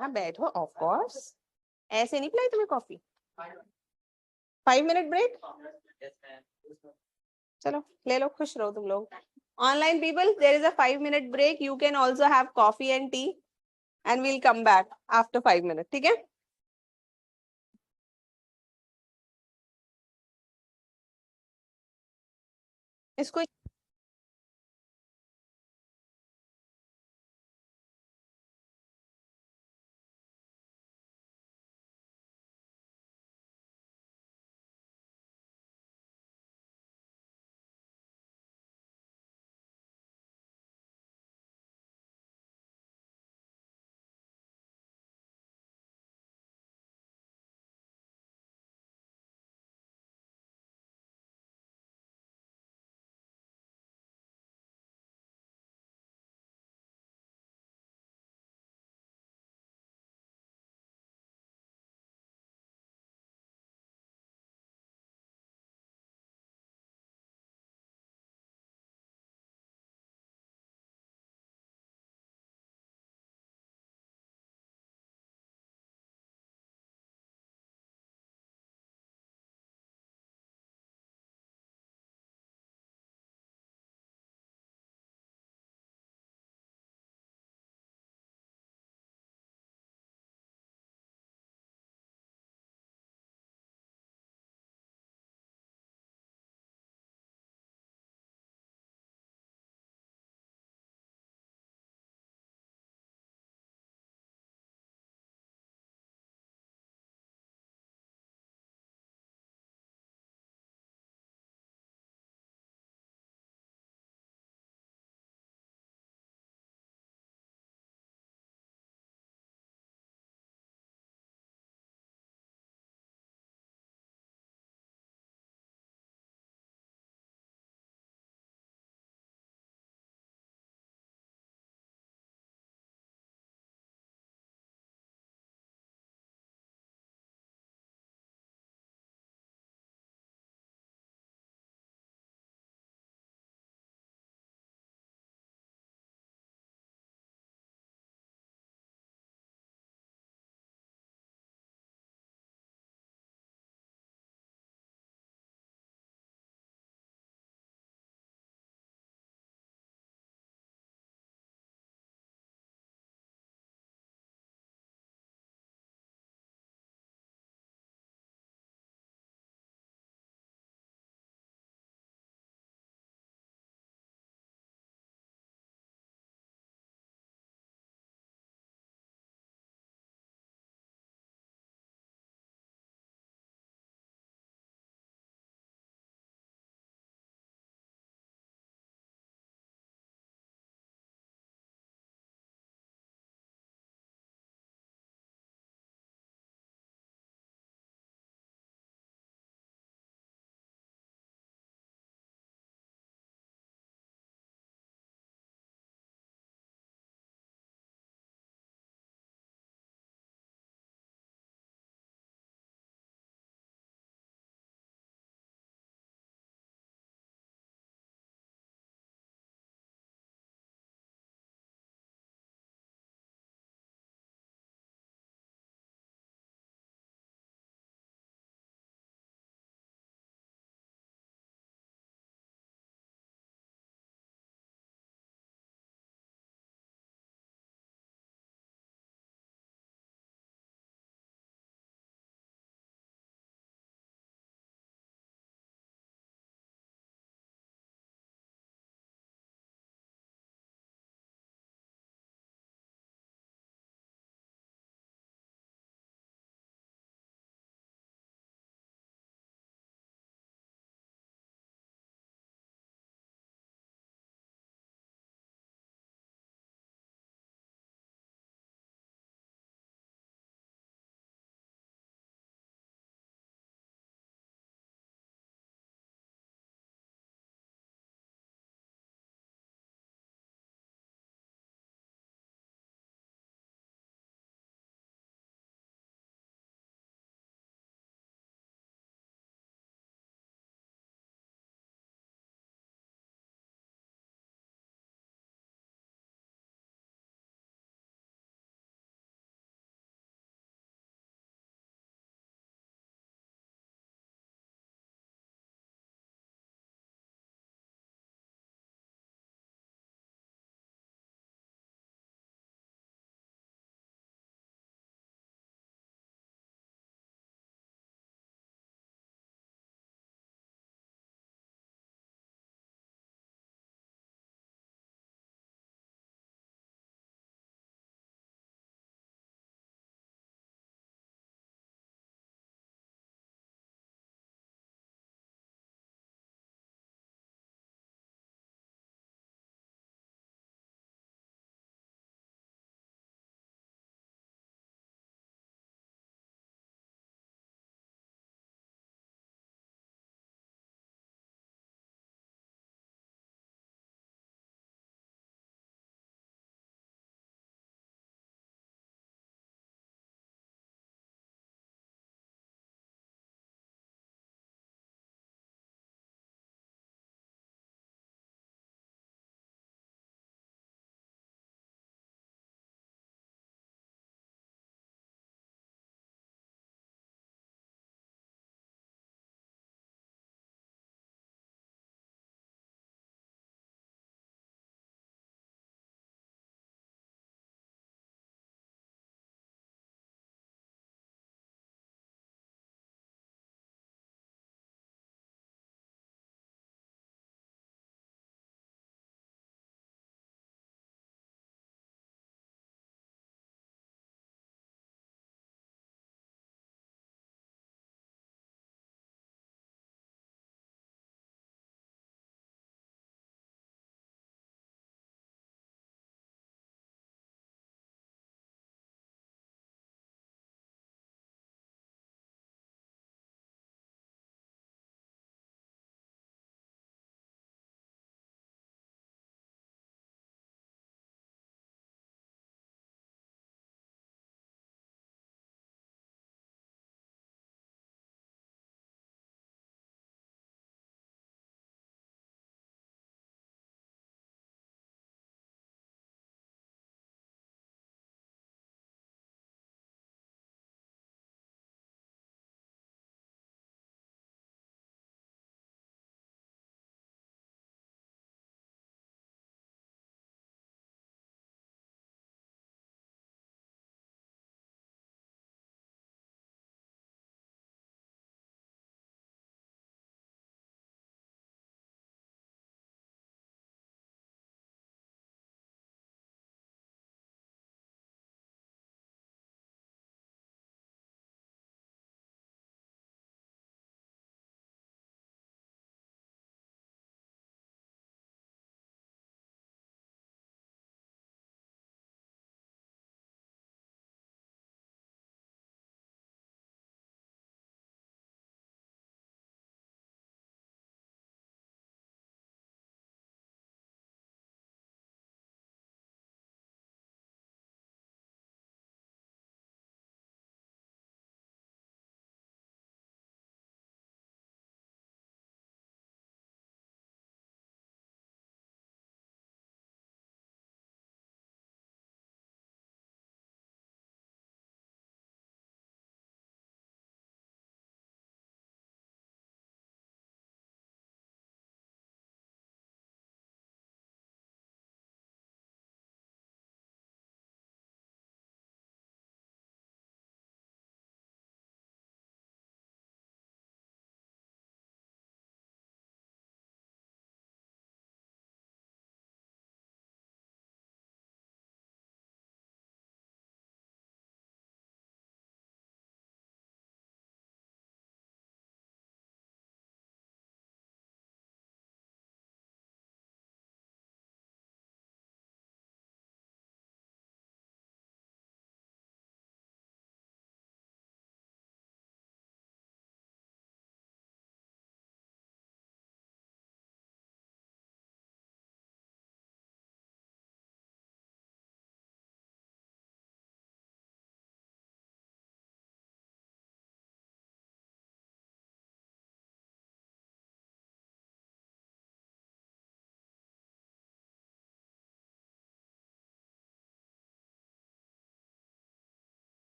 हाँ बैठो, of course. ऐसे नहीं पिलाई तुम्हें कॉफी? 5-minute break? चलो ले लो, खुश रहो तुम लोग. Online people, there is a 5-minute break. You can also have coffee and tea, and we'll come back after 5 minutes. ठीक है? इसको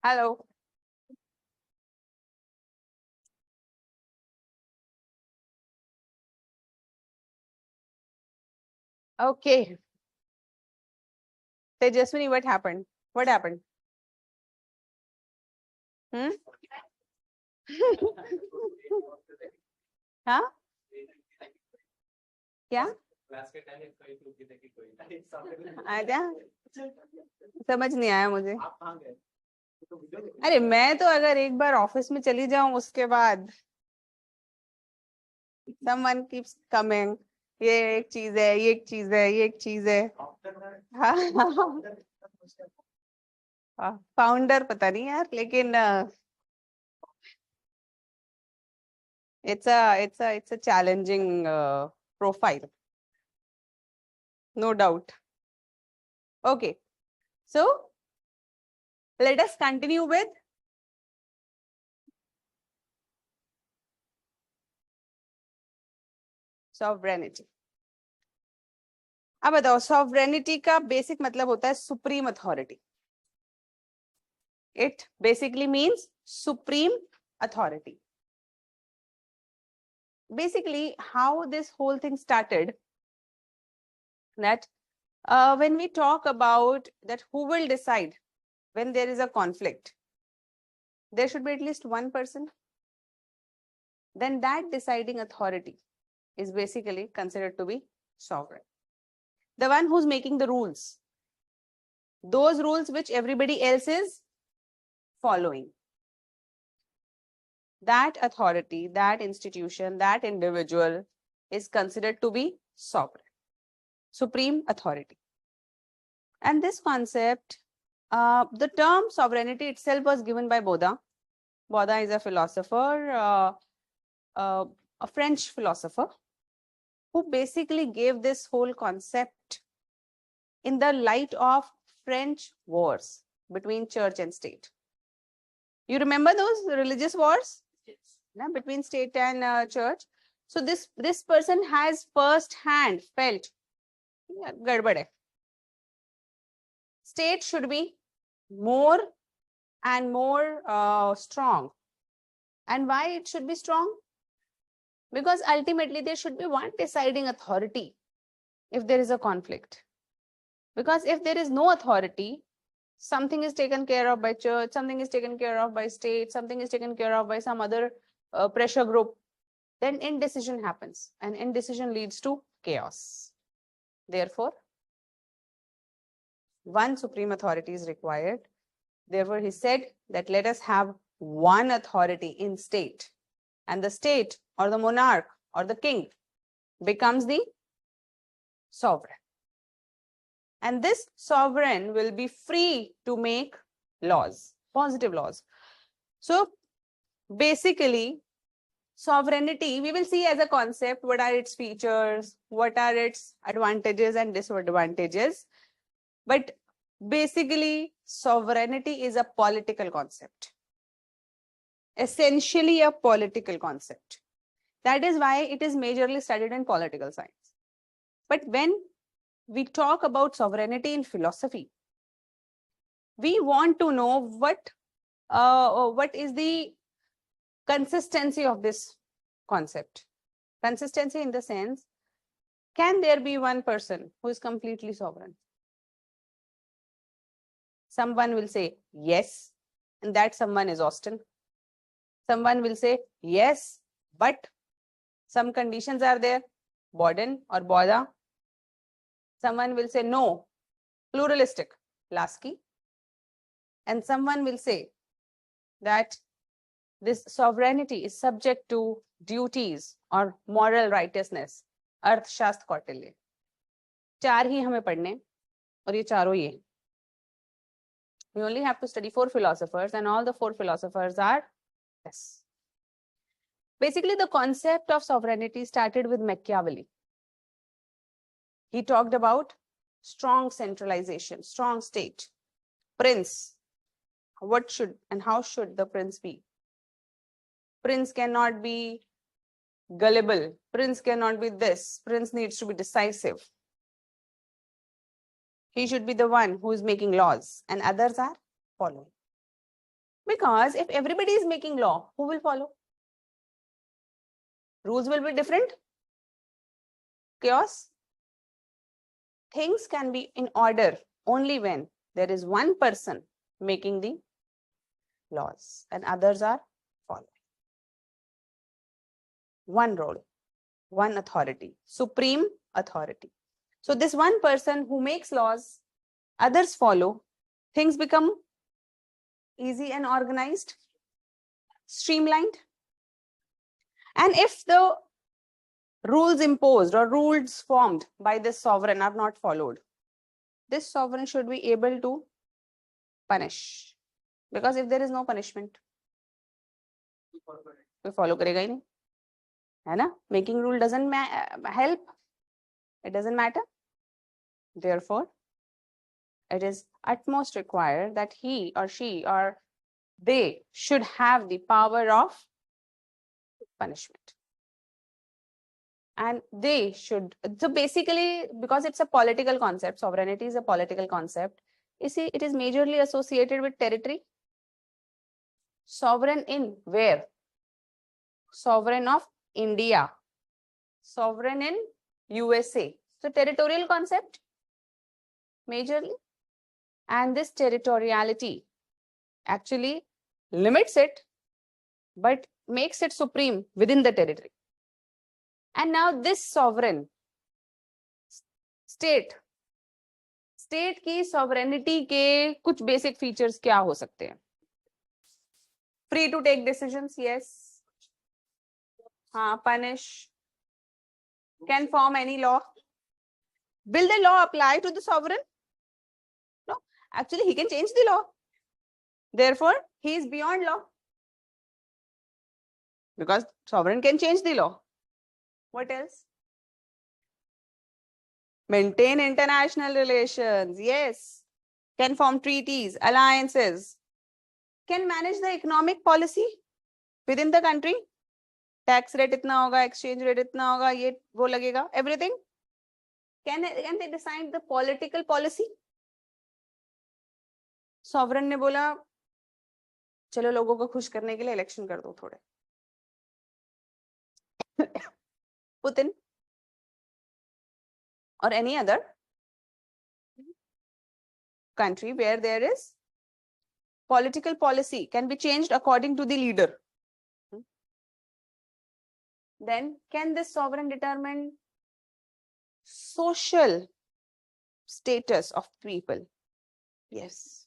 Hello. Okay. Tejaswini, what happened? What happened? Hmm? हाँ क्या आजा समझ नहीं आया मुझे अरे मैं तो अगर एक बार ऑफिस में चली जाऊं उसके बाद someone keeps coming ये एक चीज है ये एक चीज है ये एक चीज है हाँ फाउंडर पता नहीं यार लेकिन it's a challenging profile no doubt. Okay, so let us continue with sovereignty. अब बताओ sovereignty का बेसिक मतलब होता है supreme authority. It basically means supreme authority. Basically, how this whole thing started, that when we talk about that who will decide when there is a conflict, there should be at least one person. Then that deciding authority is basically considered to be sovereign. The one who's making the rules. Those rules which everybody else is following. That authority, that institution, that individual is considered to be sovereign, supreme authority. And this concept, the term sovereignty itself was given by Bodha. Bodha is a philosopher, a French philosopher, who basically gave this whole concept in the light of French wars between church and state. You remember those religious wars? Yes. Between state and church. So this person has first hand felt gadbad hai. State should be more and more strong. And why it should be strong? Because ultimately there should be one deciding authority if there is a conflict. Because if there is no authority, something is taken care of by church, something is taken care of by state, something is taken care of by some other pressure group, then indecision happens, and indecision leads to chaos. Therefore, one supreme authority is required. Therefore, he said that let us have one authority in state, and the state or the monarch or the king becomes the sovereign. And this sovereign will be free to make laws, positive laws. So basically, sovereignty, we will see as a concept, what are its features, what are its advantages and disadvantages. But basically, sovereignty is a political concept. Essentially a political concept. That is why it is majorly studied in political science. But when we talk about sovereignty in philosophy, we want to know what is the consistency of this concept. Consistency in the sense, can there be one person who is completely sovereign? Someone will say yes, and that someone is Austin. Someone will say yes, but some conditions are there, Bodin or Bodha. Someone will say no, pluralistic, Lasky. And someone will say that this sovereignty is subject to duties or moral righteousness, Arthashastra Kautilya. चार ही हमें पढ़ने और ये चारों ये. We only have to study 4 philosophers, and all the 4 philosophers are yes. Basically, the concept of sovereignty started with Machiavelli. He talked about strong centralization, strong state, prince. What should and how should the prince be? Prince cannot be gullible. Prince cannot be this. Prince needs to be decisive. He should be the one who is making laws, and others are following. Because if everybody is making law, who will follow? Rules will be different. Chaos. Things can be in order only when there is one person making the laws and others are following. One role, one authority, supreme authority. So this one person who makes laws, others follow, things become easy and organized, streamlined. And if the rules imposed or rules formed by this sovereign are not followed, this sovereign should be able to punish. Because if there is no punishment, कोई follow करेगा ही नहीं, है ना? Making rule doesn't help. It doesn't matter. Therefore, it is utmost required that he or she or they should have the power of punishment. And they should, so basically, because it's a political concept, sovereignty is a political concept, you see, it is majorly associated with territory. Sovereign in where? Sovereign of India. Sovereign in USA. So territorial concept, majorly. And this territoriality actually limits it, but makes it supreme within the territory. And now this sovereign state की sovereignty के कुछ basic features क्या हो सकते हैं? Free to take decisions, yes. हाँ, punish. Can form any law. Will the law apply to the sovereign? No, actually he can change the law. Therefore, he is beyond law. Because sovereign can change the law. What else? Maintain international relations, yes. Can form treaties, alliances. Can manage the economic policy within the country. Tax rate itna hoga, exchange rate itna hoga, ye wo lagega, everything. Can they decide the political policy? Sovereign ने बोला चलो लोगों को खुश करने के लिए election कर दो थोड़े. Putin or any other country where there is political policy can be changed according to the leader. Then can this sovereign determine social status of people? Yes.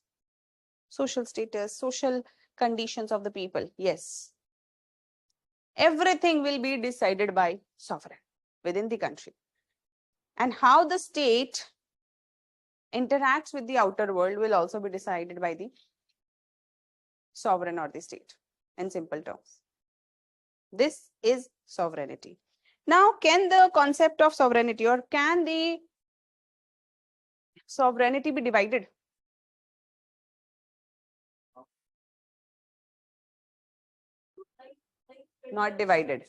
Social status, social conditions of the people. Yes. Everything will be decided by sovereign within the country. And how the state interacts with the outer world will also be decided by the sovereign or the state, in simple terms. This is sovereignty. Now, can the concept of sovereignty or can the sovereignty be divided? Not divided.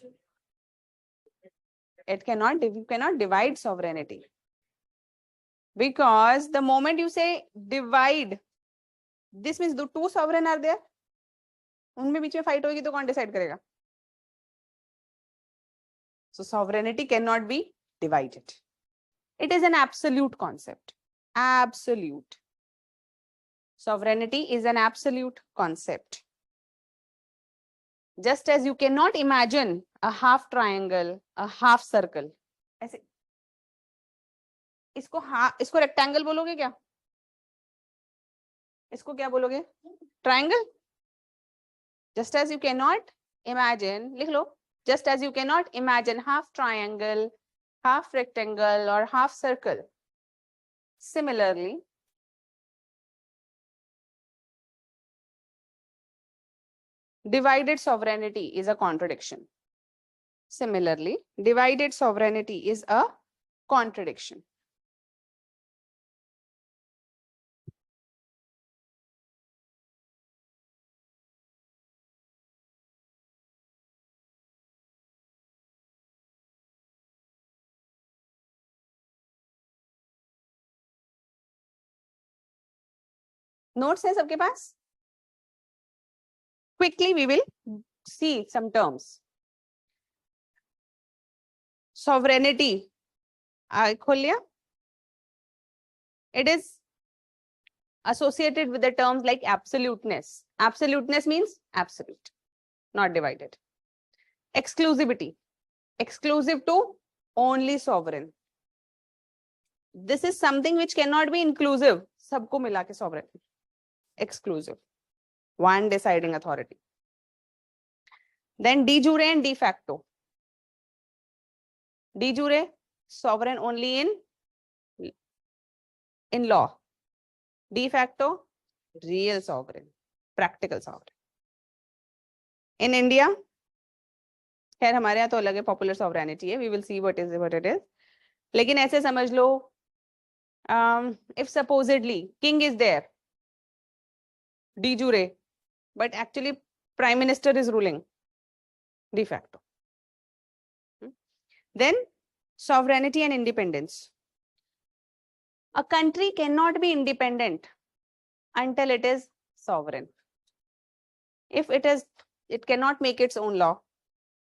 It cannot, you cannot divide sovereignty. Because the moment you say divide, this means the two sovereign are there. उनमें बीच में fight होगी तो कौन decide करेगा? So sovereignty cannot be divided. It is an absolute concept. Absolute. Sovereignty is an absolute concept. Just as you cannot imagine a half triangle, a half circle. ऐसे इसको rectangle बोलोगे क्या? इसको क्या बोलोगे? Triangle? Just as you cannot imagine, लिख लो. Just as you cannot imagine half triangle, half rectangle or half circle. Similarly, divided sovereignty is a contradiction. Similarly, divided sovereignty is a contradiction. Notes है सबके पास? quickly we will see some terms. Sovereignty. खोल लिया? It is associated with the terms like absoluteness. Absoluteness means absolute, not divided. Exclusivity. Exclusive to only sovereign. This is something which cannot be inclusive. सबको मिला के sovereign. Exclusive. One deciding authority. Then de jure and de facto. De jure, sovereign only in law. De facto, real sovereign, practical sovereign. In India, खैर हमारे यहाँ तो अलग है, popular sovereignty है. We will see what it is. लेकिन ऐसे समझ लो, if supposedly king is there, de jure, but actually prime minister is ruling, de facto. Then sovereignty and independence. A country cannot be independent until it is sovereign. If it cannot make its own law,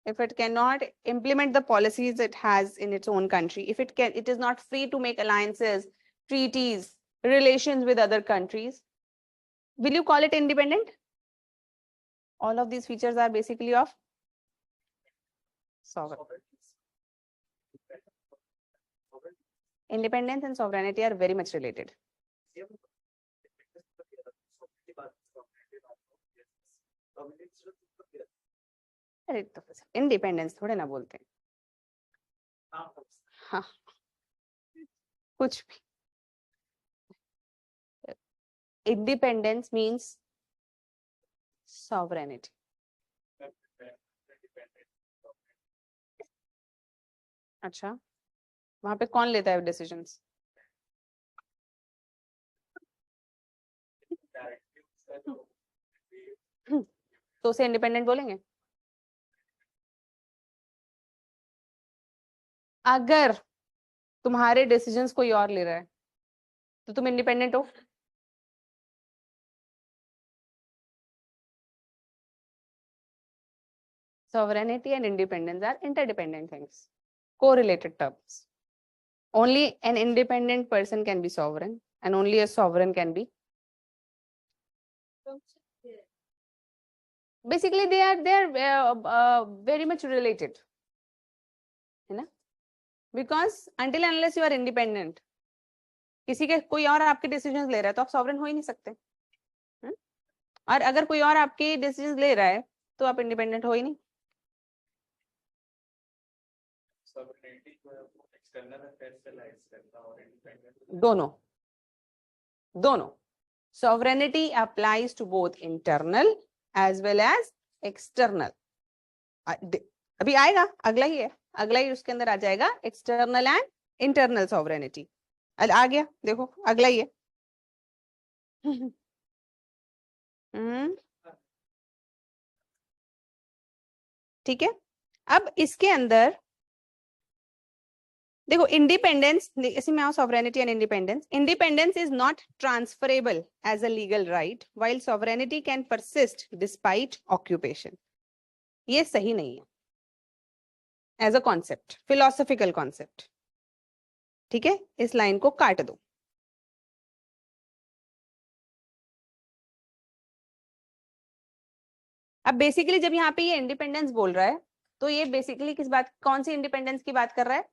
if it cannot implement the policies it has in its own country, if it is not free to make alliances, treaties, relations with other countries, will you call it independent? All of these features are basically of sovereign. Independence and sovereignty are very much related. अरे तो independence थोड़े ना बोलते हैं. हाँ, कुछ भी. Independence means sovereignty. अच्छा, वहां पे कौन लेता है डिसीजंस? तो उसे इंडिपेंडेंट बोलेंगे? अगर तुम्हारे डिसीजंस कोई और ले रहा है तो तुम इंडिपेंडेंट हो? Sovereignty and independence are interdependent things, correlated terms. Only an independent person can be sovereign, and only a sovereign can be. Basically, they are very much related, है ना? Because until and unless you are independent, किसी के कोई और आपके decisions ले रहा है तो आप सॉवरेन हो ही नहीं सकते. और अगर कोई और आपके डिसीजंस ले रहा है तो आप इंडिपेंडेंट हो ही नहीं. दोनों. Sovereignty applies to both internal as well as external. अभी आएगा, अगला ही है, अगला ही उसके अंदर आ जाएगा, external and internal sovereignty. आ गया, देखो अगला ही है. ठीक है. अब इसके अंदर देखो इंडिपेंडेंस, इसमें आओ, sovereignty and independence. Independence is not transferable as a legal right, while sovereignty can persist despite occupation. ये सही नहीं है as a concept, philosophical concept. ठीक है, इस लाइन को काट दो. अब बेसिकली जब यहाँ पे ये इंडिपेंडेंस बोल रहा है तो ये बेसिकली किस बात, कौन सी इंडिपेंडेंस की बात कर रहा है?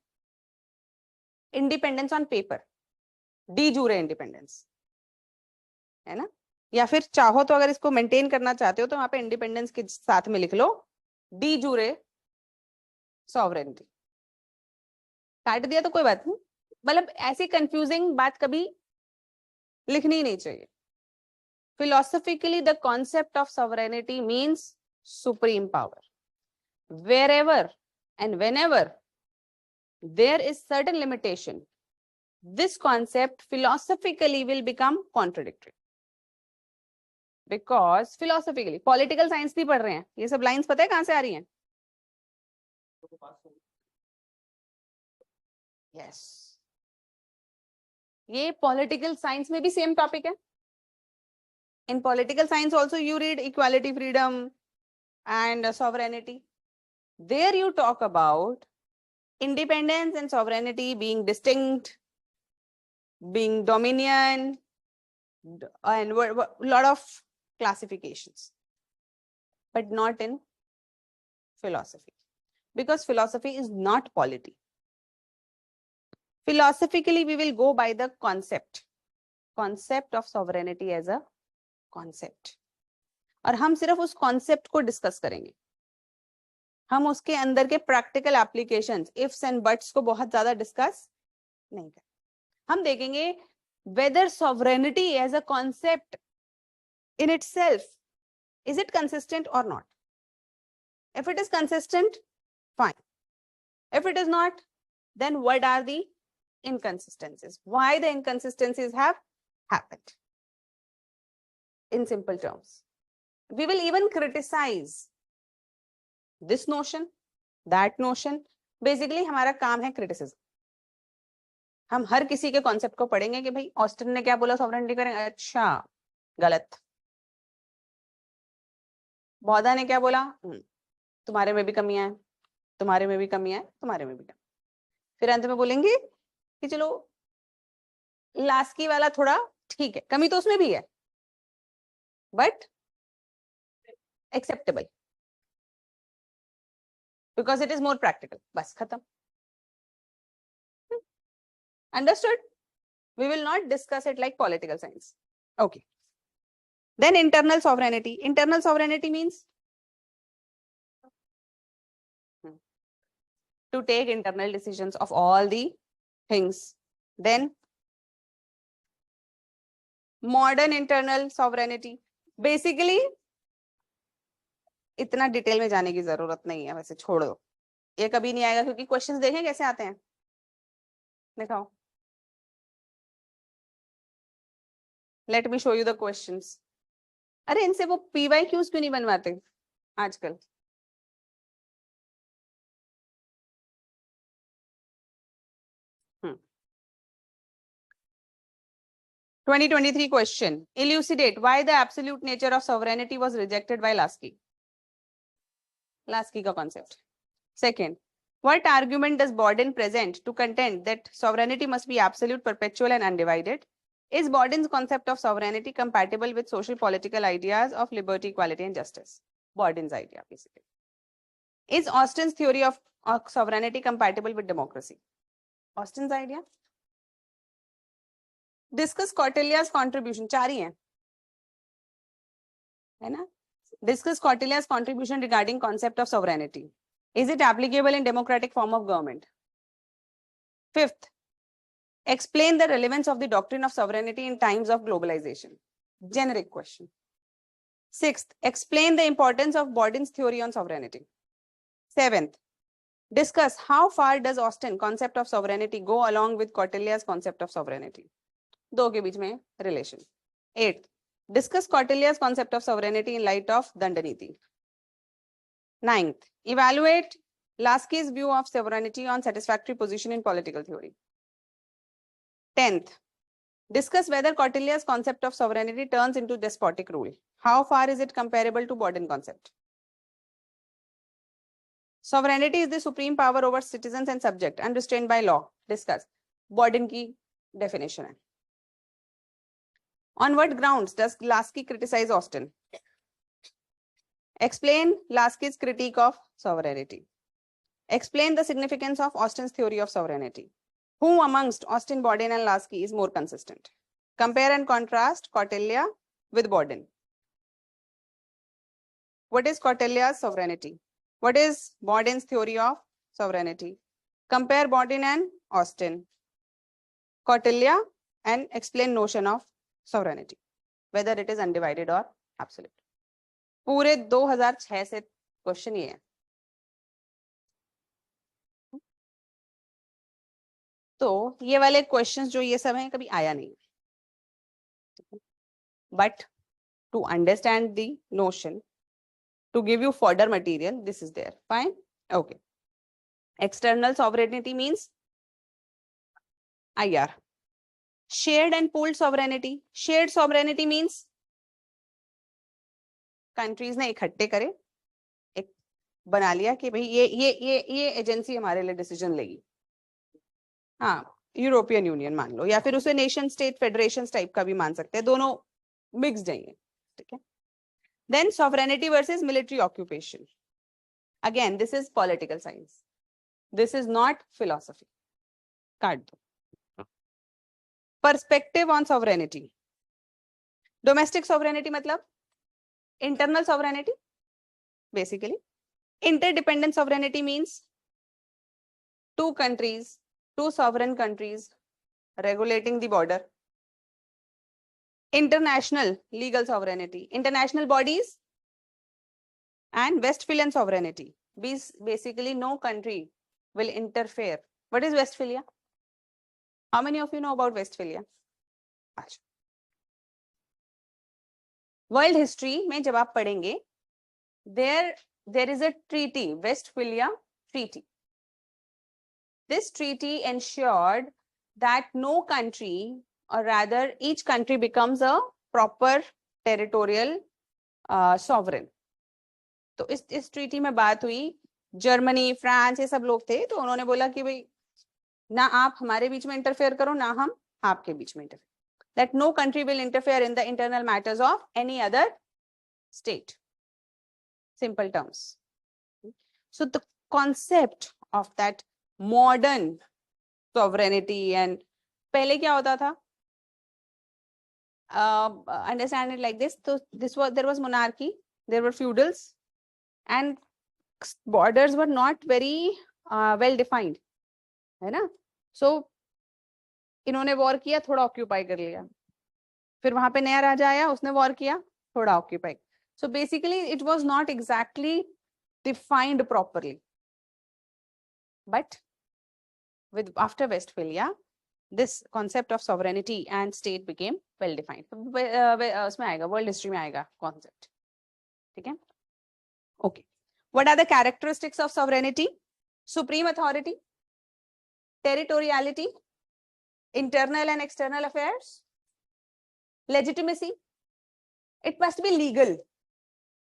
Independence on paper, D jure independence, है ना? या फिर चाहो तो अगर इसको मेंटेन करना चाहते हो तो वहां पे इंडिपेंडेंस के साथ में लिख लो डी जूरे सॉवरेनिटी. काट दिया तो कोई बात नहीं, मतलब ऐसी कंफ्यूजिंग बात कभी लिखनी ही नहीं चाहिए. Philosophically, the concept of sovereignty means supreme power. Wherever and whenever there is certain limitation, this concept philosophically will become contradictory. Because philosophically, political science भी पढ़ रहे हैं, ये सब lines पता है कहाँ से आ रही हैं? Yes. ये political science में भी same topic है. In political science also you read equality, freedom and sovereignty. There you talk about independence and sovereignty being distinct, being dominion, and a lot of classifications, but not in philosophy, because philosophy is not polity. Philosophically, we will go by the concept of sovereignty as a concept. और हम सिर्फ उस concept को discuss करेंगे. हम उसके अंदर के practical applications, ifs and buts को बहुत ज़्यादा discuss नहीं करेंगे. हम देखेंगे whether sovereignty as a concept in itself, is it consistent or not? If it is consistent, fine. If it is not, then what are the inconsistencies? Why the inconsistencies have happened? In simple terms, we will even criticize this notion, that notion. Basically, हमारा काम है criticism. हम हर किसी के concept को पढ़ेंगे कि भाई ऑस्टिन ने क्या बोला सॉवरेनिटी करेंगे, अच्छा गलत. बौद्धा ने क्या बोला, तुम्हारे में भी कमियां हैं, तुम्हारे में भी कमियां हैं, तुम्हारे में भी कमियां. फिर अंत में बोलेंगे कि चलो लास्की वाला थोड़ा ठीक है, कमी तो उसमें भी है but acceptable because it is more practical. बस खत्म. Understood? We will not discuss it like political science. Okay. Then internal sovereignty. Internal sovereignty means to take internal decisions of all the things. Then modern internal sovereignty. Basically, इतना detail में जाने की जरूरत नहीं है, वैसे छोड़ दो, ये कभी नहीं आएगा क्योंकि क्वेश्चंस देखें कैसे आते हैं. दिखाओ. Let me show you the questions. अरे इनसे वो PYQs क्यों नहीं बनवाते आजकल? Hmm. 2023 question. Elucidate why the absolute nature of sovereignty was rejected by Lasky. Lasky का concept. Second, what argument does Bodin present to contend that sovereignty must be absolute, perpetual, and undivided? Is Bodin's concept of sovereignty compatible with social political ideas of liberty, equality, and justice? Bodin's idea, basically. Is Austin's theory of sovereignty compatible with democracy? Austin's idea. Discuss Kautilya's contribution. चार ही हैं, है ना? Discuss Kautilya's contribution regarding concept of sovereignty. Is it applicable in democratic form of government? Fifth, explain the relevance of the doctrine of sovereignty in times of globalization. Generic question. Sixth, explain the importance of Bodin's theory on sovereignty. Seventh, discuss how far does Austin's concept of sovereignty go along with Kautilya's concept of sovereignty. दो के बीच में relation. Eighth, discuss Kautilya's concept of sovereignty in light of Dandaniti. Ninth, evaluate Lasky's view of sovereignty on satisfactory position in political theory. 10th, discuss whether Kautilya's concept of sovereignty turns into despotic rule. How far is it comparable to Bodin concept? Sovereignty is the supreme power over citizens and subject, unrestrained by law. Discuss. Bodin की definition है. On what grounds does Lasky criticize Austin? Explain Lasky's critique of sovereignty. Explain the significance of Austin's theory of sovereignty. Who amongst Austin, Bodin, and Lasky is more consistent? Compare and contrast Kautilya with Bodin. What is Kautilya's sovereignty? What is Bodin's theory of sovereignty? Compare Bodin and Austin, Kautilya, and explain notion of sovereignty, whether it is undivided or absolute. पूरे 2006 से question ये है. तो ये वाले questions जो ये सब हैं कभी आया नहीं. But to understand the notion, to give you further material, this is there. Fine. Okay. External sovereignty means IR. Shared and pooled sovereignty. Shared sovereignty means countries ने इकट्ठे करे, एक बना लिया कि भाई ये एजेंसी हमारे लिए डिसीजन लेगी, हाँ यूरोपियन यूनियन मान लो, या फिर उसे नेशन स्टेट फेडरेशन टाइप का भी मान सकते हैं, दोनों मिक्स्ड है, ठीक है। Then sovereignty versus military occupation, again this is political science, this is not philosophy, काट दो। Perspective on sovereignty, domestic sovereignty मतलब internal sovereignty basically, interdependent sovereignty means two countries, two sovereign countries regulating the border. International legal sovereignty, international bodies, and Westphalian sovereignty. Basically, no country will interfere. What is Westphalia? How many of you know about Westphalia? World history में जब आप पढ़ेंगे, there is a treaty, Westphalia Treaty. This treaty ensured that no country, or rather each country becomes a proper territorial sovereign. तो इस treaty में बात हुई, Germany, France, ये सब लोग थे, तो उन्होंने बोला कि भाई ना आप हमारे बीच में इंटरफेयर करो, ना हम आपके बीच में interfere, that no country will interfere in the internal matters of any other state. Simple terms. So the concept of that modern sovereignty, and पहले क्या होता था, understand it like this, so there was monarchy, there were feudals, and borders were not very well defined, है ना। so इन्होंने war किया, थोड़ा occupy कर लिया, फिर वहां पे नया राजा आया, उसने वॉर किया, थोड़ा occupy, so basically it was not exactly defined properly, but with after Westphalia this concept of sovereignty and state became well defined. उसमें आएगा, world history में आएगा concept, ठीक है। okay, what are the characteristics of sovereignty? Supreme authority, territoriality, internal and external affairs, legitimacy, it must be legal,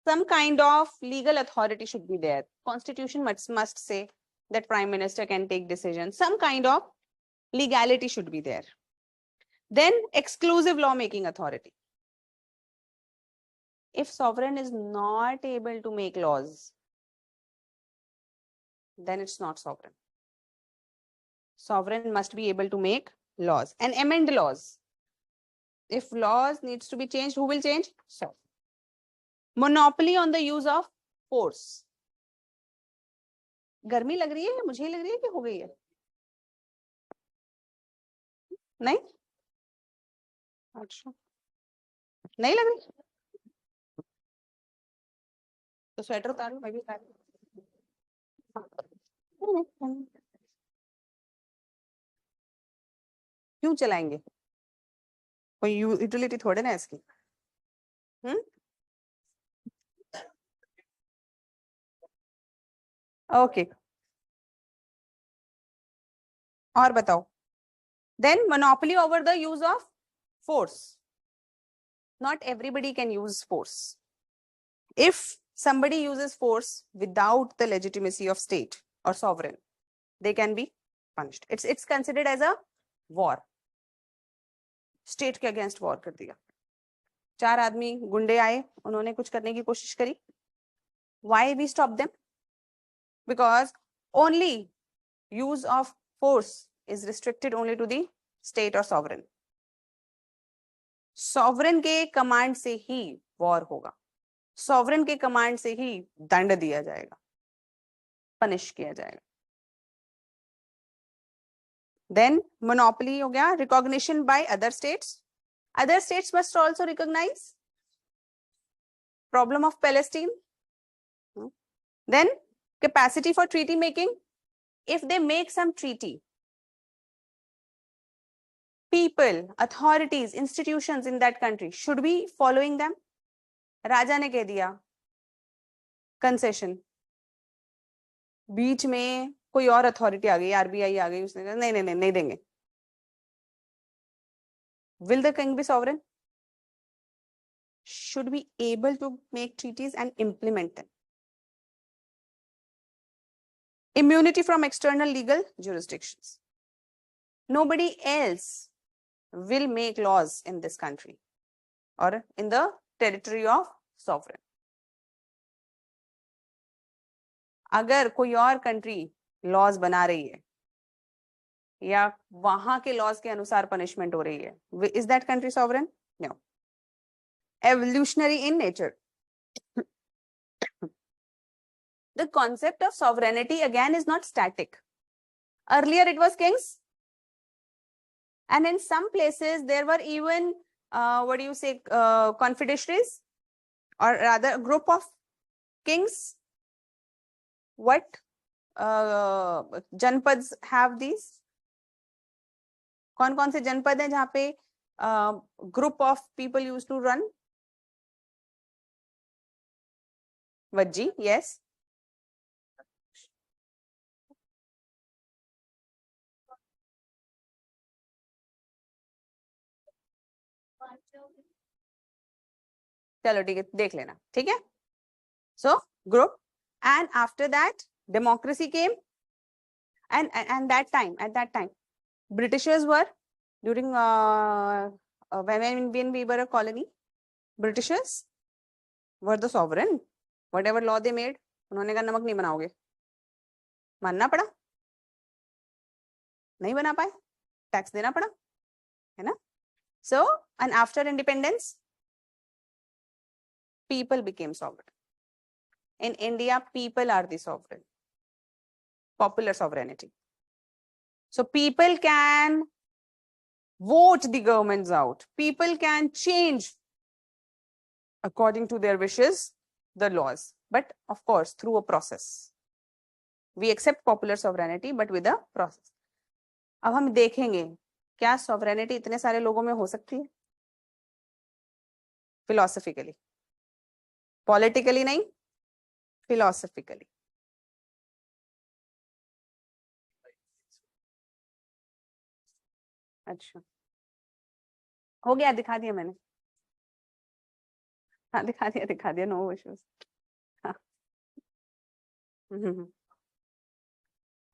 some kind of legal authority should be there, constitution must say that prime minister can take decisions, some kind of legality should be there. Then exclusive lawmaking authority. If sovereign is not able to make laws, then it's not sovereign. Sovereign must be able to make laws and amend laws. If laws needs to be changed, who will change? So, monopoly on the use of force. गर्मी लग रही है या मुझे ही लग रही है कि हो गई है? नहीं, अच्छा नहीं लग रही, तो स्वेटर उतार लो, मैं भी उतार लूं। क्यों चलाएंगे, कोई यूटिलिटी थोड़े ना इसकी। ओके, और बताओ। Then monopoly over the use of force. Not everybody can use force. If somebody uses force without the legitimacy of state or sovereign, they can be punished. It's considered as a war. State के against war कर दिया, 4 आदमी गुंडे आए, उन्होंने कुछ करने की कोशिश करी, why we stop them? Because only use of force is restricted only to the state or sovereign. Sovereign के कमांड से ही वॉर होगा, sovereign के कमांड से ही दंड दिया जाएगा, पनिश किया जाएगा। Then monopoly हो गया, recognition by other states. Other states must also recognize. Problem of Palestine. Then capacity for treaty making. If they make some treaty, people, authorities, institutions in that country should be following them. राजा ने कह दिया concession, बीच में कोई और authority आ गई, RBI आ गई, उसने कहा नहीं नहीं नहीं नहीं देंगे, will the king be sovereign? should be able to make treaties and implement them. Immunity from external legal jurisdictions. Nobody else will make laws in this country or in the territory of sovereign. अगर कोई और country laws बना रही है या वहां के laws के अनुसार पनिशमेंट हो रही है, is that country sovereign? No. Evolutionary in nature. The concept of sovereignty again is not static. Earlier it was kings, and in some places there were even what do you say, confederacies, or rather a group of kings. What जनपद have these? कौन कौन से जनपद हैं जहाँ पे group of people used to run? Vajji, yes. चलो ठीक है, देख लेना, ठीक है. So group, and after that democracy came, and at that time Britishers were during when we were a colony, Britishers were the sovereign. Whatever law they made, उन्होंने कहा नमक नहीं बनाओगे, मानना पड़ा, नहीं बना पाए, टैक्स देना पड़ा, है ना. So and after independence people became sovereign. In India, people are the sovereign. Popular sovereignty. So people can vote the governments out. People can change according to their wishes the laws, but of course through a process. We accept popular sovereignty, but with a process. अब हम देखेंगे क्या sovereignty इतने सारे लोगों में हो सकती है? Philosophically, politically नहीं, philosophically. अच्छा, हो गया, दिखा दिया मैंने. हाँ दिखा दिया, नो इश्यूज. हाँ.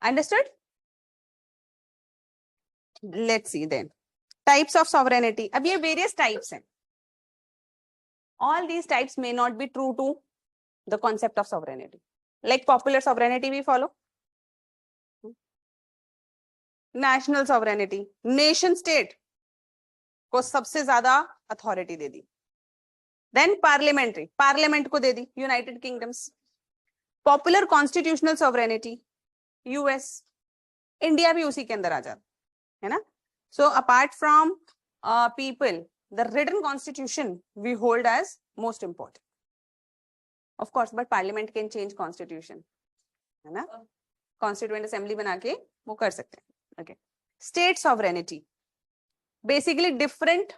Understood? Let's see then. Types of sovereignty. अब ये various types हैं. All these types may not be true to the concept of sovereignty. Like popular sovereignty we follow. National sovereignty. Nation state को सबसे ज्यादा authority दे दी. Then parliamentary. Parliament को दे दी. United Kingdoms. Popular constitutional sovereignty. US. India भी उसी के अंदर आ जाता है ना. So apart from people, the written constitution we hold as most important. Of course, but parliament can change constitution, है ना. Constituent assembly बना के वो कर सकते हैं. Okay. State sovereignty. Basically different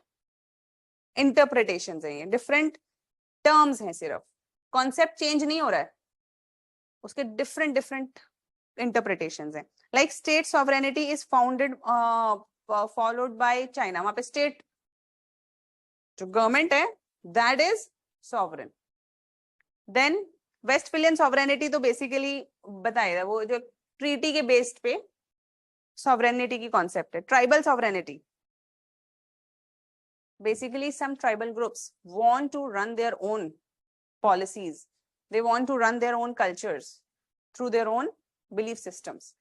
interpretations हैं ये, different terms हैं सिर्फ. Concept change नहीं हो रहा है. उसके different interpretations हैं. Like state sovereignty is followed by China. वहाँ पे state जो government है, that is sovereign. Then Westphalian sovereignty तो basically बताएगा वो जो treaty के based पे sovereignty की concept है. Tribal sovereignty. Basically some tribal groups want to run their own policies. They want to run their own cultures through their own belief systems.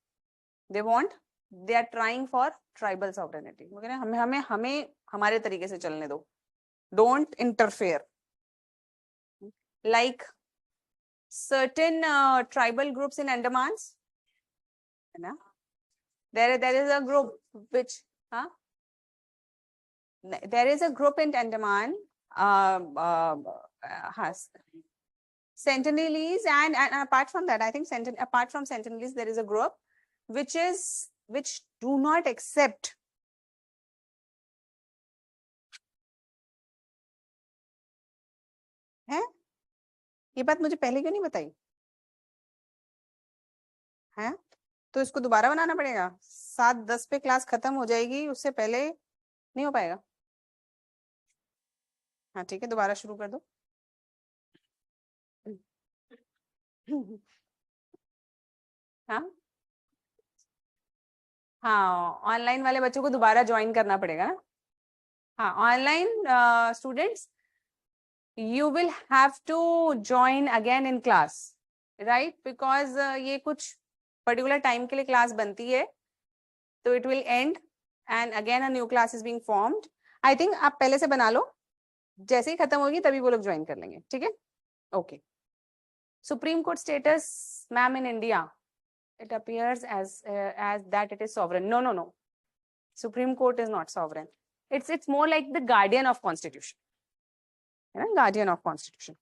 They are trying for tribal sovereignty. हमें हमारे तरीके से चलने दो. Don't interfere. Like certain tribal groups in Andamans, there is a group which there is a group in Andaman has Sentinelese, and apart from that, I think apart from Sentinelese, there is a group which do not accept है. ये बात मुझे पहले क्यों नहीं बताई है? तो इसको दोबारा बनाना पड़ेगा. 7:10 पे क्लास खत्म हो जाएगी, उससे पहले नहीं हो पाएगा हाँ ठीक है, दोबारा शुरू कर दो. हाँ हाँ, ऑनलाइन वाले बच्चों को दोबारा ज्वाइन करना पड़ेगा ना. हाँ, online students, you will have to join again in class, right? Because ये कुछ particular time के लिए class बनती है, तो it will end and again a new class is being formed. I think आप पहले से बना लो, जैसे ही खत्म होगी तभी वो लोग ज्वाइन कर लेंगे. ठीक है, okay. Supreme Court status, ma'am, in India, it appears as that it is sovereign. No, no, no. Supreme Court is not sovereign. It's more like the guardian of constitution. Guardian of constitution.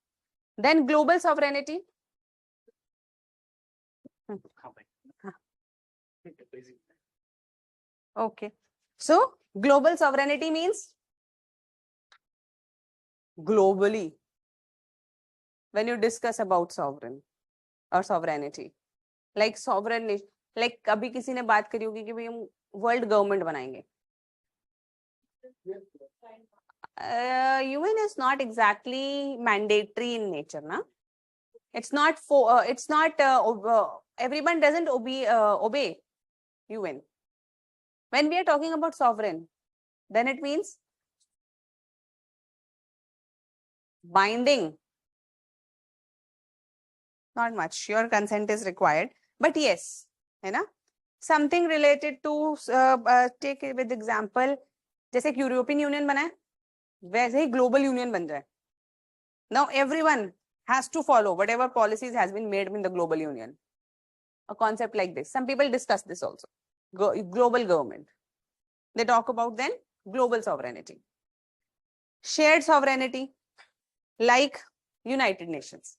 Then global sovereignty. Okay. So global sovereignty means globally when you discuss about sovereign or sovereignty, like sovereign nation, like अभी किसी ने बात करी होगी कि भाई हम world government बनाएंगे. UN is not exactly mandatory in nature, na? It's not for everyone doesn't obey UN. When we are talking about sovereign, then it means binding. Not much. Your consent is required, but yes, है ना? Something related to take it with example, जैसे एक European union बना है, वैसे ही global union बन जाए. Now everyone has to follow whatever policies has been made in the global union. A concept like this. Some people discuss this also. Global government. They talk about then global sovereignty. Shared sovereignty, like United Nations.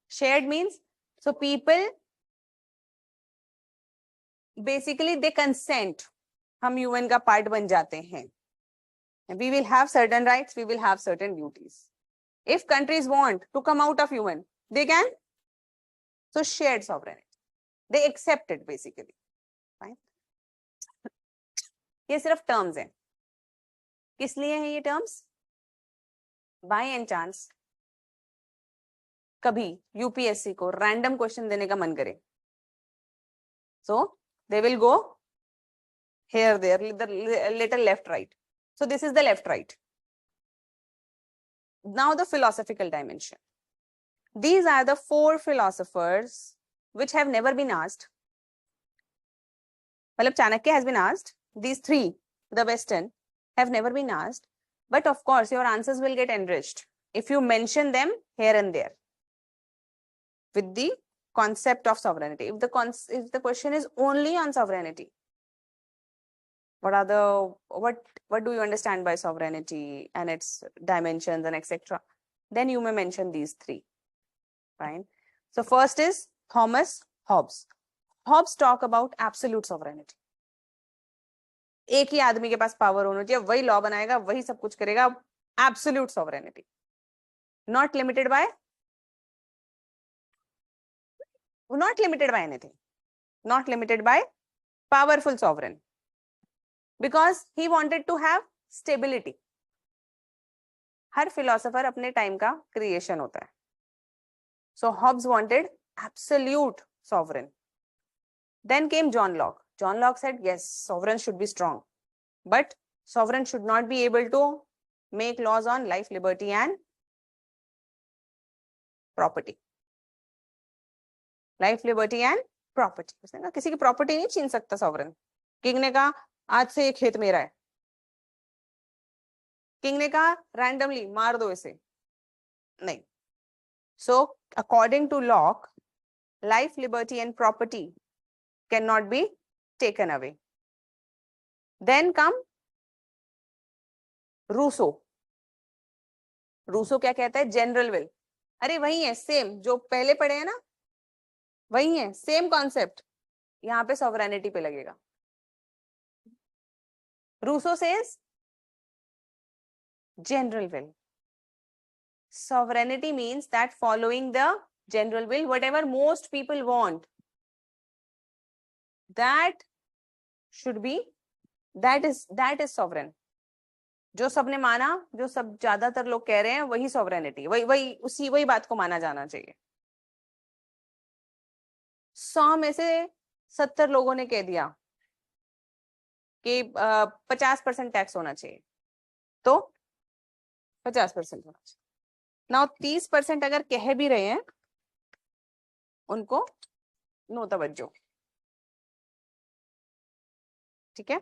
Shared means, so people basically they consent. हम UN का part बन जाते हैं. We will have certain rights, we will have certain duties. If countries want to come out of UN, they can. So shared sovereignty. They accept it basically. Fine. ये सिर्फ terms हैं. किस लिए हैं ये terms? By any chance, कभी UPSC को random question देने का मन करे. So they will go here, there, little left, right. So this is the left, right. Now the philosophical dimension. These are the 4 philosophers which have never been asked. Matlab Chanakya has been asked. These 3, the Western, have never been asked. But of course, your answers will get enriched if you mention them here and there with the concept of sovereignty. If the question is only on sovereignty, what do you understand by sovereignty and its dimensions and etc., then you may mention these 3. Fine. So first is Thomas Hobbes. Hobbes talk about absolute sovereignty. एक ही आदमी के पास power होना चाहिए, वही law बनाएगा, वही सब कुछ करेगा. Absolute sovereignty, not limited by anything, not limited by powerful sovereign, because he wanted to have stability. Her philosopher अपने time का creation होता है. So Hobbes wanted absolute sovereign. Then came John Locke. John Locke said, yes, sovereign should be strong, but sovereign should not be able to make laws on life, liberty and property. Life, liberty and property. उसने कहा किसी की property नहीं छीन सकता sovereign. King ने कहा आज से ये खेत मेरा है. King ने कहा randomly मार दो इसे. नहीं. So according to Locke, life, liberty and property cannot be taken away. Then come Rousseau. Rousseau क्या कहता है? General will. अरे वही है, same जो पहले पढ़े हैं ना, वही है, same concept. यहाँ पे sovereignty पे लगेगा. Rousseau says general will. Sovereignty means that following the general will, whatever most people want, that should be, that is sovereign. जो सबने माना, जो सब ज्यादातर लोग कह रहे हैं, वही सॉवरेनिटी, वही बात को माना जाना चाहिए। 100 में से 70 लोगों ने कह दिया कि 50% टैक्स होना चाहिए, तो 50% होना चाहिए। नाउ 30% अगर कह भी रहे हैं, उनको नो तवज्जो। ठीक है,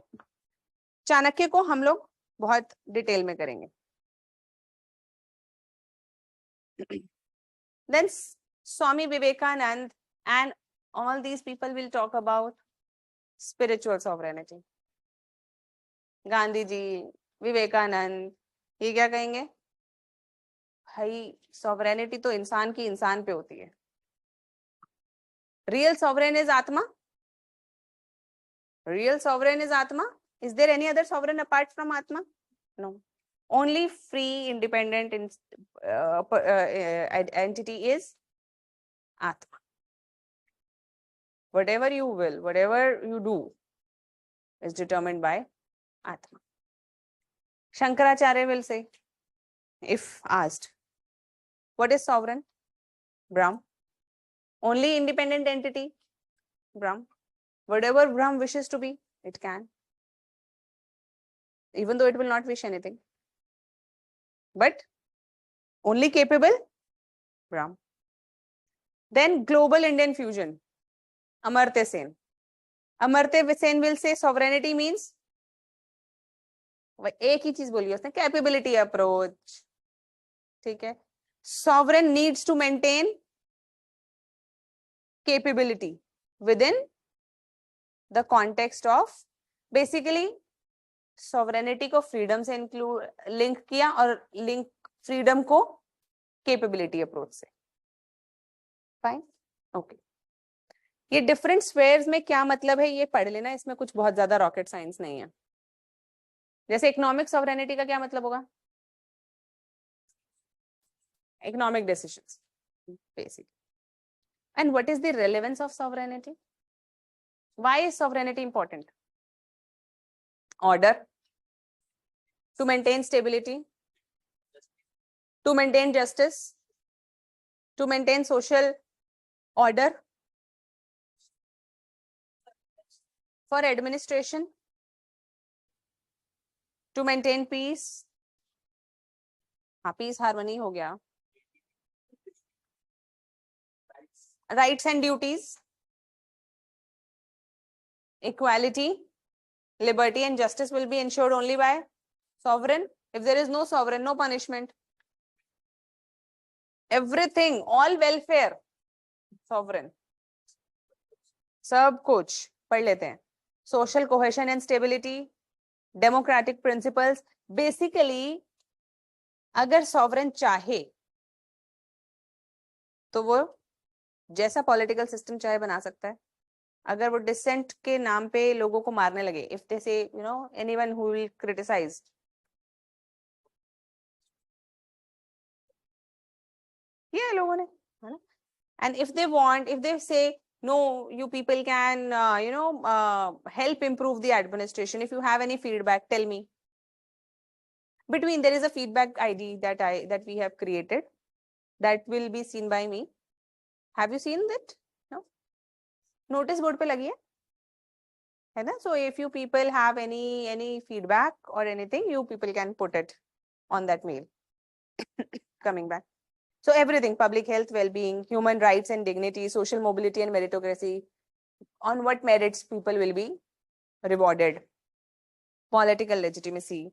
चाणक्य को हम लोग बहुत डिटेल में करेंगे। Then Swami Vivekanand and all these people will talk about spiritual sovereignty. Gandhi ji, Vivekananda, ये क्या कहेंगे? भाई सॉवरेनिटी तो इंसान की इंसान पे होती है। रियल सॉवरेन इज आत्मा. Real sovereign is Atma. Is there any other sovereign apart from Atma? No. Only free, independent entity is Atma. Whatever you will, whatever you do is determined by Atma. Shankaracharya will say, if asked, what is sovereign? Brahm. Only independent entity? Brahm. Whatever Brahm wishes to be, it can. Even though it will not wish anything. But only capable? Brahm. Then global Indian fusion. Amartya Sen. Amartya Sen will say sovereignty means एक ही चीज बोली उसने, capability approach. ठीक है, sovereign needs to maintain capability within the context of, basically sovereignty को freedom से include link किया और लिंक freedom को capability approach से. Fine, okay. ये डिफरेंट स्फेयर्स में क्या मतलब है ये पढ़ लेना, इसमें कुछ बहुत ज्यादा रॉकेट साइंस नहीं है. जैसे इकोनॉमिक सॉवरेनिटी का क्या मतलब होगा? Economic decisions basic. And what is the relevance of sovereignty? Why is sovereignty important? Order, to maintain stability, to maintain justice, to maintain social order, for administration, to maintain peace. हाँ, peace harmony हो गया. Rights and duties, equality, liberty and justice will be ensured only by sovereign. If there is no sovereign, no punishment. Everything, all welfare, sovereign. सब कुछ पढ़ लेते हैं. Social cohesion and stability, democratic principles. Basically, अगर sovereign चाहे तो वो जैसा पॉलिटिकल सिस्टम चाहे बना सकता है. अगर वो डिसेंट के नाम पे लोगों को मारने लगे, if they say you know anyone who will criticise, ये लोगों ने, है ना. And if they want, if they say no, you people can help improve the administration. If you have any feedback, tell me. Between there is a feedback ID that we have created that will be seen by me. Have you seen that? No. Notice board पे लगी है ना? So if you people have any feedback or anything, you people can put it on that mail. Coming back. So everything, public health, well-being, human rights and dignity, social mobility and meritocracy, on what merits people will be rewarded, political legitimacy,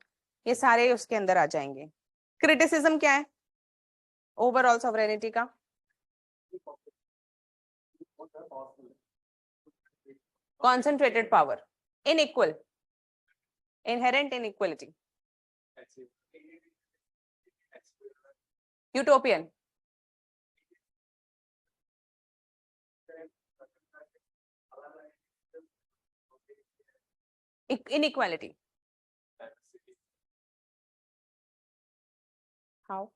ये सारे उसके अंदर आ जाएंगे. Criticism क्या है? Overall sovereignty का concentrated power, unequal, inherent inequality, utopian, inequality. How?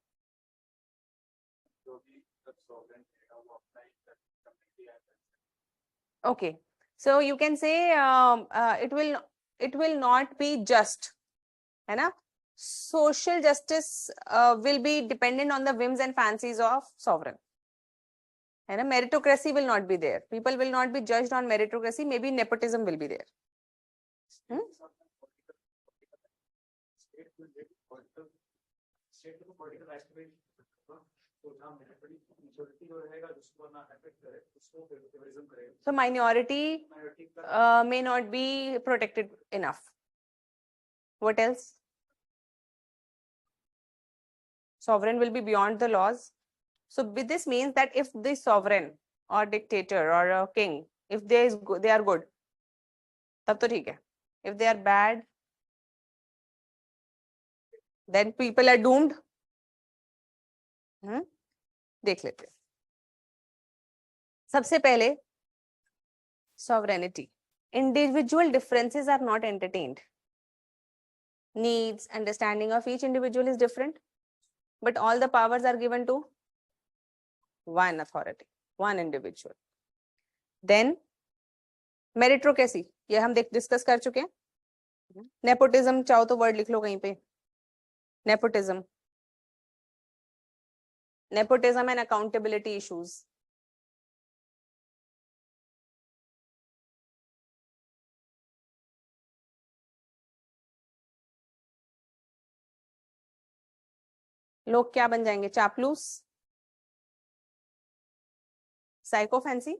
Okay, so you can say it will not be just, है ना? social justice will be dependent on the whims and fancies of sovereign. And a meritocracy will not be there. People will not be judged on meritocracy. Maybe nepotism will be there. State को political activity तो जहां majority जो रहेगा जिसको ना affect करे उसको favouritism करेगा. So minority may not be protected enough. What else? Sovereign will be beyond the laws. So this means that if the sovereign or dictator or a king, if they are good, तब तो ठीक है. If they are bad, then people are doomed. देख लेते हैं. सबसे पहले sovereignty. Individual differences are not entertained. Needs, understanding of each individual is different, but all the powers are given to one authority, one individual. Then meritocracy, ये हम discuss कर चुके हैं. नेपोटिज्म चाहो तो वर्ड लिख लो कहीं पे. Nepotism. Nepotism and accountability issues. लोग क्या बन जाएंगे? चापलूस, psychophancy.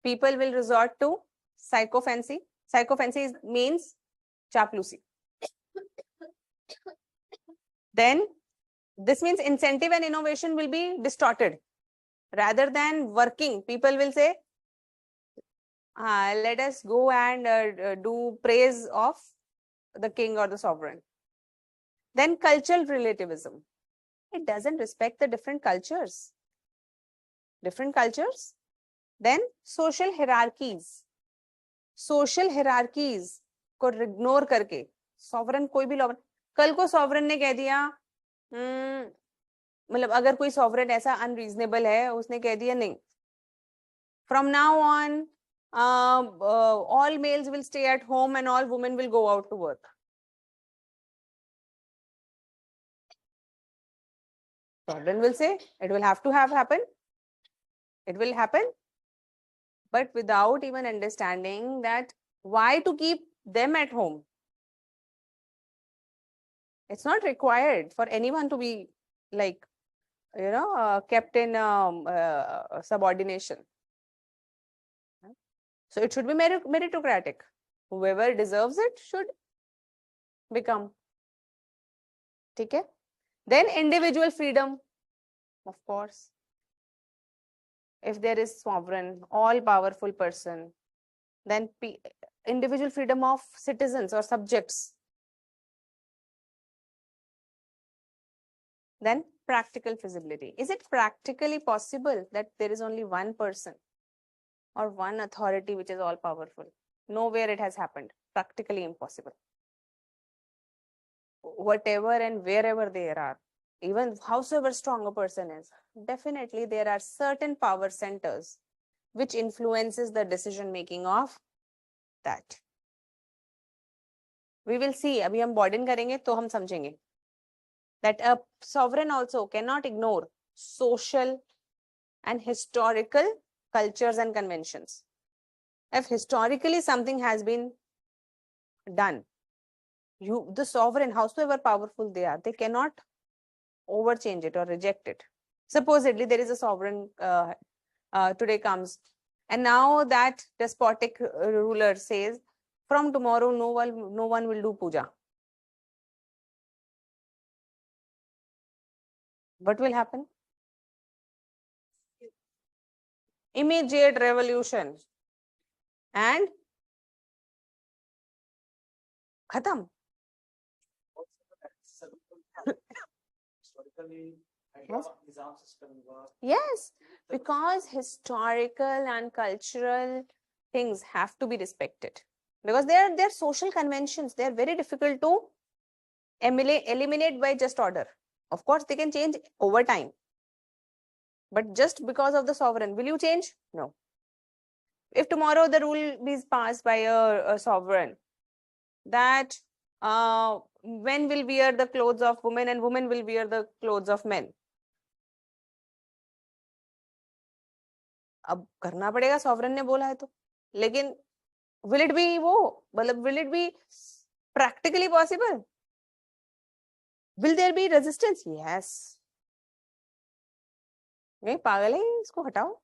People will resort to psychophancy. Psychophancy means चापलूसी. Then this means incentive and innovation will be distorted. Rather than working, people will say, let us go and do praise of the king or the sovereign. Then cultural relativism. It doesn't respect the different cultures. Different cultures. Then social hierarchies. Social hierarchies को ignore करके sovereign कोई भी law. कल को sovereign ने कह दिया मतलब अगर कोई sovereign ऐसा unreasonable है, उसने कह दिया नहीं, from now on all males will stay at home and all women will go out to work. Sovereign will say it will have to happen. It will happen, but without even understanding that why to keep them at home. It's not required for anyone to be like, kept in subordination. So it should be meritocratic. Whoever deserves it should become. Okay? Then individual freedom, of course. If there is sovereign, all powerful person, then individual freedom of citizens or subjects. Then practical feasibility. Is it practically possible that there is only one person or one authority which is all powerful? Nowhere it has happened. Practically impossible. Whatever and wherever there are, even howsoever strong a person is, definitely there are certain power centers which influences the decision making of that. We will see. अभी हम broaden करेंगे तो हम समझेंगे that a sovereign also cannot ignore social and historical cultures and conventions. If historically something has been done, the sovereign, howsoever powerful they are, they cannot overchange it or reject it. Supposedly there is a sovereign today comes, and now that despotic ruler says, from tomorrow no one will do puja. What will happen? Immediate revolution and khatam. Yes, because historical and cultural things have to be respected, because they're social conventions. They're very difficult to eliminate by just order. Of course, they can change over time, but just because of the sovereign, will you change? No. If tomorrow the rule is passed by a sovereign that men will wear the clothes of women and women will wear the clothes of men. अब करना पड़ेगा, sovereign ने बोला है तो. लेकिन will it be वो, मतलब will it be practically possible? Will there be resistance? Yes. नहीं पागल है, इसको हटाओ.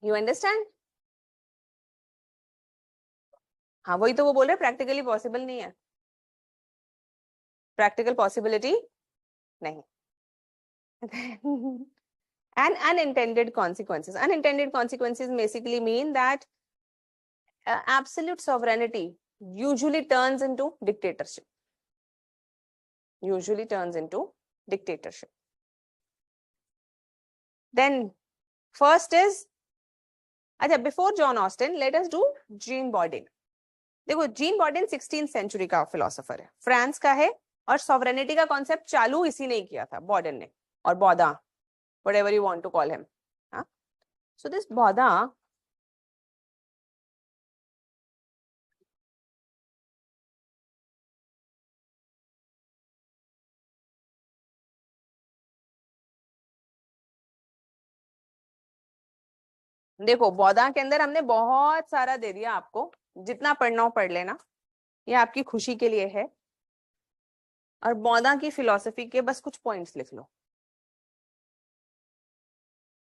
You understand? हाँ वही तो वो बोल रहे, प्रैक्टिकली पॉसिबल नहीं है. प्रैक्टिकल पॉसिबिलिटी नहीं. And unintended consequences. Unintended consequences basically mean that absolute sovereignty usually turns into dictatorship. Usually turns into dictatorship. Then first is, अच्छा before John Austin, let us do Jean Bodin. देखो gene बॉर्डन 16th century का philosopher है, France का है, और sovereignty का concept चालू इसी ने किया था, बॉर्डन ने, और बौदा, whatever you want to call him. So this Bauda, देखो बौदा के अंदर हमने बहुत सारा दे दिया आपको, जितना पढ़ना हो पढ़ लेना, ये आपकी खुशी के लिए है. और बौदा की फिलॉसफी के बस कुछ पॉइंट्स लिख लो.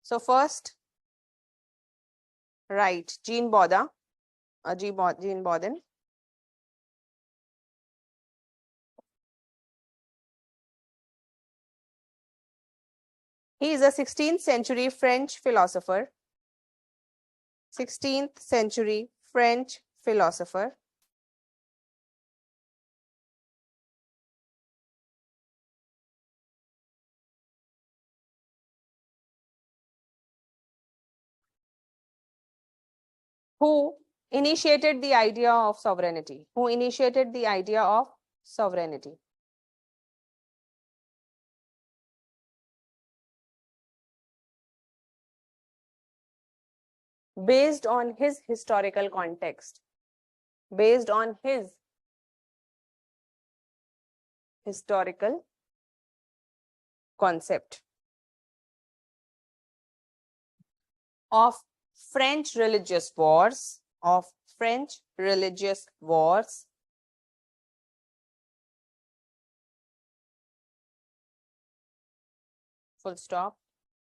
So first write Jean Bodin, Jean Bodin. He is a 16th century French philosopher. 16th century French philosopher. Who initiated the idea of sovereignty? Who initiated the idea of sovereignty? Based on his historical context. Based on his historical concept of French religious wars, full stop.